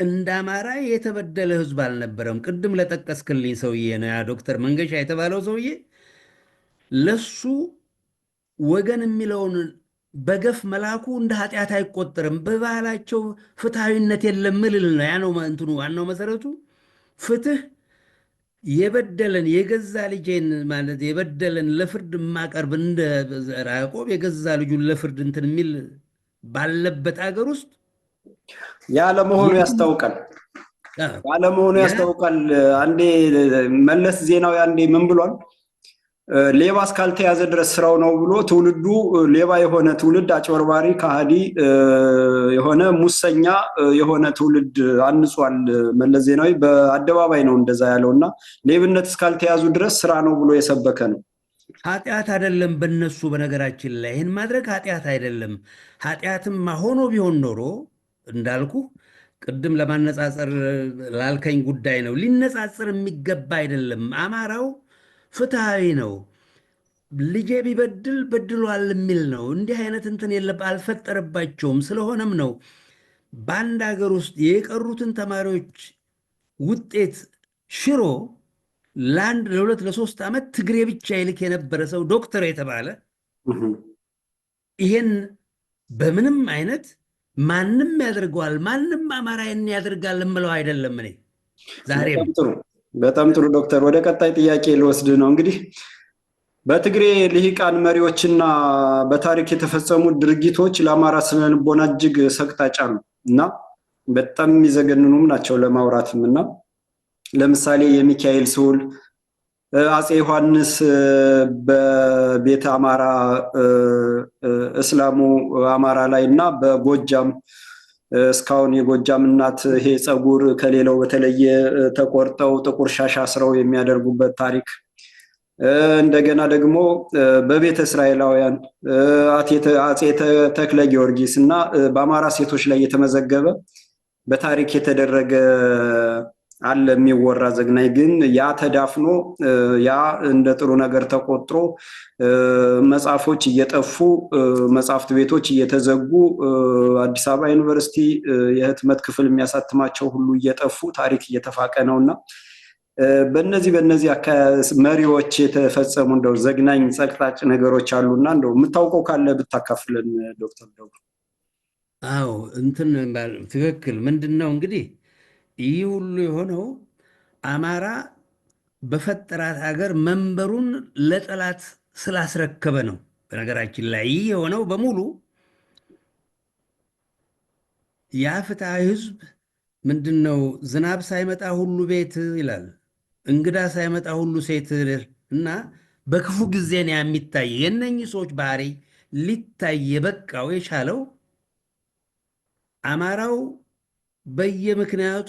እንደ አማራ የተበደለ ህዝብ አልነበረም። ቅድም ለጠቀስክልኝ ሰውዬ ነው ያ ዶክተር መንገሻ የተባለው ሰውዬ ለሱ ወገን የሚለውን በገፍ መላኩ እንደ ኃጢአት አይቆጠርም። በባህላቸው ፍትሃዊነት የለም ምልል ነው ያ ነው እንትኑ ዋናው መሰረቱ ፍትህ የበደለን የገዛ ልጄን ማለት የበደለን ለፍርድ ማቀርብ እንደ ያዕቆብ የገዛ ልጁን ለፍርድ እንትን የሚል ባለበት ሀገር ውስጥ ያለመሆኑ ያስታውቃል። አንዴ መለስ ዜናዊ አንዴ ምን ብሏል? ሌባ እስካልተያዘ ድረስ ስራው ነው ብሎ ትውልዱ ሌባ የሆነ ትውልድ አጭበርባሪ፣ ከሃዲ የሆነ ሙሰኛ የሆነ ትውልድ አንጿል። መለስ ዜናዊ በአደባባይ ነው እንደዛ ያለው እና ሌብነት እስካልተያዙ ድረስ ስራ ነው ብሎ የሰበከ ነው። ኃጢአት አይደለም በነሱ። በነገራችን ላይ ይህን ማድረግ ኃጢአት አይደለም። ኃጢአትማ ሆኖ ቢሆን ኖሮ እንዳልኩ ቅድም ለማነጻጸር ላልከኝ ጉዳይ ነው። ሊነጻጸር የሚገባ አይደለም። አማራው ፍትሐዊ ነው። ልጄ ቢበድል በድሏል የሚል ነው። እንዲህ አይነት እንትን አልፈጠረባቸውም። ስለሆነም ነው በአንድ ሀገር ውስጥ የቀሩትን ተማሪዎች ውጤት ሽሮ ለአንድ ለሁለት ለሶስት ዓመት ትግሬ ብቻ ይልክ የነበረ ሰው ዶክተር የተባለ ይሄን በምንም አይነት ማንም ያደርገዋል፣ ማንም አማራዬን ያደርጋል የምለው አይደለም። እኔ ዛሬም በጣም ጥሩ ዶክተር፣ ወደ ቀጣይ ጥያቄ ልወስድ ነው። እንግዲህ በትግሬ ልሂቃን መሪዎችና በታሪክ የተፈጸሙ ድርጊቶች ለአማራ ስነልቦና እጅግ ሰቅጣጭ አሉ እና በጣም የሚዘገንኑም ናቸው ለማውራትም እና ለምሳሌ የሚካኤል ስሁል አፄ ዮሐንስ በቤተ አማራ እስላሙ አማራ ላይ እና በጎጃም እስካሁን የጎጃም እናት ይሄ ፀጉር ከሌላው በተለየ ተቆርጠው ጥቁር ሻሽ አስረው የሚያደርጉበት ታሪክ፣ እንደገና ደግሞ በቤተ እስራኤላውያን አፄ ተክለ ጊዮርጊስ እና በአማራ ሴቶች ላይ የተመዘገበ በታሪክ የተደረገ አለ የሚወራ ዘግናኝ። ግን ያ ተዳፍኖ ያ እንደ ጥሩ ነገር ተቆጥሮ መጽሐፎች እየጠፉ መጽሐፍት ቤቶች እየተዘጉ አዲስ አበባ ዩኒቨርሲቲ የህትመት ክፍል የሚያሳትማቸው ሁሉ እየጠፉ ታሪክ እየተፋቀ ነውና በእነዚህ መሪዎች የተፈጸሙ እንደው ዘግናኝ ጸቅጣጭ ነገሮች አሉና እንደው የምታውቀው ካለ ብታካፍለን ዶክተር ደብሩ። አዎ እንትን ትክክል። ምንድነው እንግዲህ ይህ ሁሉ የሆነው አማራ በፈጠራት ሀገር መንበሩን ለጠላት ስላስረከበ ነው። በነገራችን ላይ ይህ የሆነው በሙሉ ያ ፍትሐዊ ህዝብ ምንድነው ዝናብ ሳይመጣ ሁሉ ቤት ይላል፣ እንግዳ ሳይመጣ ሁሉ ሴት እና በክፉ ጊዜ ነው የሚታይ። የእነኚህ ሰዎች ባህሪ ሊታይ የበቃው የቻለው አማራው በየምክንያቱ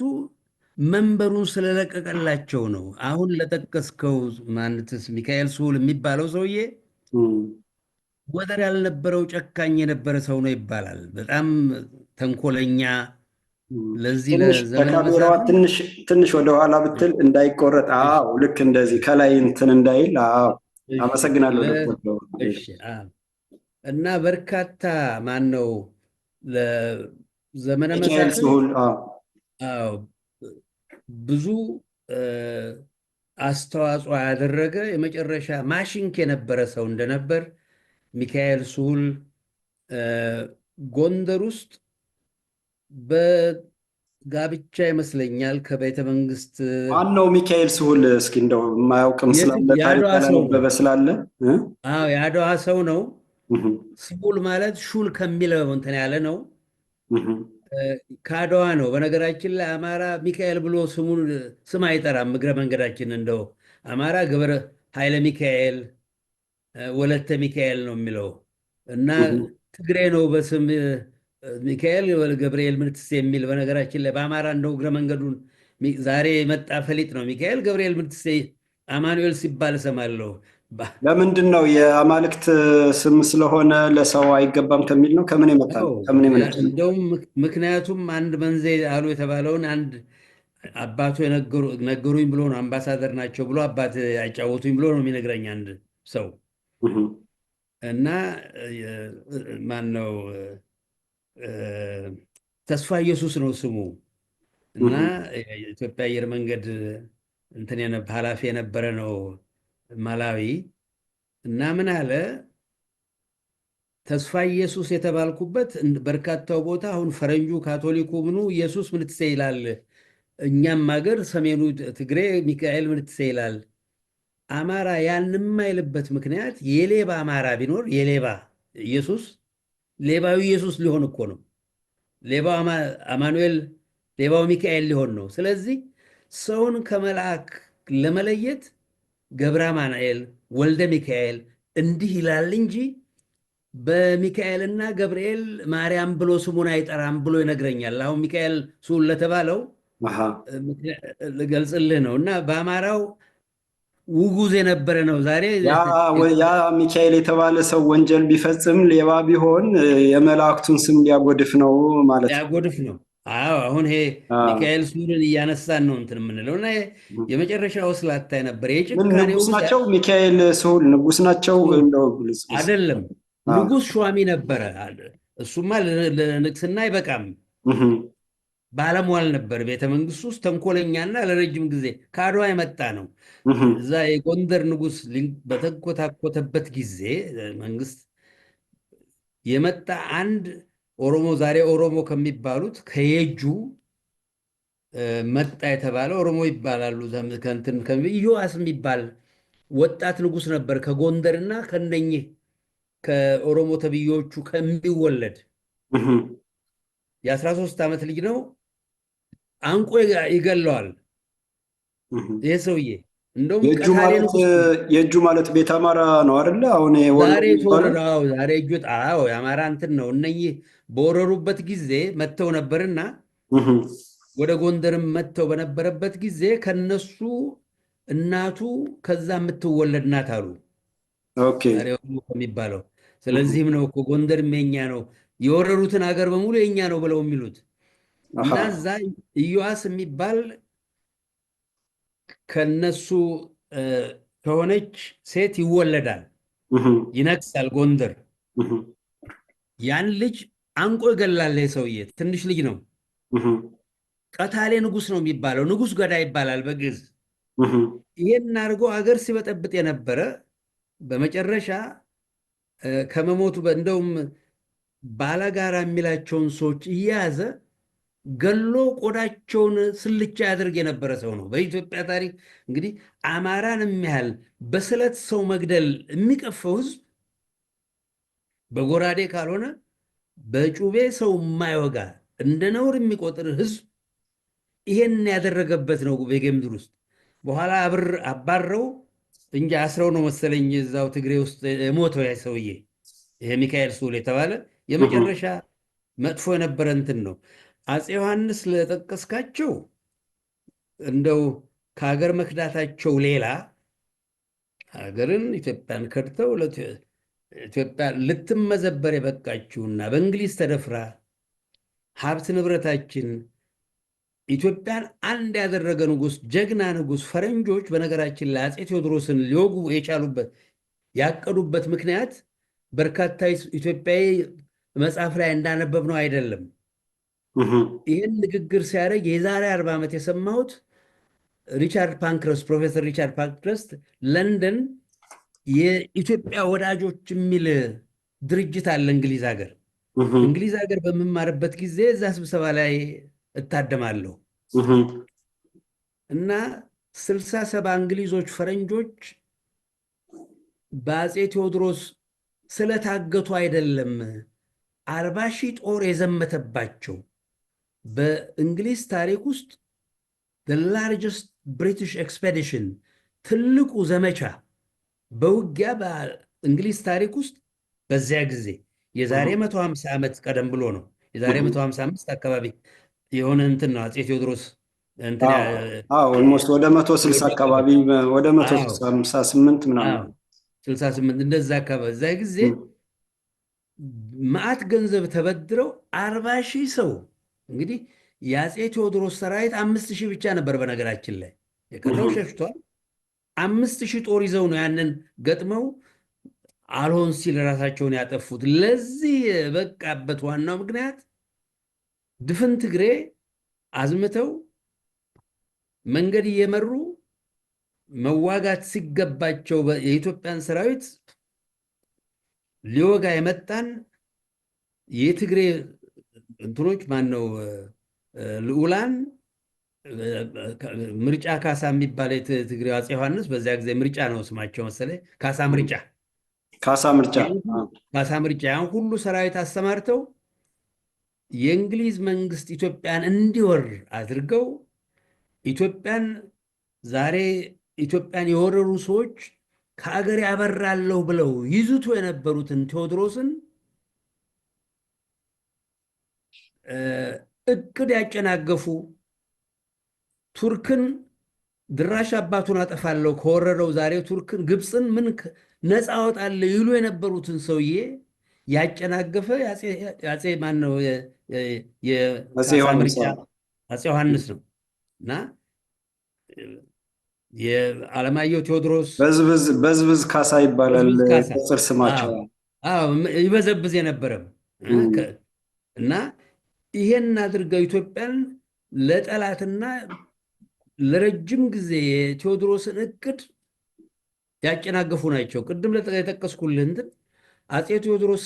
መንበሩን ስለለቀቀላቸው ነው። አሁን ለጠቀስከው ማንትስ ሚካኤል ስሁል የሚባለው ሰውዬ ወደር ያልነበረው ጨካኝ የነበረ ሰው ነው ይባላል። በጣም ተንኮለኛ። ለዚህ ለካሜራዋ ትንሽ ወደኋላ ብትል እንዳይቆረጥ። አዎ ልክ እንደዚህ ከላይ እንትን እንዳይል። አዎ አመሰግናለሁ ዶክተር። እና በርካታ ማን ነው ለዘመነ መሳፍንት ብዙ አስተዋጽኦ ያደረገ የመጨረሻ ማሽንክ የነበረ ሰው እንደነበር ሚካኤል ስሁል ጎንደር ውስጥ በጋብቻ ይመስለኛል ከቤተ መንግስት። ማን ነው ሚካኤል ስሁል? እስኪ እንደው የማያውቅም ስላለ ታሪክ ያላነበበ ስላለ። አዎ የአድዋ ሰው ነው። ስሁል ማለት ሹል ከሚለው እንትን ያለ ነው። ከአድዋ ነው። በነገራችን ላይ አማራ ሚካኤል ብሎ ስም አይጠራም። እግረ መንገዳችን እንደው አማራ ገብረ ኃይለ ሚካኤል ወለተ ሚካኤል ነው የሚለው እና ትግሬ ነው በስም ሚካኤል ገብርኤል ምንትስ የሚል። በነገራችን ላይ በአማራ እንደው እግረ መንገዱን ዛሬ የመጣ ፈሊጥ ነው። ሚካኤል ገብርኤል ምንትስ አማኑኤል ሲባል እሰማለሁ። ለምንድን ነው የአማልክት ስም ስለሆነ ለሰው አይገባም ከሚል ነው? ከምን ይመጣል? ከምን ይመጣል? እንደውም ምክንያቱም አንድ መንዜ አሉ የተባለውን አንድ አባቱ ነገሩኝ ብሎ ነው። አምባሳደር ናቸው ብሎ አባት ያጫወቱኝ ብሎ ነው የሚነግረኝ አንድ ሰው እና ማን ነው ተስፋ ኢየሱስ ነው ስሙ እና የኢትዮጵያ አየር መንገድ እንትን ኃላፊ የነበረ ነው ማላዊ። እና ምን አለ ተስፋ ኢየሱስ የተባልኩበት በርካታው ቦታ አሁን ፈረንጁ ካቶሊኩ ምኑ ኢየሱስ ምንትሴ ይላል። እኛም ሀገር ሰሜኑ ትግሬ ሚካኤል ምንትሴ ይላል። አማራ ያን የማይልበት ምክንያት የሌባ አማራ ቢኖር የሌባ ኢየሱስ ሌባዊ ኢየሱስ ሊሆን እኮ ነው። ሌባው አማኑኤል ሌባው ሚካኤል ሊሆን ነው። ስለዚህ ሰውን ከመልአክ ለመለየት ገብረ አማኑኤል፣ ወልደ ሚካኤል እንዲህ ይላል እንጂ በሚካኤልና ገብርኤል ማርያም ብሎ ስሙን አይጠራም ብሎ ይነግረኛል። አሁን ሚካኤል ስዑል ለተባለው ልገልጽልህ ነው። እና በአማራው ውጉዝ የነበረ ነው። ዛሬ ያ ሚካኤል የተባለ ሰው ወንጀል ቢፈጽም ሌባ ቢሆን የመላእክቱን ስም ሊያጎድፍ ነው ማለት ነው። ሊያጎድፍ ነው። አዎ አሁን ይሄ ሚካኤል ስዑልን እያነሳን ነው እንትን የምንለው እና የመጨረሻ ወስላታ ነበር። የጭካኔው ንጉስ ናቸው። ሚካኤል ስዑል ንጉስ ናቸው አይደለም? ንጉስ ሿሚ ነበረ። እሱማ ለንግስና አይበቃም። ባለሟል ነበር። ቤተ መንግስት ውስጥ ተንኮለኛና ለረጅም ጊዜ ከአድዋ የመጣ ነው። እዛ የጎንደር ንጉስ በተንኮታኮተበት ጊዜ መንግስት የመጣ አንድ ኦሮሞ፣ ዛሬ ኦሮሞ ከሚባሉት ከየጁ መጣ የተባለ ኦሮሞ ይባላሉ። ኢዮአስ የሚባል ወጣት ንጉስ ነበር ከጎንደርና ከነኚህ ከኦሮሞ ተብዮቹ ከሚወለድ የ13 ዓመት ልጅ ነው። አንቆ ይገለዋል። ይህ ሰውዬ እንደውም የእጁ ማለት ቤተ አማራ ነው አይደለ? አሁን ዛሬ እጁ የአማራ እንትን ነው። እነኚህ በወረሩበት ጊዜ መጥተው ነበርና ወደ ጎንደርም መጥተው በነበረበት ጊዜ ከነሱ እናቱ ከዛ የምትወለድ ናት አሉ የሚባለው። ስለዚህም ነው እኮ ጎንደርም የኛ ነው፣ የወረሩትን ሀገር በሙሉ የኛ ነው ብለው የሚሉት። እና እዛ ኢዮአስ የሚባል ከነሱ ከሆነች ሴት ይወለዳል፣ ይነግሳል ጎንደር። ያን ልጅ አንቆ ይገላል። ሰውዬ ትንሽ ልጅ ነው። ቀታሌ ንጉስ ነው የሚባለው። ንጉስ ገዳ ይባላል በግዕዝ። ይሄን አድርጎ አገር ሲበጠብጥ የነበረ በመጨረሻ ከመሞቱ እንደውም ባለጋራ የሚላቸውን ሰዎች እየያዘ ገሎ ቆዳቸውን ስልቻ ያደርግ የነበረ ሰው ነው። በኢትዮጵያ ታሪክ እንግዲህ አማራን የሚያህል በስለት ሰው መግደል የሚቀፈው ህዝብ በጎራዴ ካልሆነ በጩቤ ሰው የማይወጋ እንደ ነውር የሚቆጥር ህዝብ ይሄን ያደረገበት ነው በጌምድር ውስጥ። በኋላ አባረው እንጂ አስረው ነው መሰለኝ እዛው ትግሬ ውስጥ የሞተው ያ ሰውዬ። ይሄ ሚካኤል ስዑል የተባለ የመጨረሻ መጥፎ የነበረ እንትን ነው። አፄ ዮሐንስ ለጠቀስካቸው እንደው ከሀገር መክዳታቸው ሌላ ሀገርን ኢትዮጵያን ከድተው ኢትዮጵያ ልትመዘበር የበቃችውና በእንግሊዝ ተደፍራ ሀብት ንብረታችን ኢትዮጵያን አንድ ያደረገ ንጉስ፣ ጀግና ንጉስ። ፈረንጆች በነገራችን ላይ አፄ ቴዎድሮስን ሊወጉ የቻሉበት ያቀዱበት ምክንያት በርካታ ኢትዮጵያዊ መጽሐፍ ላይ እንዳነበብ ነው አይደለም። ይህን ንግግር ሲያደርግ የዛሬ 40 ዓመት የሰማሁት ሪቻርድ ፓንክረስት፣ ፕሮፌሰር ሪቻርድ ፓንክረስት ለንደን የኢትዮጵያ ወዳጆች የሚል ድርጅት አለ እንግሊዝ ሀገር። እንግሊዝ ሀገር በምማርበት ጊዜ እዛ ስብሰባ ላይ እታደማለሁ እና 67 እንግሊዞች ፈረንጆች በአፄ ቴዎድሮስ ስለታገቱ አይደለም 40 ሺህ ጦር የዘመተባቸው በእንግሊዝ ታሪክ ውስጥ the largest British expedition ትልቁ ዘመቻ በውጊያ በእንግሊዝ ታሪክ ውስጥ በዚያ ጊዜ የዛሬ 150 ዓመት ቀደም ብሎ ነው። የዛሬ 155 አካባቢ የሆነ እንትን ነው አፄ ቴዎድሮስ ኦልሞስት ወደ 160 አካባቢ ወደ 158 ምናምን 68 እንደዛ አካባቢ እዛ ጊዜ መዓት ገንዘብ ተበድረው 40 ሺህ ሰው እንግዲህ የአፄ ቴዎድሮስ ሰራዊት 5000 ብቻ ነበር በነገራችን ላይ የቀረው ሸሽቷል። 5000 ጦር ይዘው ነው ያንን ገጥመው አልሆን ሲል ራሳቸውን ያጠፉት። ለዚህ በቃበት ዋናው ምክንያት ድፍን ትግሬ አዝምተው መንገድ እየመሩ መዋጋት ሲገባቸው የኢትዮጵያን ሰራዊት ሊወጋ የመጣን የትግሬ እንትኖች ማነው ልዑላን ምርጫ ካሳ የሚባል የትግሬ አፄ ዮሐንስ በዚያ ጊዜ ምርጫ ነው ስማቸው መሰለኝ ካሳ ምርጫ ያን ሁሉ ሰራዊት አሰማርተው የእንግሊዝ መንግስት ኢትዮጵያን እንዲወር አድርገው ኢትዮጵያን ዛሬ ኢትዮጵያን የወረሩ ሰዎች ከአገር ያበራለሁ ብለው ይዝቱ የነበሩትን ቴዎድሮስን እቅድ ያጨናገፉ ቱርክን ድራሽ አባቱን አጠፋለሁ ከወረረው ዛሬ ቱርክን ግብፅን ምን ነፃ አወጣለሁ ይሉ የነበሩትን ሰውዬ ያጨናገፈ አፄ ማን ነው? አፄ ዮሐንስ ነው። እና የዓለማየሁ ቴዎድሮስ በዝብዝ ካሳ ይባላል ቅጽል ስማቸው። ይበዘብዝ የነበረም እና ይሄን አድርገው ኢትዮጵያን ለጠላትና ለረጅም ጊዜ የቴዎድሮስን እቅድ ያጨናገፉ ናቸው። ቅድም የጠቀስኩልህ እንትን አፄ ቴዎድሮስ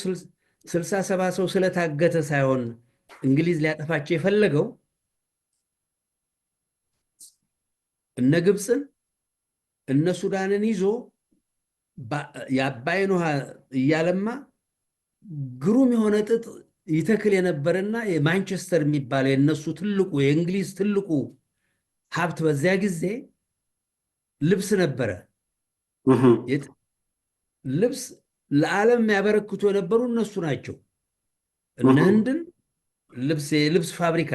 67 ሰው ስለታገተ ሳይሆን እንግሊዝ ሊያጠፋቸው የፈለገው እነ ግብፅን እነ ሱዳንን ይዞ የአባይን ውሃ እያለማ ግሩም የሆነ ጥጥ ይተክል የነበረና የማንቸስተር የሚባለው የነሱ ትልቁ የእንግሊዝ ትልቁ ሀብት በዚያ ጊዜ ልብስ ነበረ። ልብስ ለዓለም ያበረክቱ የነበሩ እነሱ ናቸው። እነ ህንድን ልብስ ፋብሪካ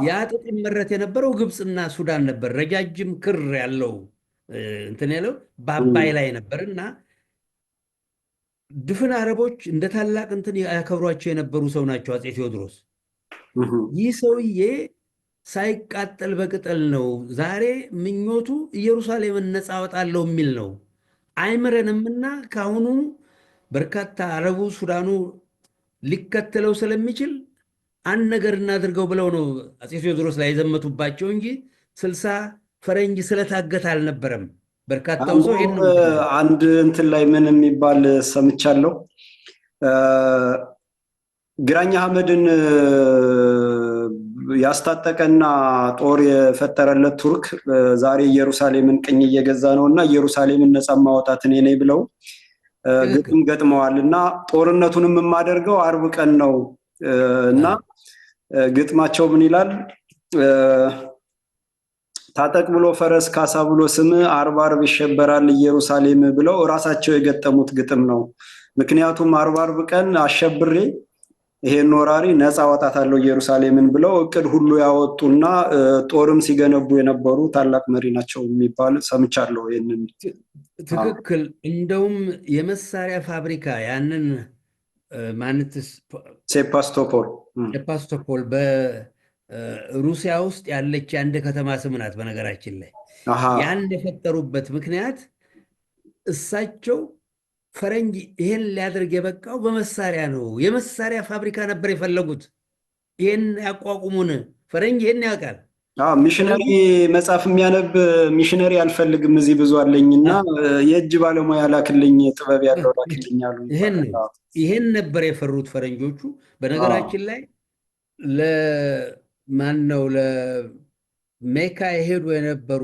ያ ጥጥ ይመረት የነበረው ግብፅና ሱዳን ነበር። ረጃጅም ክር ያለው እንትን ያለው በአባይ ላይ ነበር እና ድፍን አረቦች እንደ ታላቅ እንትን ያከብሯቸው የነበሩ ሰው ናቸው አፄ ቴዎድሮስ። ይህ ሰውዬ ሳይቃጠል በቅጠል ነው። ዛሬ ምኞቱ ኢየሩሳሌምን ነፃ አወጣለሁ የሚል ነው። አይምረንምና ከአሁኑ በርካታ አረቡ ሱዳኑ ሊከተለው ስለሚችል አንድ ነገር እናድርገው ብለው ነው አፄ ቴዎድሮስ ላይ የዘመቱባቸው እንጂ 60 ፈረንጅ ስለታገተ አልነበረም። በርካታው ሰው አንድ እንትን ላይ ምን የሚባል ሰምቻለሁ። ግራኝ አህመድን ያስታጠቀና ጦር የፈጠረለት ቱርክ ዛሬ ኢየሩሳሌምን ቅኝ እየገዛ ነው እና ኢየሩሳሌምን ነፃ ማውጣት እኔ ነኝ ብለው ግጥም ገጥመዋል። እና ጦርነቱንም የማደርገው አርብ ቀን ነው እና ግጥማቸው ምን ይላል? ታጠቅ ብሎ ፈረስ ካሳ ብሎ ስም አርብ አርብ ይሸበራል ኢየሩሳሌም ብለው ራሳቸው የገጠሙት ግጥም ነው። ምክንያቱም አርብ ቀን አሸብሬ ይሄን ወራሪ ነፃ አወጣታለሁ ኢየሩሳሌምን ብለው እቅድ ሁሉ ያወጡና ጦርም ሲገነቡ የነበሩ ታላቅ መሪ ናቸው የሚባል ሰምቻለሁ። ይሄንን ትክክል። እንደውም የመሳሪያ ፋብሪካ ያንን ማንትስ ሴፓስቶፖል በሩሲያ ውስጥ ያለች አንድ ከተማ ስም ናት። በነገራችን ላይ ያን የፈጠሩበት ምክንያት እሳቸው ፈረንጅ ይሄን ሊያደርግ የበቃው በመሳሪያ ነው። የመሳሪያ ፋብሪካ ነበር የፈለጉት። ይሄን ያቋቁሙን ፈረንጅ ይሄን ያውቃል። ሚሽነሪ መጽሐፍ የሚያነብ ሚሽነሪ አልፈልግም እዚህ ብዙ አለኝና የእጅ ባለሙያ ላክልኝ፣ ጥበብ ያለው ላክልኝ አሉ። ይሄን ነበር የፈሩት ፈረንጆቹ። በነገራችን ላይ ለማን ነው ለሜካ የሄዱ የነበሩ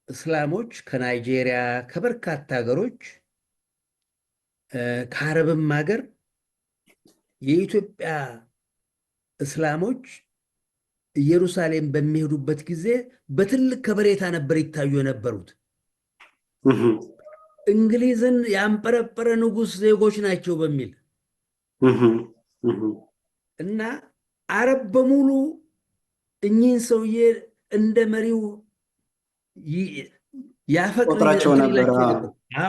እስላሞች ከናይጄሪያ ከበርካታ ሀገሮች ከአረብም ሀገር የኢትዮጵያ እስላሞች ኢየሩሳሌም በሚሄዱበት ጊዜ በትልቅ ከበሬታ ነበር ይታዩ የነበሩት። እንግሊዝን ያንበረበረ ንጉሥ ዜጎች ናቸው በሚል እና አረብ በሙሉ እኚህን ሰውዬ እንደ መሪው ያፈቅራቸው ነበር።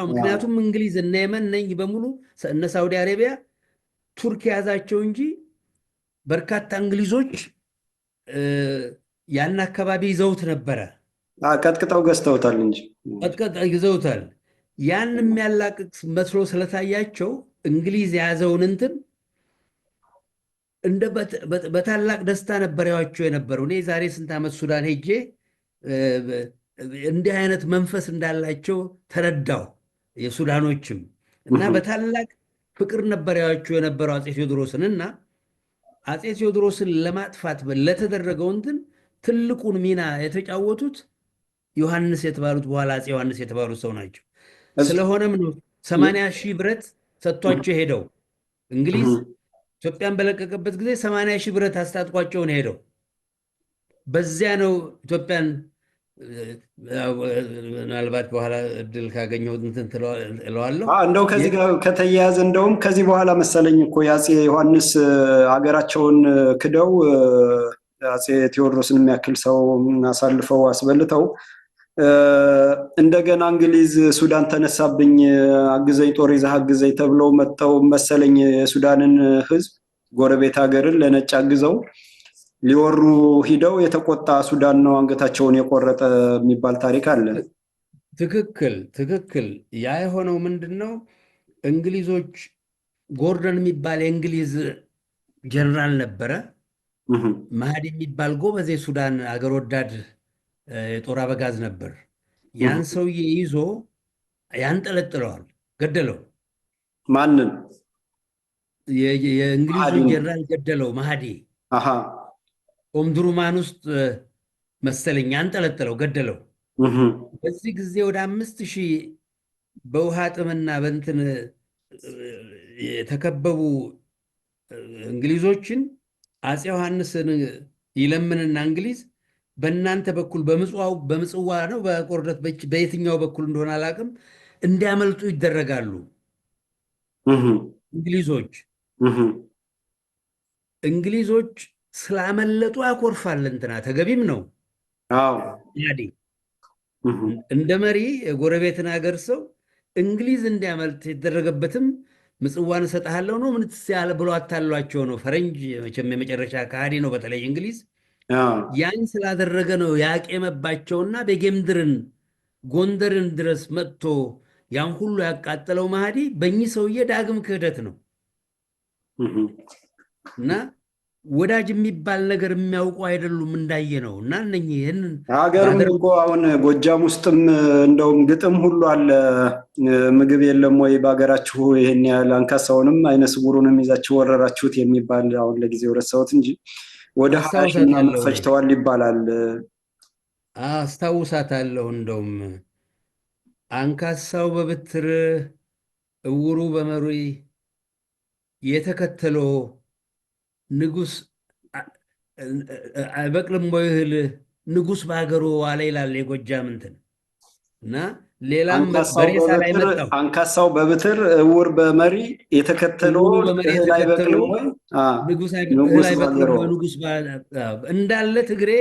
ምክንያቱም እንግሊዝ እነ የመን ነኝ በሙሉ እነ ሳውዲ አረቢያ ቱርክ የያዛቸው እንጂ በርካታ እንግሊዞች ያን አካባቢ ይዘውት ነበረ። ቀጥቅጠው ገዝተውታል እንጂ ቀጥቅጠው ይዘውታል። ያን የሚያላቅቅ መስሎ ስለታያቸው እንግሊዝ የያዘውን እንትን እንደ በታላቅ ደስታ ነበር ያዋቸው የነበረው። እኔ ዛሬ ስንት ዓመት ሱዳን ሄጄ እንዲህ አይነት መንፈስ እንዳላቸው ተረዳው። የሱዳኖችም እና በታላቅ ፍቅር ነበር ያዋቸው የነበረው አፄ ቴዎድሮስን እና አፄ ቴዎድሮስን ለማጥፋት ለተደረገው እንትን ትልቁን ሚና የተጫወቱት ዮሐንስ የተባሉት በኋላ አፄ ዮሐንስ የተባሉት ሰው ናቸው። ስለሆነም ነው 80,000 ብረት ሰጥቷቸው ሄደው እንግሊዝ ኢትዮጵያን በለቀቀበት ጊዜ 80,000 ብረት አስታጥቋቸውን ሄደው በዚያ ነው ኢትዮጵያን ምናልባት በኋላ እድል ካገኘው እንትን እለዋለሁ። እንደው ከዚህ ጋር ከተያያዘ እንደውም ከዚህ በኋላ መሰለኝ እኮ የአፄ ዮሐንስ ሀገራቸውን ክደው አፄ ቴዎድሮስን የሚያክል ሰው አሳልፈው አስበልተው እንደገና እንግሊዝ ሱዳን ተነሳብኝ አግዘኝ ጦር ይዘህ አግዘኝ ተብለው መጥተው መሰለኝ የሱዳንን ህዝብ ጎረቤት ሀገርን ለነጭ አግዘው ሊወሩ ሂደው የተቆጣ ሱዳን ነው አንገታቸውን የቆረጠ የሚባል ታሪክ አለ። ትክክል። ያ የሆነው ምንድን ነው? እንግሊዞች ጎርደን የሚባል የእንግሊዝ ጀነራል ነበረ። መሀዲ የሚባል ጎበዝ የሱዳን አገር ወዳድ የጦር አበጋዝ ነበር። ያን ሰውዬ ይዞ ያንጠለጥለዋል፣ ገደለው። ማንን? የእንግሊዙን ጀነራል ገደለው። መሀዲ ኦምዱሩማን ውስጥ መሰለኝ ያንጠለጥለው፣ ገደለው። በዚህ ጊዜ ወደ 5000 በውሃ ጥምና በእንትን የተከበቡ እንግሊዞችን አፄ ዮሐንስን ይለምንና እንግሊዝ በእናንተ በኩል በምጽዋ ነው በቆርደት በየትኛው በኩል እንደሆነ አላውቅም፣ እንዲያመልጡ ይደረጋሉ። እንግሊዞች ስላመለጡ አኮርፋል። እንትና ተገቢም ነው። እንደ መሪ የጎረቤትን ሀገር ሰው እንግሊዝ እንዲያመልጥ የተደረገበትም ምጽዋን እሰጥሃለሁ ነው ምን ያለ ብሎ አታሏቸው ነው። ፈረንጅ መቼም የመጨረሻ ከሃዲ ነው፣ በተለይ እንግሊዝ። ያን ስላደረገ ነው ያቄመባቸውና በጌምድርን ጎንደርን ድረስ መጥቶ ያን ሁሉ ያቃጠለው መሀዲ በእኚህ ሰውዬ ዳግም ክህደት ነው። እና ወዳጅ የሚባል ነገር የሚያውቁ አይደሉም እንዳየ ነው። እና እነኚህ ይህንን ሀገርም እኮ አሁን ጎጃም ውስጥም እንደውም ግጥም ሁሉ አለ። ምግብ የለም ወይ በሀገራችሁ ይሄን ያህል አንካሳውንም አይነ ስውሩንም ይዛችሁ ወረራችሁት የሚባል አሁን ለጊዜው ረሳሁት እንጂ ወደ 20 ምናምን ፈጅተዋል ይባላል። አስታውሳታለሁ። እንደውም አንካሳው በብትር እውሩ በመሪ የተከተለው ንጉስ አይበቅልም ወይ እህል ንጉስ በሀገሩ ዋለ ይላል የጎጃም እንትን። እና ሌላም በሬሳ ላይ መጣው አንካሳው በብትር እውር በመሪ የተከተለው እህል አይበቅልም ወይ ንጉስ አይበቅልም ወይ ንጉስ እንዳለ ትግሬ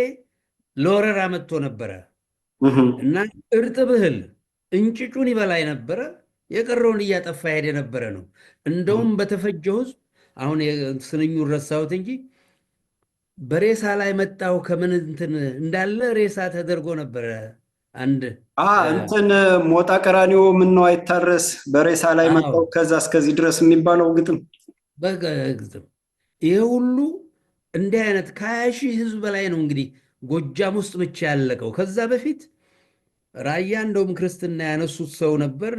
ለወረራ መጥቶ ነበረ። እና እርጥብ እህል እንጭጩን ይበላይ ነበረ፣ የቀረውን እያጠፋ ሄደ ነበረ ነው። እንደውም በተፈጀው ህዝብ አሁን ስንኙን ረሳሁት እንጂ በሬሳ ላይ መጣው ከምን እንትን እንዳለ ሬሳ ተደርጎ ነበረ። አንድ እንትን ሞጣ ቀራኒዮ ምን ነው አይታረስ በሬሳ ላይ መጣው ከዛ እስከዚህ ድረስ የሚባለው ግጥም በግጥም ይሄ ሁሉ እንዲህ አይነት ከ20,000 ህዝብ በላይ ነው እንግዲህ ጎጃም ውስጥ ብቻ ያለቀው። ከዛ በፊት ራያ እንደውም ክርስትና ያነሱት ሰው ነበር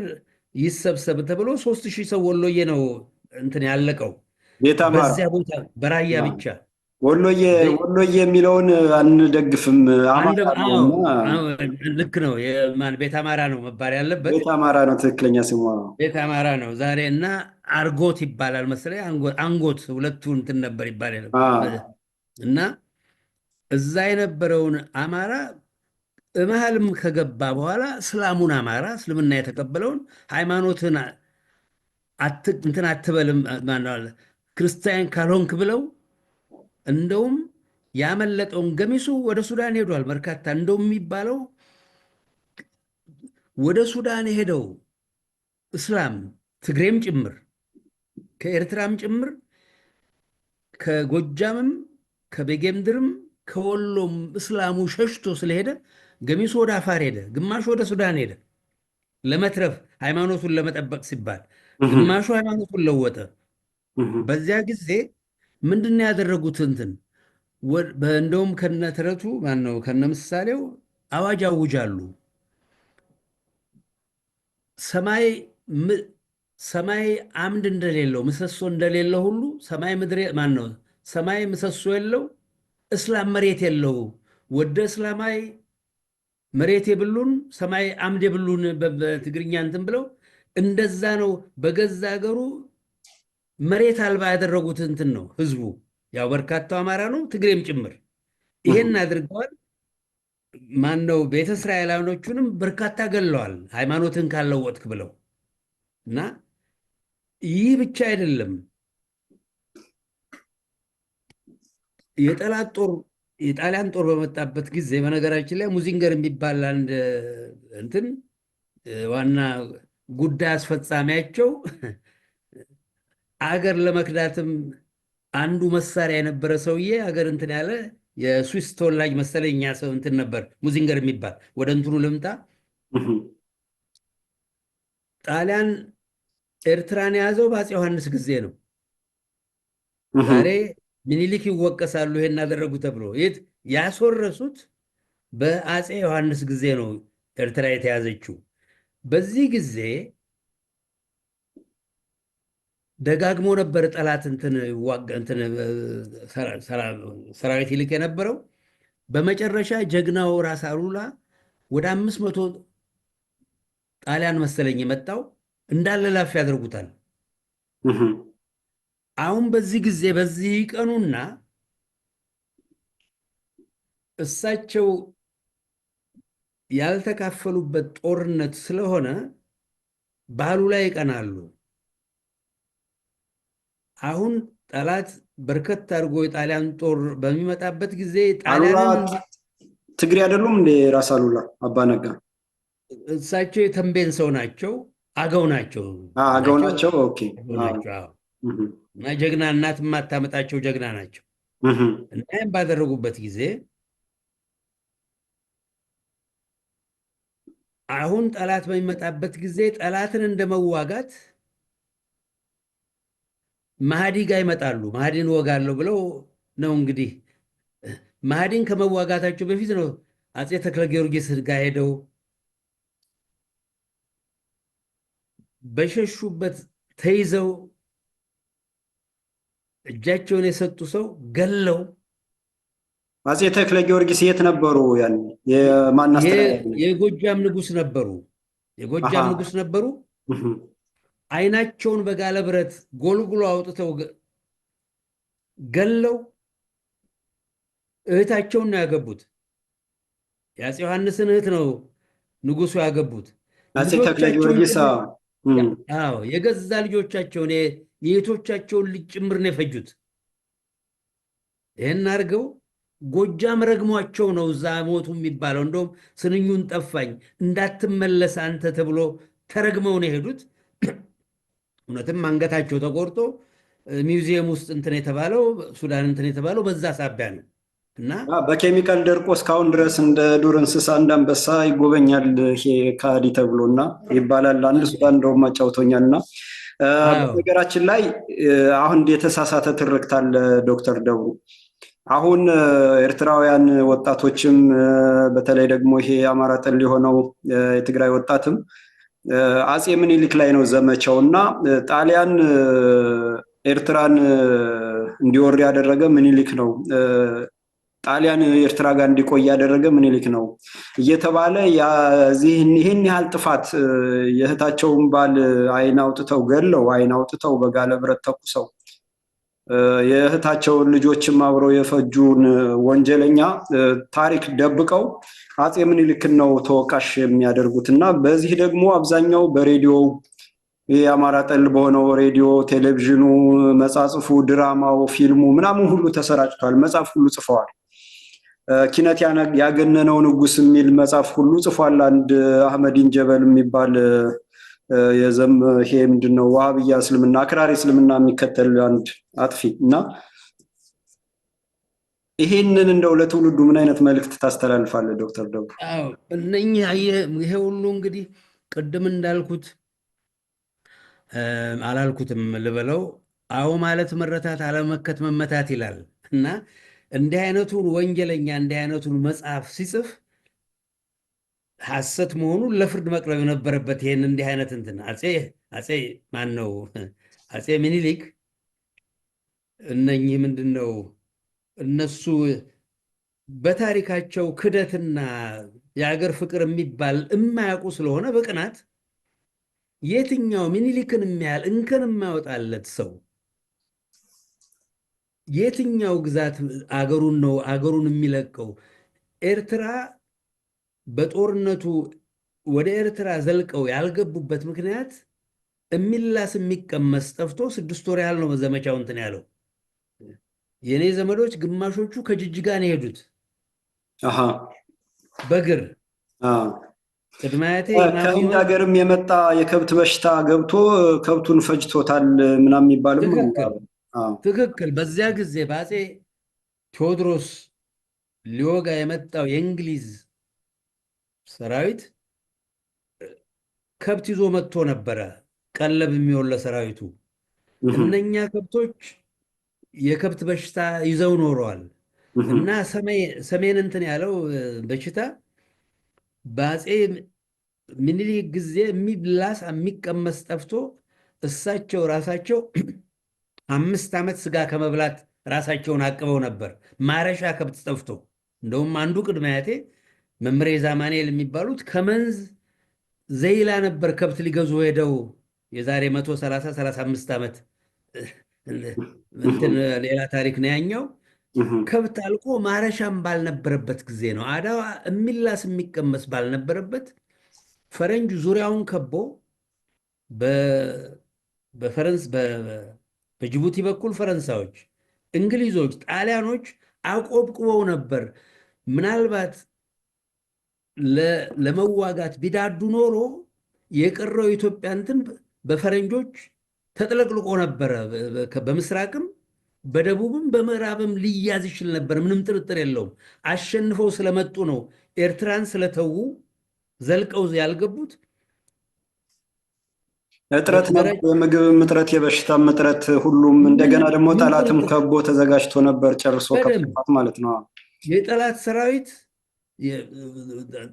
ይሰብሰብ ተብሎ 3000 ሰው ወሎዬ ነው እንትን ያለቀው በዚያ ቦታ በራያ ብቻ። ወሎዬ የሚለውን አንደግፍም። ልክ ነው። ቤት አማራ ነው መባል ያለበት። ቤት አማራ ነው ትክክለኛ ስሙ። ቤት አማራ ነው ዛሬ። እና አርጎት ይባላል መሰለኝ፣ አንጎት ሁለቱ እንትን ነበር ይባላል። እና እዛ የነበረውን አማራ መሀልም ከገባ በኋላ እስላሙን አማራ እስልምና የተቀበለውን ሃይማኖትን እንትን አትበልም ክርስቲያን ካልሆንክ ብለው እንደውም ያመለጠውን ገሚሱ ወደ ሱዳን ሄዷል። በርካታ እንደውም የሚባለው ወደ ሱዳን ሄደው እስላም ትግሬም ጭምር ከኤርትራም ጭምር ከጎጃምም ከቤጌምድርም ከወሎም እስላሙ ሸሽቶ ስለሄደ ገሚሱ ወደ አፋር ሄደ፣ ግማሹ ወደ ሱዳን ሄደ ለመትረፍ ሃይማኖቱን ለመጠበቅ ሲባል፣ ግማሹ ሃይማኖቱን ለወጠ። በዚያ ጊዜ ምንድን ነው ያደረጉት? እንትን እንደውም ከነተረቱ ማነው ከነምሳሌው አዋጅ አውጃሉ። ሰማይ አምድ እንደሌለው ምሰሶ እንደሌለው ሁሉ ሰማይ ምድር ማነው ሰማይ ምሰሶ የለው እስላም መሬት የለው ወደ እስላማይ መሬት የብሉን ሰማይ አምድ የብሉን በትግርኛ እንትን ብለው እንደዛ ነው። በገዛ ሀገሩ መሬት አልባ ያደረጉት እንትን ነው ህዝቡ። ያው በርካታው አማራ ነው ትግሬም ጭምር ይሄን አድርገዋል። ማን ነው ቤተ እስራኤላውያኖቹንም በርካታ ገለዋል፣ ሃይማኖትን ካለወጥክ ብለው እና ይህ ብቻ አይደለም። የጠላት ጦር የጣሊያን ጦር በመጣበት ጊዜ በነገራችን ላይ ሙዚንገር የሚባል አንድ እንትን ዋና ጉዳይ አስፈጻሚያቸው አገር ለመክዳትም አንዱ መሳሪያ የነበረ ሰውዬ አገር እንትን ያለ የስዊስ ተወላጅ መሰለኛ ሰው እንትን ነበር ሙዚንገር የሚባል። ወደ እንትኑ ልምጣ። ጣሊያን ኤርትራን የያዘው በአፄ ዮሐንስ ጊዜ ነው። ዛሬ ሚኒሊክ ይወቀሳሉ ይሄን አደረጉ ተብሎ ያስወረሱት በአፄ ዮሐንስ ጊዜ ነው ኤርትራ የተያዘችው። በዚህ ጊዜ ደጋግሞ ነበር ጠላት ሰራዊት ይልክ የነበረው። በመጨረሻ ጀግናው ራስ አሉላ ወደ 500 ጣሊያን መሰለኝ የመጣው እንዳለ ላፍ ያደርጉታል። አሁን በዚህ ጊዜ በዚህ ቀኑና እሳቸው ያልተካፈሉበት ጦርነት ስለሆነ ባህሉ ላይ ይቀናሉ። አሁን ጠላት በርከት አድርጎ የጣሊያን ጦር በሚመጣበት ጊዜ ጣሊያንን ትግሬ አይደሉም እንደ ራስ አሉላ አባ ነጋ? እሳቸው የተንቤን ሰው ናቸው፣ አገው ናቸው። አገው ናቸው። ኦኬ። እና ጀግና እናት የማታመጣቸው ጀግና ናቸው። እና ይህም ባደረጉበት ጊዜ አሁን ጠላት በሚመጣበት ጊዜ ጠላትን እንደመዋጋት ማህዲ ጋር ይመጣሉ። ማህዲን እወጋለሁ ብለው ነው እንግዲህ። ማህዲን ከመዋጋታቸው በፊት ነው አፄ ተክለ ጊዮርጊስ ጋር ሄደው በሸሹበት ተይዘው እጃቸውን የሰጡ ሰው ገለው። አፄ ተክለ ጊዮርጊስ የት ነበሩ? ያን የጎጃም ንጉስ ነበሩ። የጎጃም ንጉስ ነበሩ። አይናቸውን በጋለ ብረት ጎልጉሎ አውጥተው ገለው እህታቸውን ነው ያገቡት። የአፄ ዮሐንስን እህት ነው ንጉሱ ያገቡት። አፄ ተክለ ጊዮርጊስ የገዛ ልጆቻቸውን የእህቶቻቸውን ልጅ ጭምር ነው የፈጁት። ይህን አድርገው ጎጃም ረግሟቸው ነው እዛ ሞቱ የሚባለው። እንደውም ስንኙን ጠፋኝ እንዳትመለስ አንተ ተብሎ ተረግመው ነው የሄዱት። እውነትም አንገታቸው ተቆርጦ ሚውዚየም ውስጥ እንትን የተባለው ሱዳን እንትን የተባለው በዛ ሳቢያ ነው። እና በኬሚካል ደርቆ እስካሁን ድረስ እንደ ዱር እንስሳ እንዳንበሳ ይጎበኛል ይሄ ካዲ ተብሎ እና ይባላል። አንድ ሱዳን እንደውም አጫውቶኛል። እና በነገራችን ላይ አሁን የተሳሳተ ትርክት አለ ዶክተር ደብሩ። አሁን ኤርትራውያን ወጣቶችም በተለይ ደግሞ ይሄ አማራ ጠል የሆነው የትግራይ ወጣትም አፄ ምኒልክ ላይ ነው ዘመቻው እና ጣሊያን ኤርትራን እንዲወር ያደረገ ምኒልክ ነው፣ ጣሊያን ኤርትራ ጋር እንዲቆይ ያደረገ ምኒልክ ነው እየተባለ ይህን ያህል ጥፋት የእህታቸውን ባል አይን አውጥተው ገለው አይን አውጥተው በጋለ ብረት ተኩሰው የእህታቸውን ልጆችም አብረው የፈጁን ወንጀለኛ ታሪክ ደብቀው አፄ ምኒልክን ነው ተወቃሽ የሚያደርጉት። እና በዚህ ደግሞ አብዛኛው በሬዲዮ የአማራ ጠል በሆነው ሬዲዮ፣ ቴሌቪዥኑ፣ መጻጽፉ፣ ድራማው፣ ፊልሙ ምናምን ሁሉ ተሰራጭቷል። መጽሐፍ ሁሉ ጽፈዋል። ኪነት ያገነነው ንጉስ የሚል መጽሐፍ ሁሉ ጽፏል። አንድ አህመዲን ጀበል የሚባል ይሄ ምንድነው ዋሃብያ እስልምና አክራሪ እስልምና የሚከተል አንድ አጥፊ እና ይሄንን እንደው ለትውልዱ ምን አይነት መልእክት ታስተላልፋለህ ዶክተር ደብሩ? እነኚህ ይሄ ሁሉ እንግዲህ ቅድም እንዳልኩት አላልኩትም ልበለው፣ አዎ ማለት መረታት አለመከት መመታት ይላል እና እንዲህ አይነቱን ወንጀለኛ እንዲህ አይነቱን መጽሐፍ ሲጽፍ ሐሰት መሆኑን ለፍርድ መቅረብ የነበረበት ይሄን እንዲህ አይነት እንትን አፄ ማን ነው አፄ ምኒልክ እነኚህ ምንድን ነው እነሱ በታሪካቸው ክደትና የሀገር ፍቅር የሚባል የማያውቁ ስለሆነ በቅናት የትኛው ምኒልክን የሚያህል እንከን የማያወጣለት ሰው የትኛው ግዛት አገሩን ነው አገሩን የሚለቀው? ኤርትራ በጦርነቱ ወደ ኤርትራ ዘልቀው ያልገቡበት ምክንያት የሚላስ የሚቀመስ ጠፍቶ 6 ወር ያህል ነው ዘመቻው እንትን ያለው። የኔ ዘመዶች ግማሾቹ ከጅጅጋ ነው የሄዱት በእግር። ቅድመ አያቴ ከህንድ ሀገርም የመጣ የከብት በሽታ ገብቶ ከብቱን ፈጅቶታል ምናምን የሚባልም ትክክል። በዚያ ጊዜ በአፄ ቴዎድሮስ ሊወጋ የመጣው የእንግሊዝ ሰራዊት ከብት ይዞ መጥቶ ነበረ፣ ቀለብ የሚሆን ለሰራዊቱ። እነኛ ከብቶች የከብት በሽታ ይዘው ኖረዋል እና ሰሜን እንትን ያለው በሽታ በአፄ ምኒልክ ጊዜ የሚብላስ የሚቀመስ ጠፍቶ እሳቸው ራሳቸው 5 ዓመት ስጋ ከመብላት ራሳቸውን አቅበው ነበር፣ ማረሻ ከብት ጠፍቶ። እንደውም አንዱ ቅድመ አያቴ መምሬ ዛማኔል የሚባሉት ከመንዝ ዘይላ ነበር ከብት ሊገዙ ሄደው የዛሬ 135 ዓመት እንትን ሌላ ታሪክ ነው ያኛው። ከብት አልቆ ማረሻም ባልነበረበት ጊዜ ነው። አድዋ የሚላስ የሚቀመስ ባልነበረበት ፈረንጅ ዙሪያውን ከቦ በጅቡቲ በኩል ፈረንሳዮች፣ እንግሊዞች፣ ጣሊያኖች አቆብቁበው ነበር። ምናልባት ለመዋጋት ቢዳዱ ኖሮ የቀረው ኢትዮጵያ እንትን በፈረንጆች ተጥለቅልቆ ነበረ። በምስራቅም በደቡብም በምዕራብም ሊያዝ ይችል ነበር፣ ምንም ጥርጥር የለውም። አሸንፈው ስለመጡ ነው ኤርትራን ስለተዉ ዘልቀው ያልገቡት። እጥረት ነበር፣ የምግብም እጥረት፣ የበሽታም እጥረት፣ ሁሉም እንደገና ደግሞ ጠላትም ከቦ ተዘጋጅቶ ነበር ጨርሶ ከፍቷት ማለት ነው። የጠላት ሰራዊት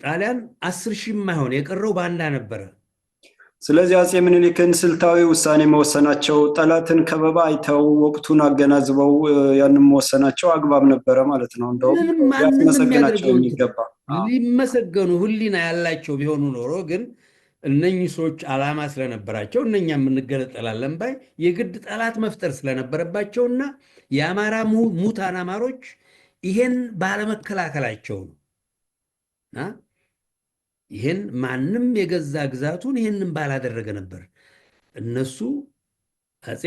ጣሊያን 10,000 የማይሆን የቀረው ባንዳ ነበረ። ስለዚህ አፄ ምኒልክን ስልታዊ ውሳኔ መወሰናቸው፣ ጠላትን ከበባ አይተው ወቅቱን አገናዝበው ያንን መወሰናቸው አግባብ ነበረ ማለት ነው። እንደውም ሊመሰገናቸው የሚገባ ሊመሰገኑ ሕሊና ያላቸው ቢሆኑ ኖሮ ግን እነኚህ ሰዎች ዓላማ ስለነበራቸው እነኛ የምንገለጠላለን ባይ የግድ ጠላት መፍጠር ስለነበረባቸውና የአማራ ሙታን አማሮች ይሄን ባለመከላከላቸው ነው። ይሄን ማንም የገዛ ግዛቱን ይሄንን ባላደረገ ነበር። እነሱ አፄ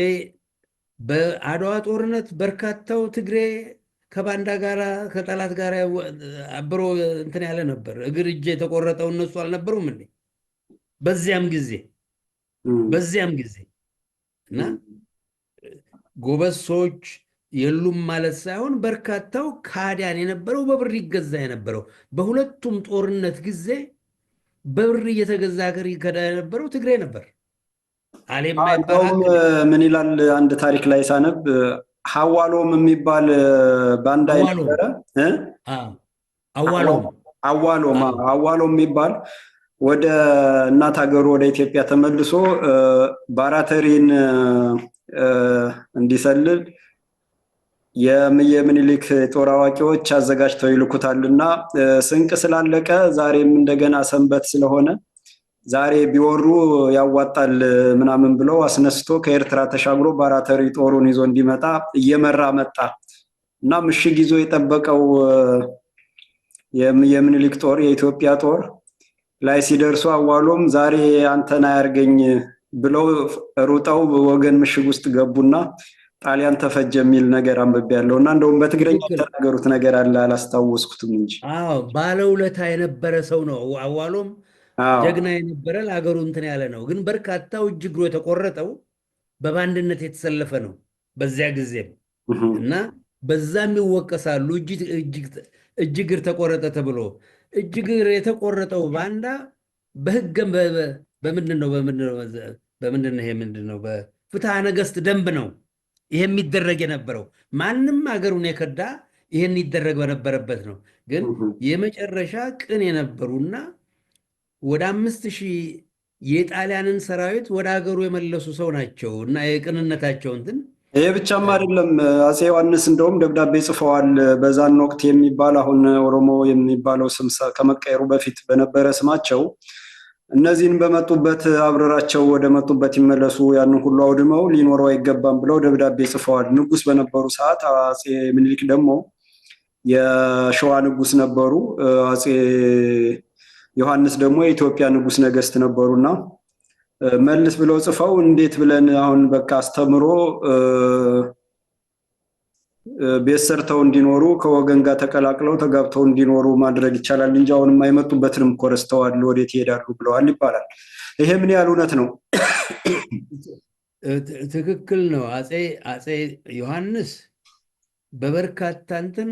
በአድዋ ጦርነት በርካታው ትግሬ ከባንዳ ጋር ከጠላት ጋር አብሮ እንትን ያለ ነበር። እግር እጅ የተቆረጠው እነሱ አልነበሩም እንዴ? በዚያም ጊዜ እና ጎበዝ ሰዎች የሉም ማለት ሳይሆን በርካታው ካዲያን የነበረው በብር ይገዛ የነበረው በሁለቱም ጦርነት ጊዜ በብር እየተገዛ ሀገር ይከዳ የነበረው ትግሬ ነበር። እንደውም ምን ይላል አንድ ታሪክ ላይ ሳነብ ሐዋሎም የሚባል ባንዳ ነበረ። አዋሎም የሚባል ወደ እናት ሀገሩ ወደ ኢትዮጵያ ተመልሶ ባራተሪን እንዲሰልል የምኒልክ ጦር አዋቂዎች አዘጋጅተው ይልኩታልና ስንቅ ስላለቀ ዛሬም እንደገና ሰንበት ስለሆነ ዛሬ ቢወሩ ያዋጣል ምናምን ብለው አስነስቶ ከኤርትራ ተሻግሮ ባራተሪ ጦሩን ይዞ እንዲመጣ እየመራ መጣ እና ምሽግ ይዞ የጠበቀው የምኒልክ ጦር የኢትዮጵያ ጦር ላይ ሲደርሱ አዋሎም ዛሬ አንተን አያርገኝ ብለው ሩጠው ወገን ምሽግ ውስጥ ገቡና ጣሊያን ተፈጀ የሚል ነገር አንብቤያለሁ እና እንደውም በትግረኛ የተናገሩት ነገር አለ አላስታወስኩትም እንጂ። ባለውለታ የነበረ ሰው ነው አዋሎም፣ ጀግና የነበረ ለሀገሩ እንትን ያለ ነው። ግን በርካታው እጅ እግሩ የተቆረጠው በባንድነት የተሰለፈ ነው በዚያ ጊዜም እና በዛም ይወቀሳሉ። እጅ እግር ተቆረጠ ተብሎ እጅ እግር የተቆረጠው ባንዳ በህገም በምንድን ነው በፍትሐ ነገሥት ደንብ ነው ይሄ የሚደረግ የነበረው። ማንም ሀገሩን የከዳ ይሄን ይደረግ በነበረበት ነው። ግን የመጨረሻ ቅን የነበሩና ወደ 5,000 የጣሊያንን ሰራዊት ወደ ሀገሩ የመለሱ ሰው ናቸው እና የቅንነታቸው እንትን ይሄ ብቻም አይደለም። አፄ ዮሐንስ እንደውም ደብዳቤ ጽፈዋል። በዛን ወቅት የሚባል አሁን ኦሮሞ የሚባለው ስም ከመቀየሩ በፊት በነበረ ስማቸው እነዚህን በመጡበት አብረራቸው ወደ መጡበት ይመለሱ፣ ያንን ሁሉ አውድመው ሊኖሩ አይገባም ብለው ደብዳቤ ጽፈዋል። ንጉስ በነበሩ ሰዓት አፄ ምኒልክ ደግሞ የሸዋ ንጉስ ነበሩ። አፄ ዮሐንስ ደግሞ የኢትዮጵያ ንጉሥ ነገሥት ነበሩና መልስ ብለው ጽፈው እንዴት ብለን አሁን በቃ አስተምሮ ቤት ሰርተው እንዲኖሩ ከወገን ጋር ተቀላቅለው ተጋብተው እንዲኖሩ ማድረግ ይቻላል እንጂ አሁንም አይመጡበትንም እኮ ረስተዋል፣ ወዴት ይሄዳሉ ብለዋል ይባላል። ይሄ ምን ያህል እውነት ነው? ትክክል ነው። አፄ ዮሐንስ በበርካታ እንትን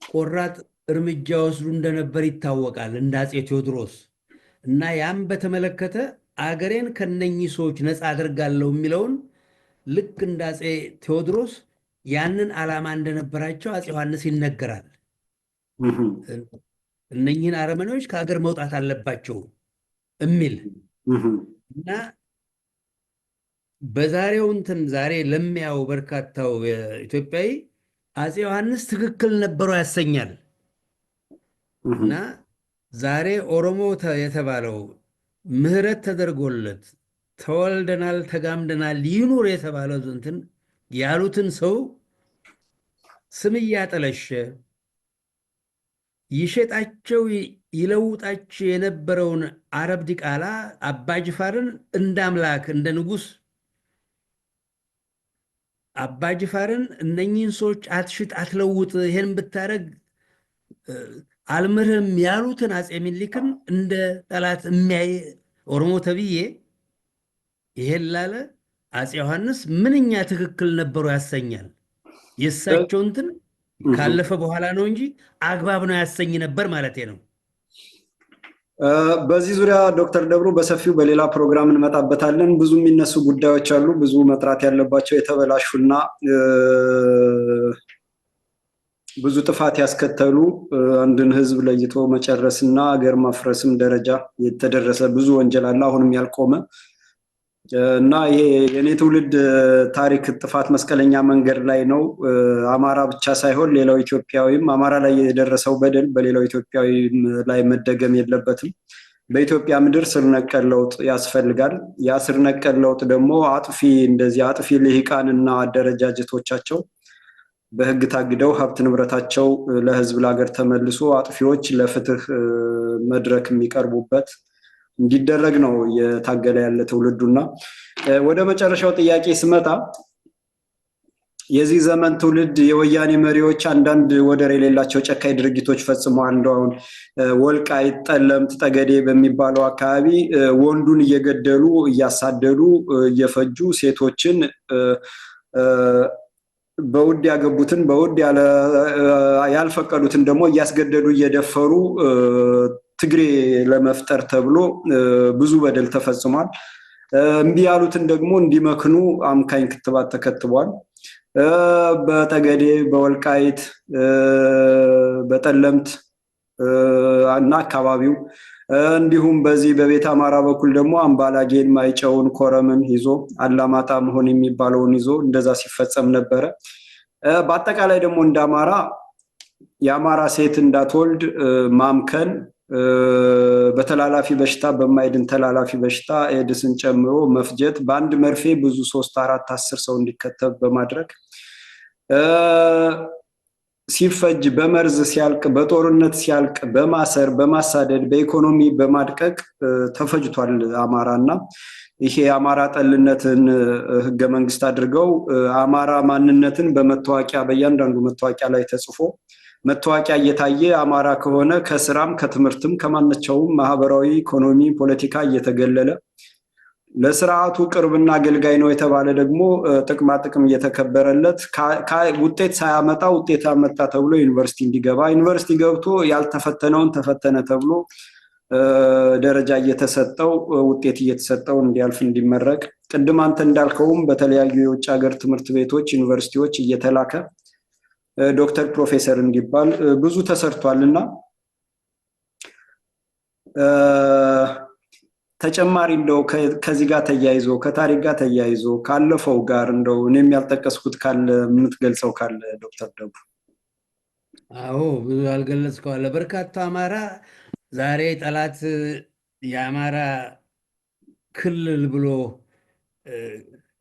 ቆራጥ እርምጃ ወስዱ እንደነበር ይታወቃል፣ እንደ አፄ ቴዎድሮስ እና ያም በተመለከተ አገሬን ከነኚህ ሰዎች ነፃ አደርጋለሁ የሚለውን ልክ እንደ አፄ ቴዎድሮስ ያንን ዓላማ እንደነበራቸው አፄ ዮሐንስ ይነገራል። እነኚህን አረመኔዎች ከሀገር መውጣት አለባቸው የሚል እና በዛሬው እንትን ዛሬ ለሚያው በርካታው ኢትዮጵያዊ አፄ ዮሐንስ ትክክል ነበሩ ያሰኛል። እና ዛሬ ኦሮሞ የተባለው ምህረት ተደርጎለት ተወልደናል ተጋምደናል ይኑር የተባለው እንትን ያሉትን ሰው ስም እያጠለሸ ይሸጣቸው ይለውጣቸው የነበረውን አረብ ዲቃላ አባጅፋርን እንደ አምላክ እንደ ንጉሥ አባጅፋርን እነኚህን ሰዎች አትሽጥ አትለውጥ ይሄን ብታረግ አልምርህም ያሉትን አፄ ምኒልክን እንደ ጠላት የሚያይ ኦሮሞ ተብዬ ይሄን ላለ አፄ ዮሐንስ ምንኛ ትክክል ነበሩ ያሰኛል። የእሳቸው እንትን ካለፈ በኋላ ነው እንጂ አግባብ ነው ያሰኝ ነበር ማለት ነው። በዚህ ዙሪያ ዶክተር ደብሩ በሰፊው በሌላ ፕሮግራም እንመጣበታለን። ብዙ የሚነሱ ጉዳዮች አሉ፣ ብዙ መጥራት ያለባቸው የተበላሹና ብዙ ጥፋት ያስከተሉ አንድን ሕዝብ ለይቶ መጨረስና ሀገር ማፍረስም ደረጃ የተደረሰ ብዙ ወንጀል አለ፣ አሁንም ያልቆመ እና ይሄ የኔ ትውልድ ታሪክ ጥፋት መስቀለኛ መንገድ ላይ ነው። አማራ ብቻ ሳይሆን ሌላው ኢትዮጵያዊም አማራ ላይ የደረሰው በደል በሌላው ኢትዮጵያዊ ላይ መደገም የለበትም። በኢትዮጵያ ምድር ስር ነቀል ለውጥ ያስፈልጋል። ያ ስር ነቀል ለውጥ ደግሞ እንደዚህ አጥፊ ልሂቃንና አደረጃጀቶቻቸው በህግ ታግደው ሀብት ንብረታቸው ለህዝብ ለሀገር ተመልሶ አጥፊዎች ለፍትህ መድረክ የሚቀርቡበት እንዲደረግ ነው እየታገለ ያለ ትውልዱና ወደ መጨረሻው ጥያቄ ስመጣ የዚህ ዘመን ትውልድ የወያኔ መሪዎች አንዳንድ ወደር የሌላቸው ጨካኝ ድርጊቶች ፈጽመዋል። እንደውን ወልቃይት፣ ጠለምት፣ ጠገዴ በሚባለው አካባቢ ወንዱን እየገደሉ እያሳደዱ እየፈጁ ሴቶችን በውድ ያገቡትን በውድ ያልፈቀዱትን ደግሞ እያስገደዱ እየደፈሩ ትግሬ ለመፍጠር ተብሎ ብዙ በደል ተፈጽሟል። እምቢ ያሉትን ደግሞ እንዲመክኑ አምካኝ ክትባት ተከትቧል። በጠገዴ፣ በወልቃይት፣ በጠለምት እና አካባቢው እንዲሁም በዚህ በቤተ አማራ በኩል ደግሞ አምባላጌን፣ ማይጨውን፣ ኮረምን ይዞ አላማጣ መሆን የሚባለውን ይዞ እንደዛ ሲፈጸም ነበረ። በአጠቃላይ ደግሞ እንደ አማራ የአማራ ሴት እንዳትወልድ ማምከን፣ በተላላፊ በሽታ በማይድን ተላላፊ በሽታ ኤድስን ጨምሮ መፍጀት፣ በአንድ መርፌ ብዙ 3፣ 4፣ 10 ሰው እንዲከተብ በማድረግ ሲፈጅ በመርዝ ሲያልቅ በጦርነት ሲያልቅ በማሰር በማሳደድ በኢኮኖሚ በማድቀቅ ተፈጅቷል አማራና ይሄ የአማራ ጠልነትን ህገ መንግስት አድርገው አማራ ማንነትን በመታወቂያ በእያንዳንዱ መታወቂያ ላይ ተጽፎ መታወቂያ እየታየ አማራ ከሆነ ከስራም ከትምህርትም ከማንኛውም ማህበራዊ ኢኮኖሚ ፖለቲካ እየተገለለ ለስርዓቱ ቅርብና አገልጋይ ነው የተባለ ደግሞ ጥቅማ ጥቅም እየተከበረለት ውጤት ሳያመጣ ውጤት አመጣ ተብሎ ዩኒቨርሲቲ እንዲገባ ዩኒቨርሲቲ ገብቶ ያልተፈተነውን ተፈተነ ተብሎ ደረጃ እየተሰጠው ውጤት እየተሰጠው እንዲያልፍ እንዲመረቅ ቅድም አንተ እንዳልከውም በተለያዩ የውጭ ሀገር ትምህርት ቤቶች ዩኒቨርሲቲዎች እየተላከ ዶክተር ፕሮፌሰር እንዲባል ብዙ ተሰርቷልና ተጨማሪ እንደው ከዚህ ጋር ተያይዞ ከታሪክ ጋር ተያይዞ ካለፈው ጋር እንደው እኔም ያልጠቀስኩት ካለ የምትገልጸው ካለ ዶክተር ደቡ? አዎ ብዙ ያልገለጽከው አለ። በርካታ አማራ ዛሬ ጠላት የአማራ ክልል ብሎ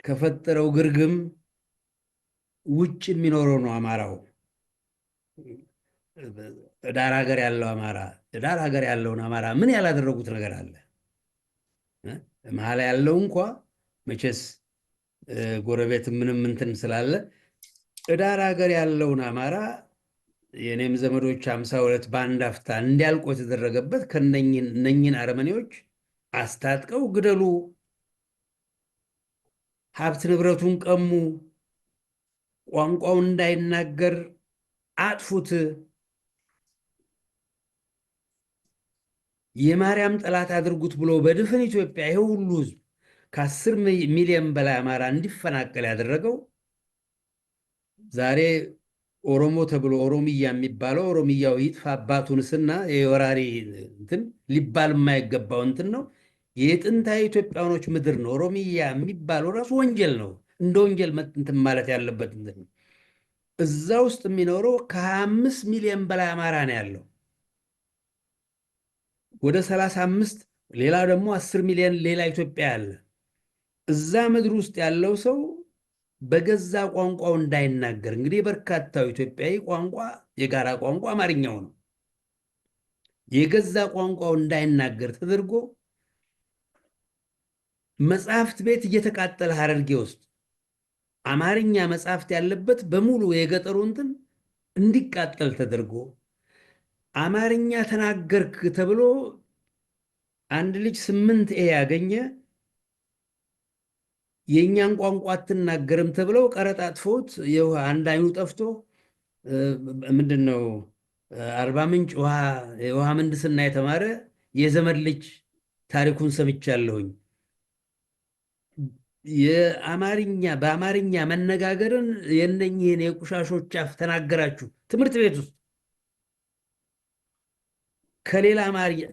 ከፈጠረው ግርግም ውጭ የሚኖረው ነው። አማራው ዳር ሀገር ያለው አማራ ዳር ሀገር ያለውን አማራ ምን ያላደረጉት ነገር አለ? መሀል ያለው እንኳ መቼስ ጎረቤት ምንም እንትን ስላለ ዳር ሀገር ያለውን አማራ የኔም ዘመዶች 52 በአንድ አፍታ እንዲያልቁ የተደረገበት ከነኝን አረመኔዎች አስታጥቀው ግደሉ፣ ሀብት ንብረቱን ቀሙ፣ ቋንቋውን እንዳይናገር አጥፉት፣ የማርያም ጠላት አድርጉት ብሎ በድፍን ኢትዮጵያ ይሄ ሁሉ ህዝብ ከ10 ሚሊዮን በላይ አማራ እንዲፈናቀል ያደረገው ዛሬ ኦሮሞ ተብሎ ኦሮሚያ የሚባለው ኦሮሚያው ይጥፋ አባቱንስና የወራሪ እንትን ሊባል የማይገባው እንትን ነው። የጥንታዊ ኢትዮጵያኖች ምድር ነው። ኦሮሚያ የሚባለው ራሱ ወንጀል ነው። እንደ ወንጀል እንትን ማለት ያለበት እንትን ነው። እዛ ውስጥ የሚኖረው ከ25 ሚሊዮን በላይ አማራ ነው ያለው። ወደ 35 ሌላ ደግሞ 10 ሚሊዮን ሌላ ኢትዮጵያ ያለ እዛ ምድር ውስጥ ያለው ሰው በገዛ ቋንቋው እንዳይናገር እንግዲህ በርካታው ኢትዮጵያዊ ቋንቋ የጋራ ቋንቋ አማርኛው ነው። የገዛ ቋንቋው እንዳይናገር ተደርጎ መጽሐፍት ቤት እየተቃጠለ ሀረርጌ ውስጥ አማርኛ መጽሐፍት ያለበት በሙሉ የገጠሩ እንትን እንዲቃጠል ተደርጎ አማርኛ ተናገርክ ተብሎ አንድ ልጅ 8 ያገኘ የእኛን ቋንቋ አትናገርም ተብለው ቀረጣጥፎት አንድ አይኑ ጠፍቶ ምንድን ነው አርባ ምንጭ የውሃ ምህንድስና የተማረ የዘመድ ልጅ ታሪኩን ሰምቻለሁኝ። በአማርኛ መነጋገርን የነኝህን የቁሻሾች አፍ ተናገራችሁ ትምህርት ቤት ውስጥ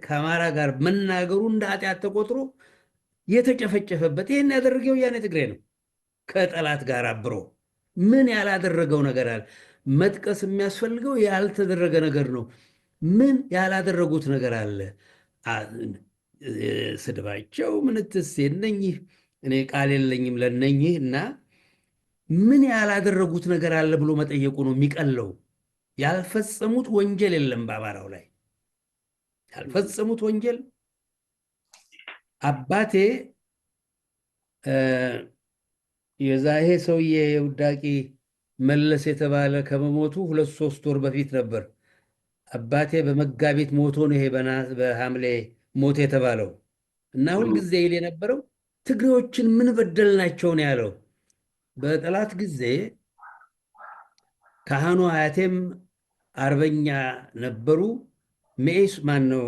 ከአማራ ጋር መናገሩ እንደ ኃጢአት ተቆጥሮ የተጨፈጨፈበት ይህን ያደረገው ወያኔ ትግሬ ነው። ከጠላት ጋር አብሮ ምን ያላደረገው ነገር አለ? መጥቀስ የሚያስፈልገው ያልተደረገ ነገር ነው። ምን ያላደረጉት ነገር አለ? ስድባቸው ምንትስ የነኝህ እኔ ቃል የለኝም ለነኝህ እና ምን ያላደረጉት ነገር አለ ብሎ መጠየቁ ነው የሚቀለው። ያልፈጸሙት ወንጀል የለም በአማራው ላይ ያልፈጸሙት ወንጀል አባቴ የዛሄ ሰውዬ የውዳቂ መለስ የተባለ ከመሞቱ 2-3 ወር በፊት ነበር። አባቴ በመጋቢት ሞቶ ነው ይሄ በሐምሌ ሞት የተባለው እና ሁልጊዜ ይል የነበረው ትግሬዎችን ምን በደልናቸው ነው ያለው። በጠላት ጊዜ ካህኑ አያቴም አርበኛ ነበሩ። ሜስ ማን ነው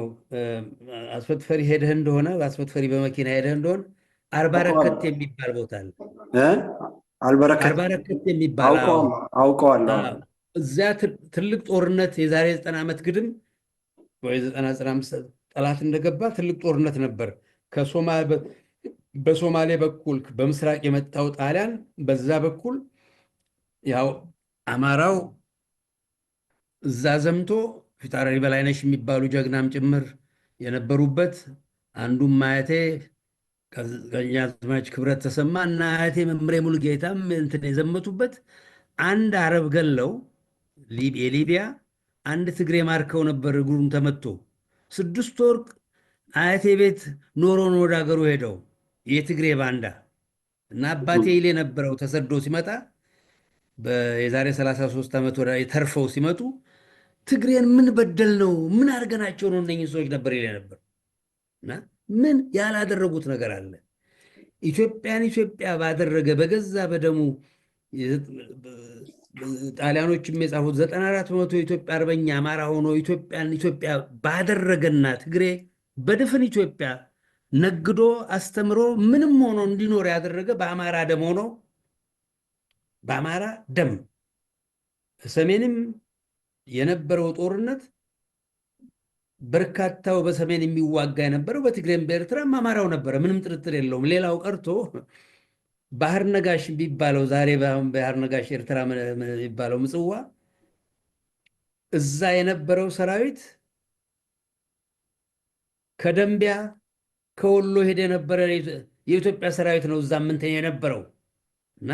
አስፈትፈሪ ሄደህ እንደሆነ አስፈትፈሪ በመኪና ሄደህ እንደሆነ አርባረከት የሚባል ቦታ አለ። አርባረከት የሚባል አውቀዋለሁ። እዚያ ትልቅ ጦርነት የዛሬ 90 ዓመት ግድም ወይ 95 ጠላት እንደገባ ትልቅ ጦርነት ነበር። በሶማሌ በኩል በምስራቅ የመጣው ጣሊያን በዛ በኩል ያው አማራው እዛ ዘምቶ ፊታውራሪ በላይነሽ የሚባሉ ጀግናም ጭምር የነበሩበት አንዱም አያቴ ቀኛዝማች ክብረት ተሰማ እና አያቴ መምሬ ሙሉጌታም እንትን የዘመቱበት አንድ አረብ ገለው የሊቢያ አንድ ትግሬ ማርከው ነበር። እግሩን ተመቶ 6 ወር አያቴ ቤት ኖሮን ወደ ሀገሩ ሄደው የትግሬ ባንዳ እና አባቴ ይል የነበረው ተሰዶ ሲመጣ የዛሬ 33 ዓመት ወደ ተርፈው ሲመጡ ትግሬን ምን በደል ነው ምን አድርገናቸው ነው እነኝህ ሰዎች ነበር ይል ነበር። እና ምን ያላደረጉት ነገር አለ? ኢትዮጵያን ኢትዮጵያ ባደረገ በገዛ በደሙ ጣሊያኖችም የጻፉት 94% የኢትዮጵያ አርበኛ አማራ ሆኖ ኢትዮጵያን ኢትዮጵያ ባደረገና ትግሬ በድፍን ኢትዮጵያ ነግዶ አስተምሮ ምንም ሆኖ እንዲኖር ያደረገ በአማራ ደም ሆኖ በአማራ ደም ሰሜንም የነበረው ጦርነት በርካታው በሰሜን የሚዋጋ የነበረው በትግሬም በኤርትራም አማራው ነበረ። ምንም ጥርጥር የለውም። ሌላው ቀርቶ ባህር ነጋሽ የሚባለው ዛሬ ባህር ነጋሽ ኤርትራ የሚባለው ምጽዋ እዛ የነበረው ሰራዊት ከደንቢያ ከወሎ ሄደ የነበረ የኢትዮጵያ ሰራዊት ነው። እዛ ምንተኛ የነበረው እና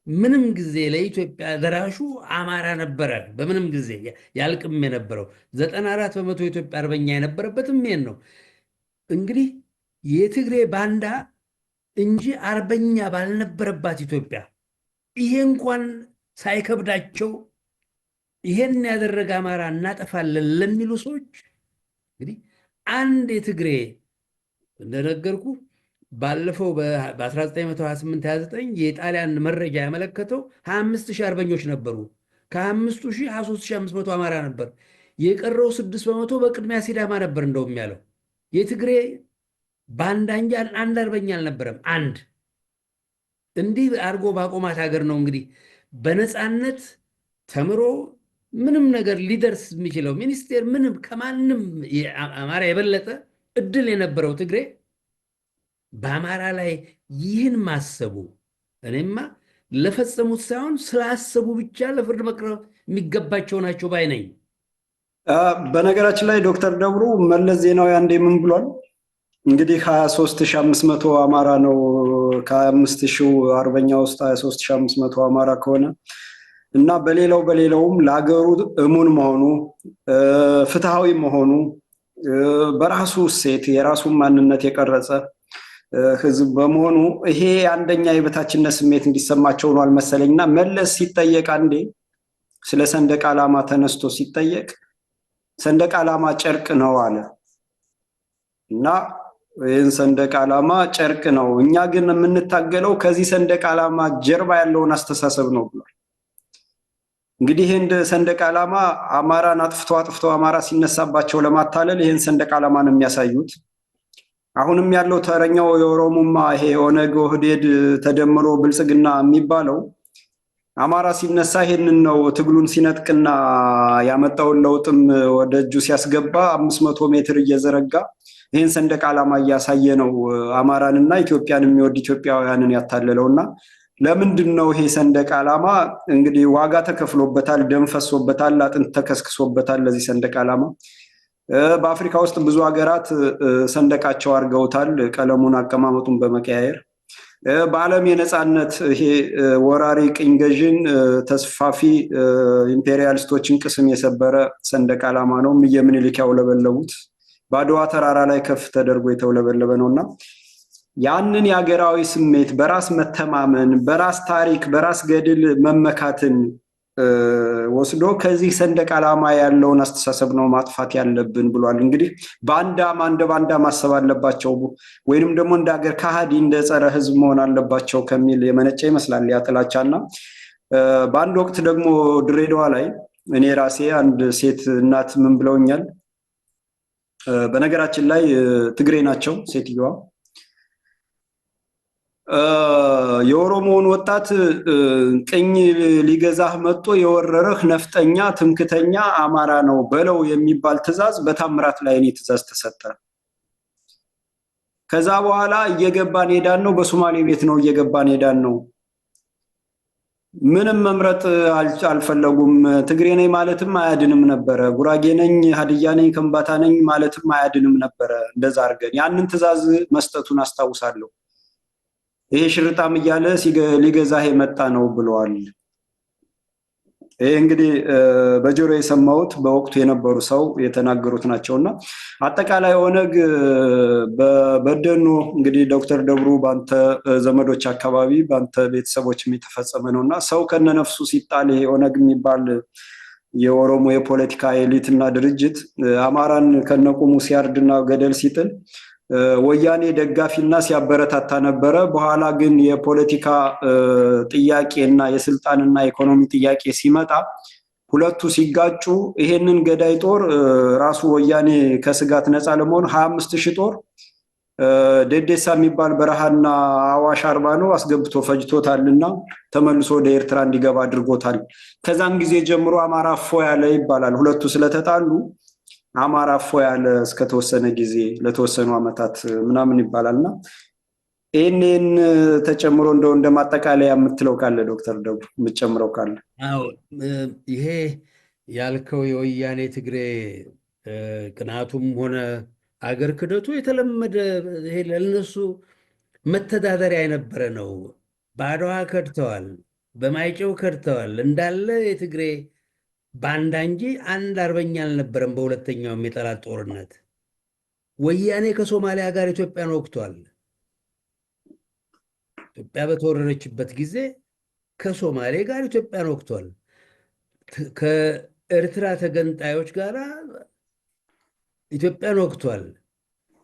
ምንም ጊዜ ለኢትዮጵያ ደራሹ አማራ ነበረ። በምንም ጊዜ ያልቅም የነበረው 94% የኢትዮጵያ አርበኛ የነበረበትም ይሄን ነው። እንግዲህ የትግሬ ባንዳ እንጂ አርበኛ ባልነበረባት ኢትዮጵያ ይሄ እንኳን ሳይከብዳቸው ይሄን ያደረገ አማራ እናጠፋለን ለሚሉ ሰዎች እንግዲህ አንድ የትግሬ እንደነገርኩ ባለፈው በ1928-29 የጣሊያን መረጃ ያመለከተው 25,000 አርበኞች ነበሩ። ከ25,000 23,500 አማራ ነበር። የቀረው 6% በቅድሚያ ሲዳማ ነበር። እንደውም ያለው የትግሬ ባንዳ እንጂ አንድ አርበኛ አልነበረም። አንድ እንዲህ አድርጎ ባቆማት ሀገር ነው እንግዲህ በነፃነት ተምሮ ምንም ነገር ሊደርስ የሚችለው ሚኒስቴር ምንም ከማንም አማራ የበለጠ እድል የነበረው ትግሬ በአማራ ላይ ይህን ማሰቡ እኔማ ለፈጸሙት ሳይሆን ስላሰቡ ብቻ ለፍርድ መቅረብ የሚገባቸው ናቸው ባይ ነኝ። በነገራችን ላይ ዶክተር ደብሩ መለስ ዜናዊ አንዴ ምን ብሏል? እንግዲህ 23,500 አማራ ነው። ከ25,000 አርበኛ ውስጥ 23,500 አማራ ከሆነ እና በሌላውም ለሀገሩ እሙን መሆኑ ፍትሃዊ መሆኑ በራሱ እሴት የራሱን ማንነት የቀረጸ ህዝብ በመሆኑ ይሄ አንደኛ የበታችነት ስሜት እንዲሰማቸው ነው አልመሰለኝና መለስ ሲጠየቅ አንዴ ስለ ሰንደቅ ዓላማ ተነስቶ ሲጠየቅ ሰንደቅ ዓላማ ጨርቅ ነው አለ እና ይህን ሰንደቅ ዓላማ ጨርቅ ነው፣ እኛ ግን የምንታገለው ከዚህ ሰንደቅ ዓላማ ጀርባ ያለውን አስተሳሰብ ነው ብሏል። እንግዲህ ይህን ሰንደቅ ዓላማ አማራን አጥፍቶ አማራ ሲነሳባቸው ለማታለል ይህን ሰንደቅ ዓላማ ነው የሚያሳዩት። አሁንም ያለው ተረኛው የኦሮሞማ ይሄ ኦነግ ኦህዴድ ተደምሮ ብልጽግና የሚባለው አማራ ሲነሳ ይሄንን ነው ትግሉን ሲነጥቅና ያመጣውን ለውጥም ወደ እጁ ሲያስገባ 500 ሜትር እየዘረጋ ይህን ሰንደቅ ዓላማ እያሳየ ነው አማራንና ኢትዮጵያን የሚወድ ኢትዮጵያውያንን ያታለለውና ለምንድን ነው ይሄ ሰንደቅ ዓላማ እንግዲህ ዋጋ ተከፍሎበታል፣ ደም ፈሶበታል፣ አጥንት ተከስክሶበታል። ለዚህ ሰንደቅ ዓላማ በአፍሪካ ውስጥ ብዙ ሀገራት ሰንደቃቸው አድርገውታል፣ ቀለሙን አቀማመጡን በመቀያየር በዓለም የነፃነት ይሄ ወራሪ ቅኝ ገዥን ተስፋፊ ኢምፔሪያሊስቶችን ቅስም የሰበረ ሰንደቅ ዓላማ ነው። እምዬ ምኒልክ ያውለበለቡት በአድዋ ተራራ ላይ ከፍ ተደርጎ የተውለበለበ ነውና ያንን የሀገራዊ ስሜት በራስ መተማመን በራስ ታሪክ በራስ ገድል መመካትን ወስዶ ከዚህ ሰንደቅ ዓላማ ያለውን አስተሳሰብ ነው ማጥፋት ያለብን ብሏል። እንግዲህ ባንዳ ማሰብ አለባቸው ወይንም ደግሞ እንደ ሀገር ከሃዲ እንደ ጸረ ህዝብ መሆን አለባቸው ከሚል የመነጨ ይመስላል ያ ጥላቻና በአንድ ወቅት ደግሞ ድሬዳዋ ላይ እኔ ራሴ አንድ ሴት እናት ምን ብለውኛል። በነገራችን ላይ ትግሬ ናቸው ሴትዮዋ። የኦሮሞውን ወጣት ቅኝ ሊገዛህ መጥቶ የወረረህ ነፍጠኛ ትምክተኛ አማራ ነው በለው የሚባል ትዕዛዝ በታምራት ላይ እኔ ትዕዛዝ ተሰጠ። ከዛ በኋላ እየገባን ሄዳን ነው፣ በሶማሌ ቤት ነው እየገባን ሄዳን ነው። ምንም መምረጥ አልፈለጉም። ትግሬ ነኝ ማለትም አያድንም ነበረ፣ ጉራጌ ነኝ፣ ሀዲያ ነኝ፣ ከምባታ ነኝ ማለትም አያድንም ነበረ። እንደዛ አድርገን ያንን ትዕዛዝ መስጠቱን አስታውሳለሁ። ይሄ ሽርጣም እያለ ሊገዛህ የመጣ ነው ብለዋል። ይሄ እንግዲህ በጆሮ የሰማሁት በወቅቱ የነበሩ ሰው የተናገሩት ናቸውና አጠቃላይ ኦነግ በበደኖ እንግዲህ ዶክተር ደብሩ ባንተ ዘመዶች አካባቢ ባንተ ቤተሰቦች የተፈጸመ ነውና ሰው ከነነፍሱ ሲጣል ይሄ ኦነግ የሚባል የኦሮሞ የፖለቲካ ኤሊትና ድርጅት አማራን ከነቁሙ ሲያርድና ገደል ሲጥል ወያኔ ደጋፊና ሲያበረታታ ነበረ። በኋላ ግን የፖለቲካ ጥያቄና የስልጣንና ኢኮኖሚ ጥያቄ ሲመጣ ሁለቱ ሲጋጩ ይሄንን ገዳይ ጦር ራሱ ወያኔ ከስጋት ነፃ ለመሆን 25,000 ጦር ደዴሳ የሚባል በረሃና አዋሽ አርባ ነው አስገብቶ ፈጅቶታልና ተመልሶ ወደ ኤርትራ እንዲገባ አድርጎታል። ከዛን ጊዜ ጀምሮ አማራ አፎ ያለ ይባላል። ሁለቱ ስለተጣሉ አማራ አፎ ያለ እስከተወሰነ ጊዜ ለተወሰኑ አመታት ምናምን ይባላልና ይሄንን ተጨምሮ እንደ ማጠቃለያ የምትለው ካለ ዶክተር ደብሩ የምትጨምረው ካለ? አዎ ይሄ ያልከው የወያኔ ትግሬ ቅናቱም ሆነ አገር ክደቱ የተለመደ ይሄ ለነሱ መተዳደሪያ የነበረ ነው። በአድዋ ከድተዋል፣ በማይጨው ከድተዋል። እንዳለ የትግሬ ባንዳ እንጂ አንድ አርበኛ አልነበረም። በሁለተኛውም የጠላት ጦርነት ወያኔ ከሶማሊያ ጋር ኢትዮጵያን ወቅቷል። ኢትዮጵያ በተወረረችበት ጊዜ ከሶማሌ ጋር ኢትዮጵያን ወቅቷል። ከኤርትራ ተገንጣዮች ጋር ኢትዮጵያን ወቅቷል።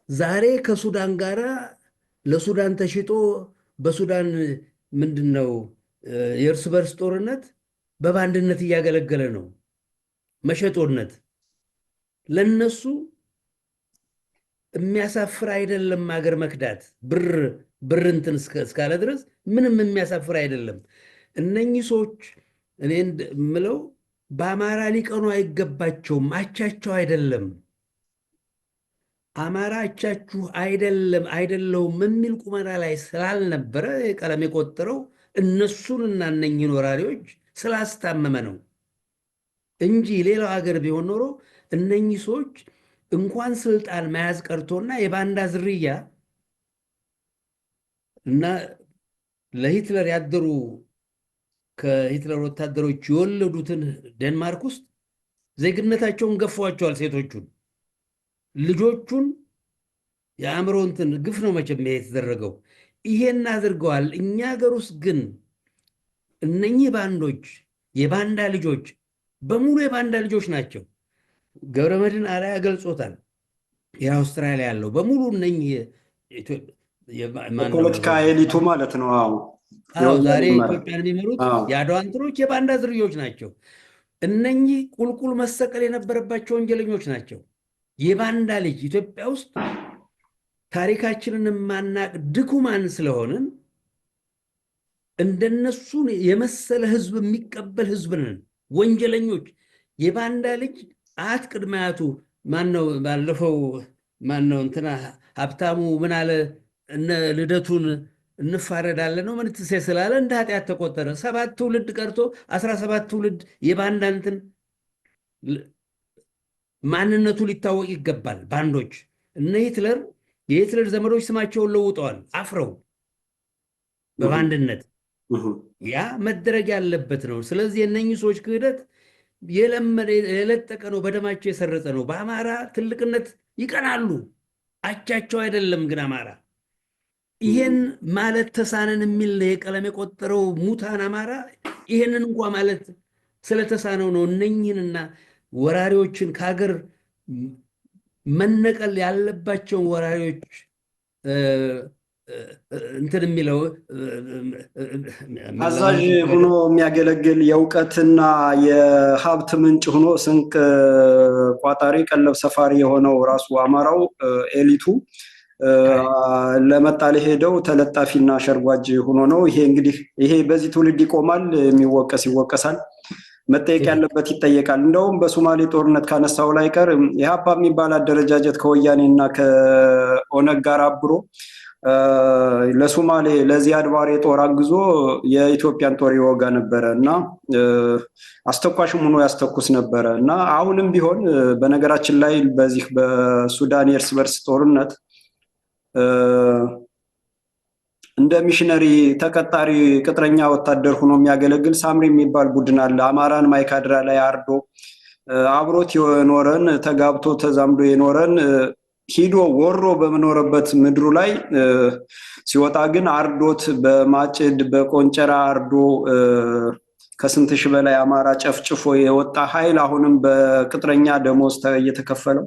ዛሬ ከሱዳን ጋር ለሱዳን ተሽጦ በሱዳን ምንድን ነው የእርስ በርስ ጦርነት በባንድነት እያገለገለ ነው። መሸጦነት ለነሱ የሚያሳፍር አይደለም። አገር መክዳት ብር እንትን እስካለ ድረስ ምንም የሚያሳፍር አይደለም። እነኚህ ሰዎች እኔ የምለው በአማራ ሊቀኑ አይገባቸውም። አቻቸው አይደለም። አማራ አቻችሁ አይደለውም የሚል ቁመና ላይ ስላልነበረ ቀለም የቆጠረው እነሱንና እነኚህን ወራሪዎች ስላስታመመ ነው እንጂ ሌላው ሀገር ቢሆን ኖሮ እነኚህ ሰዎች እንኳን ስልጣን መያዝ ቀርቶና የባንዳ ዝርያ እና ለሂትለር ያደሩ ከሂትለር ወታደሮች የወለዱትን ዴንማርክ ውስጥ ዜግነታቸውን ገፏቸዋል። ሴቶቹን ልጆቹን የአእምሮ እንትን ግፍ ነው መቼም የተደረገው። ይሄን አድርገዋል። እኛ ሀገር ውስጥ ግን እነኚህ ባንዶች የባንዳ ልጆች በሙሉ የባንዳ ልጆች ናቸው። ገብረመድህን አርአያ ገልጾታል። የአውስትራሊያ ያለው በሙሉ እነኚህ ፖለቲካ ኤሊቱ ማለት ነው። ዛሬ ኢትዮጵያን የሚመሩት የአድዋ እንትኖች የባንዳ ዝርዮች ናቸው። እነኚህ ቁልቁል መሰቀል የነበረባቸው ወንጀለኞች ናቸው። የባንዳ ልጅ ኢትዮጵያ ውስጥ ታሪካችንን የማናቅ ድኩማን ስለሆንን እንደነሱን የመሰለ ህዝብ የሚቀበል ህዝብ ነን። ወንጀለኞች የባንዳ ልጅ አት ቅድመ አያቱ ማነው? ባለፈው ማነው እንትና ሀብታሙ ምን አለ? እነ ልደቱን እንፋረዳለን ነው ምንትሴ ስላለ እንደ ኃጢአት ተቆጠረ። 7 ትውልድ ቀርቶ 17 ትውልድ የባንዳ እንትን ማንነቱ ሊታወቅ ይገባል። ባንዶች እነ ሂትለር የሂትለር ዘመዶች ስማቸውን ለውጠዋል አፍረው በባንድነት። ያ መደረግ ያለበት ነው። ስለዚህ የእነኚህ ሰዎች ክህደት የለጠቀ ነው፣ በደማቸው የሰረጸ ነው። በአማራ ትልቅነት ይቀናሉ። አቻቸው አይደለም ግን አማራ ይሄን ማለት ተሳነን የሚል የቀለም የቆጠረው ሙታን አማራ ይሄንን እንኳ ማለት ስለተሳነው ነው እነኚህንና ወራሪዎችን ከሀገር መነቀል ያለባቸውን ወራሪዎች እንትን የሚለው አዛዥ ሆኖ የሚያገለግል የእውቀትና የሀብት ምንጭ ሆኖ ስንቅ ቋጣሪ ቀለብ ሰፋሪ የሆነው ራሱ አማራው ኤሊቱ ለመጣ ሄደው ተለጣፊና ሸርጓጅ ሆኖ ነው። ይሄ እንግዲህ ይሄ በዚህ ትውልድ ይቆማል፣ የሚወቀስ ይወቀሳል፣ መጠየቅ ያለበት ይጠየቃል። እንደውም በሶማሌ ጦርነት ካነሳው ላይ ቀር ኢህአፓ የሚባል አደረጃጀት ከወያኔና ከኦነግ ጋር አብሮ ለሶማሌ ለዚያድ ባሬ ጦር አግዞ የኢትዮጵያን ጦር ይወጋ ነበረ እና አስተኳሽም ሆኖ ያስተኩስ ነበረ እና አሁንም ቢሆን በነገራችን ላይ በዚህ በሱዳን የእርስ በርስ ጦርነት እንደ ሚሽነሪ ተቀጣሪ ቅጥረኛ ወታደር ሆኖ የሚያገለግል ሳምሪ የሚባል ቡድን አለ። አማራን ማይካድራ ላይ አርዶ አብሮት የኖረን ተጋብቶ ተዛምዶ የኖረን ሂዶ ወሮ በመኖረበት ምድሩ ላይ ሲወጣ ግን አርዶት በማጭድ በቆንጨራ አርዶ ከስንት ሺህ በላይ አማራ ጨፍጭፎ የወጣ ኃይል አሁንም በቅጥረኛ ደሞዝ እየተከፈለው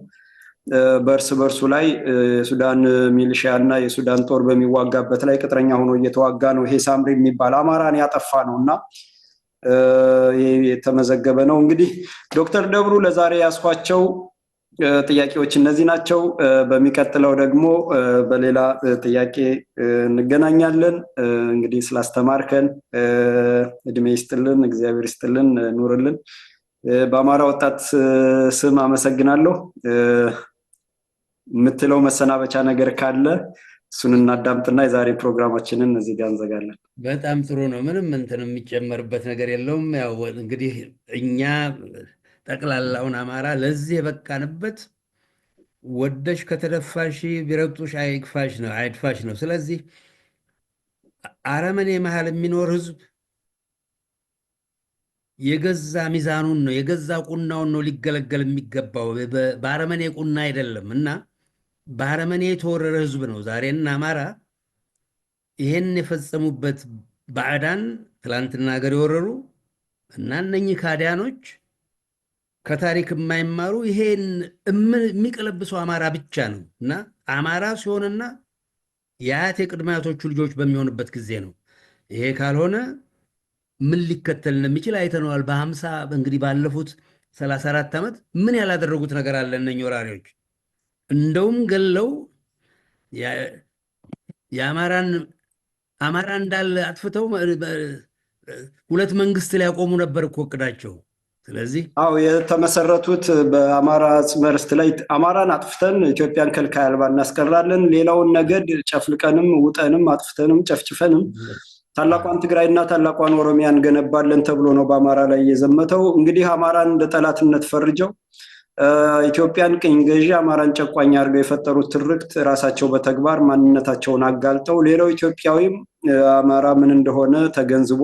በእርስ በርሱ ላይ የሱዳን ሚሊሺያ እና የሱዳን ጦር በሚዋጋበት ላይ ቅጥረኛ ሆኖ እየተዋጋ ነው። ይሄ ሳምሪ የሚባል አማራን ያጠፋ ነው እና የተመዘገበ ነው። እንግዲህ ዶክተር ደብሩ ለዛሬ ያስኳቸው ጥያቄዎች እነዚህ ናቸው። በሚቀጥለው ደግሞ በሌላ ጥያቄ እንገናኛለን። እንግዲህ ስላስተማርከን እድሜ ይስጥልን፣ እግዚአብሔር ይስጥልን፣ ኑርልን። በአማራ ወጣት ስም አመሰግናለሁ። የምትለው መሰናበቻ ነገር ካለ እሱን እናዳምጥና የዛሬ ፕሮግራማችንን እዚህ ጋር እንዘጋለን። በጣም ጥሩ ነው። ምንም እንትን የሚጨመርበት ነገር የለውም። ያው እንግዲህ እኛ ጠቅላላውን አማራ ለዚህ የበቃንበት ወደሽ ከተደፋሽ ቢረግጡሽ አይድፋሽ ነው። ስለዚህ አረመኔ መሀል የሚኖር ህዝብ የገዛ ሚዛኑን ነው የገዛ ቁናውን ነው ሊገለገል የሚገባው በአረመኔ ቁና አይደለም። እና በአረመኔ የተወረረ ህዝብ ነው ዛሬና አማራ ይሄን የፈጸሙበት ባዕዳን ትላንትና ሀገር የወረሩ እና እነኚህ ካዲያኖች ከታሪክ የማይማሩ ይሄን የሚቀለብሰው አማራ ብቻ ነው። እና አማራ ሲሆንና የአያት የቅድመ አያቶቹ ልጆች በሚሆንበት ጊዜ ነው። ይሄ ካልሆነ ምን ሊከተል እንደሚችል አይተነዋል። በ50 እንግዲህ ባለፉት 34 ዓመት ምን ያላደረጉት ነገር አለ እነኚህ ወራሪዎች። እንደውም ገለው አማራ እንዳለ አጥፍተው ሁለት መንግስት ሊያቆሙ ነበር እኮ እቅዳቸው። ስለዚህ የተመሰረቱት በአማራ ርስት ላይ አማራን አጥፍተን ኢትዮጵያን ከልካይ አልባ እናስቀራለን፣ ሌላውን ነገድ ጨፍልቀንም ውጠንም አጥፍተንም ጨፍጭፈንም ታላቋን ትግራይና ታላቋን ኦሮሚያ እንገነባለን ተብሎ ነው በአማራ ላይ የዘመተው። እንግዲህ አማራን እንደ ጠላትነት ፈርጀው ኢትዮጵያን ቅኝ ገዢ አማራን ጨቋኝ አድርገው የፈጠሩት ትርክት ራሳቸው በተግባር ማንነታቸውን አጋልጠው ሌላው ኢትዮጵያዊም አማራ ምን እንደሆነ ተገንዝቦ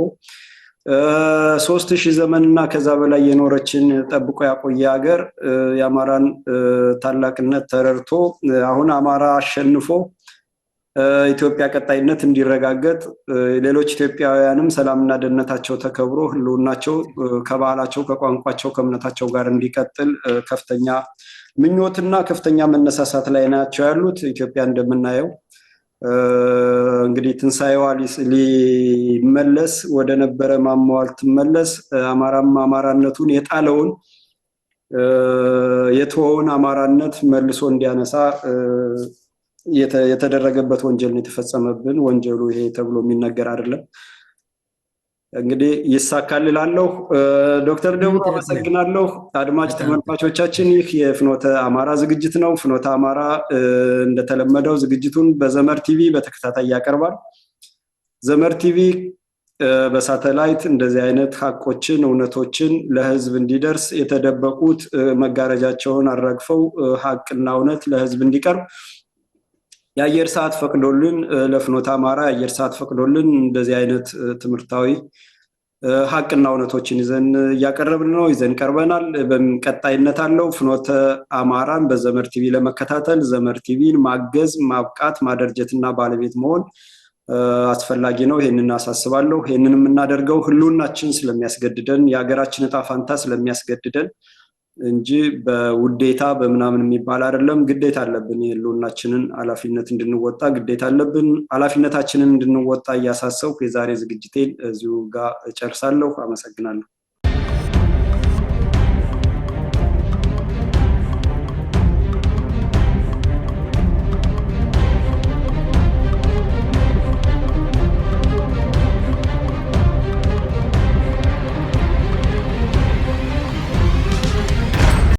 3000 ዘመንና ከዛ በላይ የኖረችን ጠብቆ ያቆየ ሀገር የአማራን ታላቅነት ተረድቶ አሁን አማራ አሸንፎ ኢትዮጵያ ቀጣይነት እንዲረጋገጥ ሌሎች ኢትዮጵያውያንም ሰላምና ደህንነታቸው ተከብሮ ህልውናቸው ከባህላቸው ከቋንቋቸው ከእምነታቸው ጋር እንዲቀጥል ከፍተኛ ምኞትና ከፍተኛ መነሳሳት ላይ ናቸው ያሉት። ኢትዮጵያ እንደምናየው እንግዲህ ትንሳኤዋ ሊመለስ ወደ ነበረ ማማዋል ትመለስ አማራም አማራነቱን የጣለውን የተወውን አማራነት መልሶ እንዲያነሳ የተደረገበት ወንጀል ነው የተፈጸመብን። ወንጀሉ ይሄ ተብሎ የሚነገር አይደለም። እንግዲህ ይሳካልላለሁ። ዶክተር ደብሩ አመሰግናለሁ። አድማጭ ተመልካቾቻችን ይህ የፍኖተ አማራ ዝግጅት ነው። ፍኖተ አማራ እንደተለመደው ዝግጅቱን በዘመር ቲቪ በተከታታይ ያቀርባል። ዘመር ቲቪ በሳተላይት እንደዚህ አይነት ሀቆችን እውነቶችን ለህዝብ እንዲደርስ የተደበቁት መጋረጃቸውን አራግፈው ሀቅና እውነት ለህዝብ እንዲቀርብ የአየር ሰዓት ፈቅዶልን ለፍኖተ አማራ የአየር ሰዓት ፈቅዶልን እንደዚህ አይነት ትምህርታዊ ሀቅና እውነቶችን ይዘን እያቀረብን ነው፣ ይዘን ቀርበናል። በቀጣይነት አለው። ፍኖተ አማራን በዘመር ቲቪ ለመከታተል ዘመር ቲቪን ማገዝ፣ ማብቃት፣ ማደርጀትና ባለቤት መሆን አስፈላጊ ነው። ይሄንን አሳስባለሁ። ይሄንን የምናደርገው ህልውናችን ስለሚያስገድደን የሀገራችን ዕጣ ፋንታ ስለሚያስገድደን እንጂ በውዴታ በምናምን የሚባል አይደለም። ግዴታ አለብን። የህልውናችንን ኃላፊነት እንድንወጣ ግዴታ አለብን። ኃላፊነታችንን እንድንወጣ እያሳሰብኩ የዛሬ ዝግጅቴን እዚሁ ጋር እጨርሳለሁ። አመሰግናለሁ።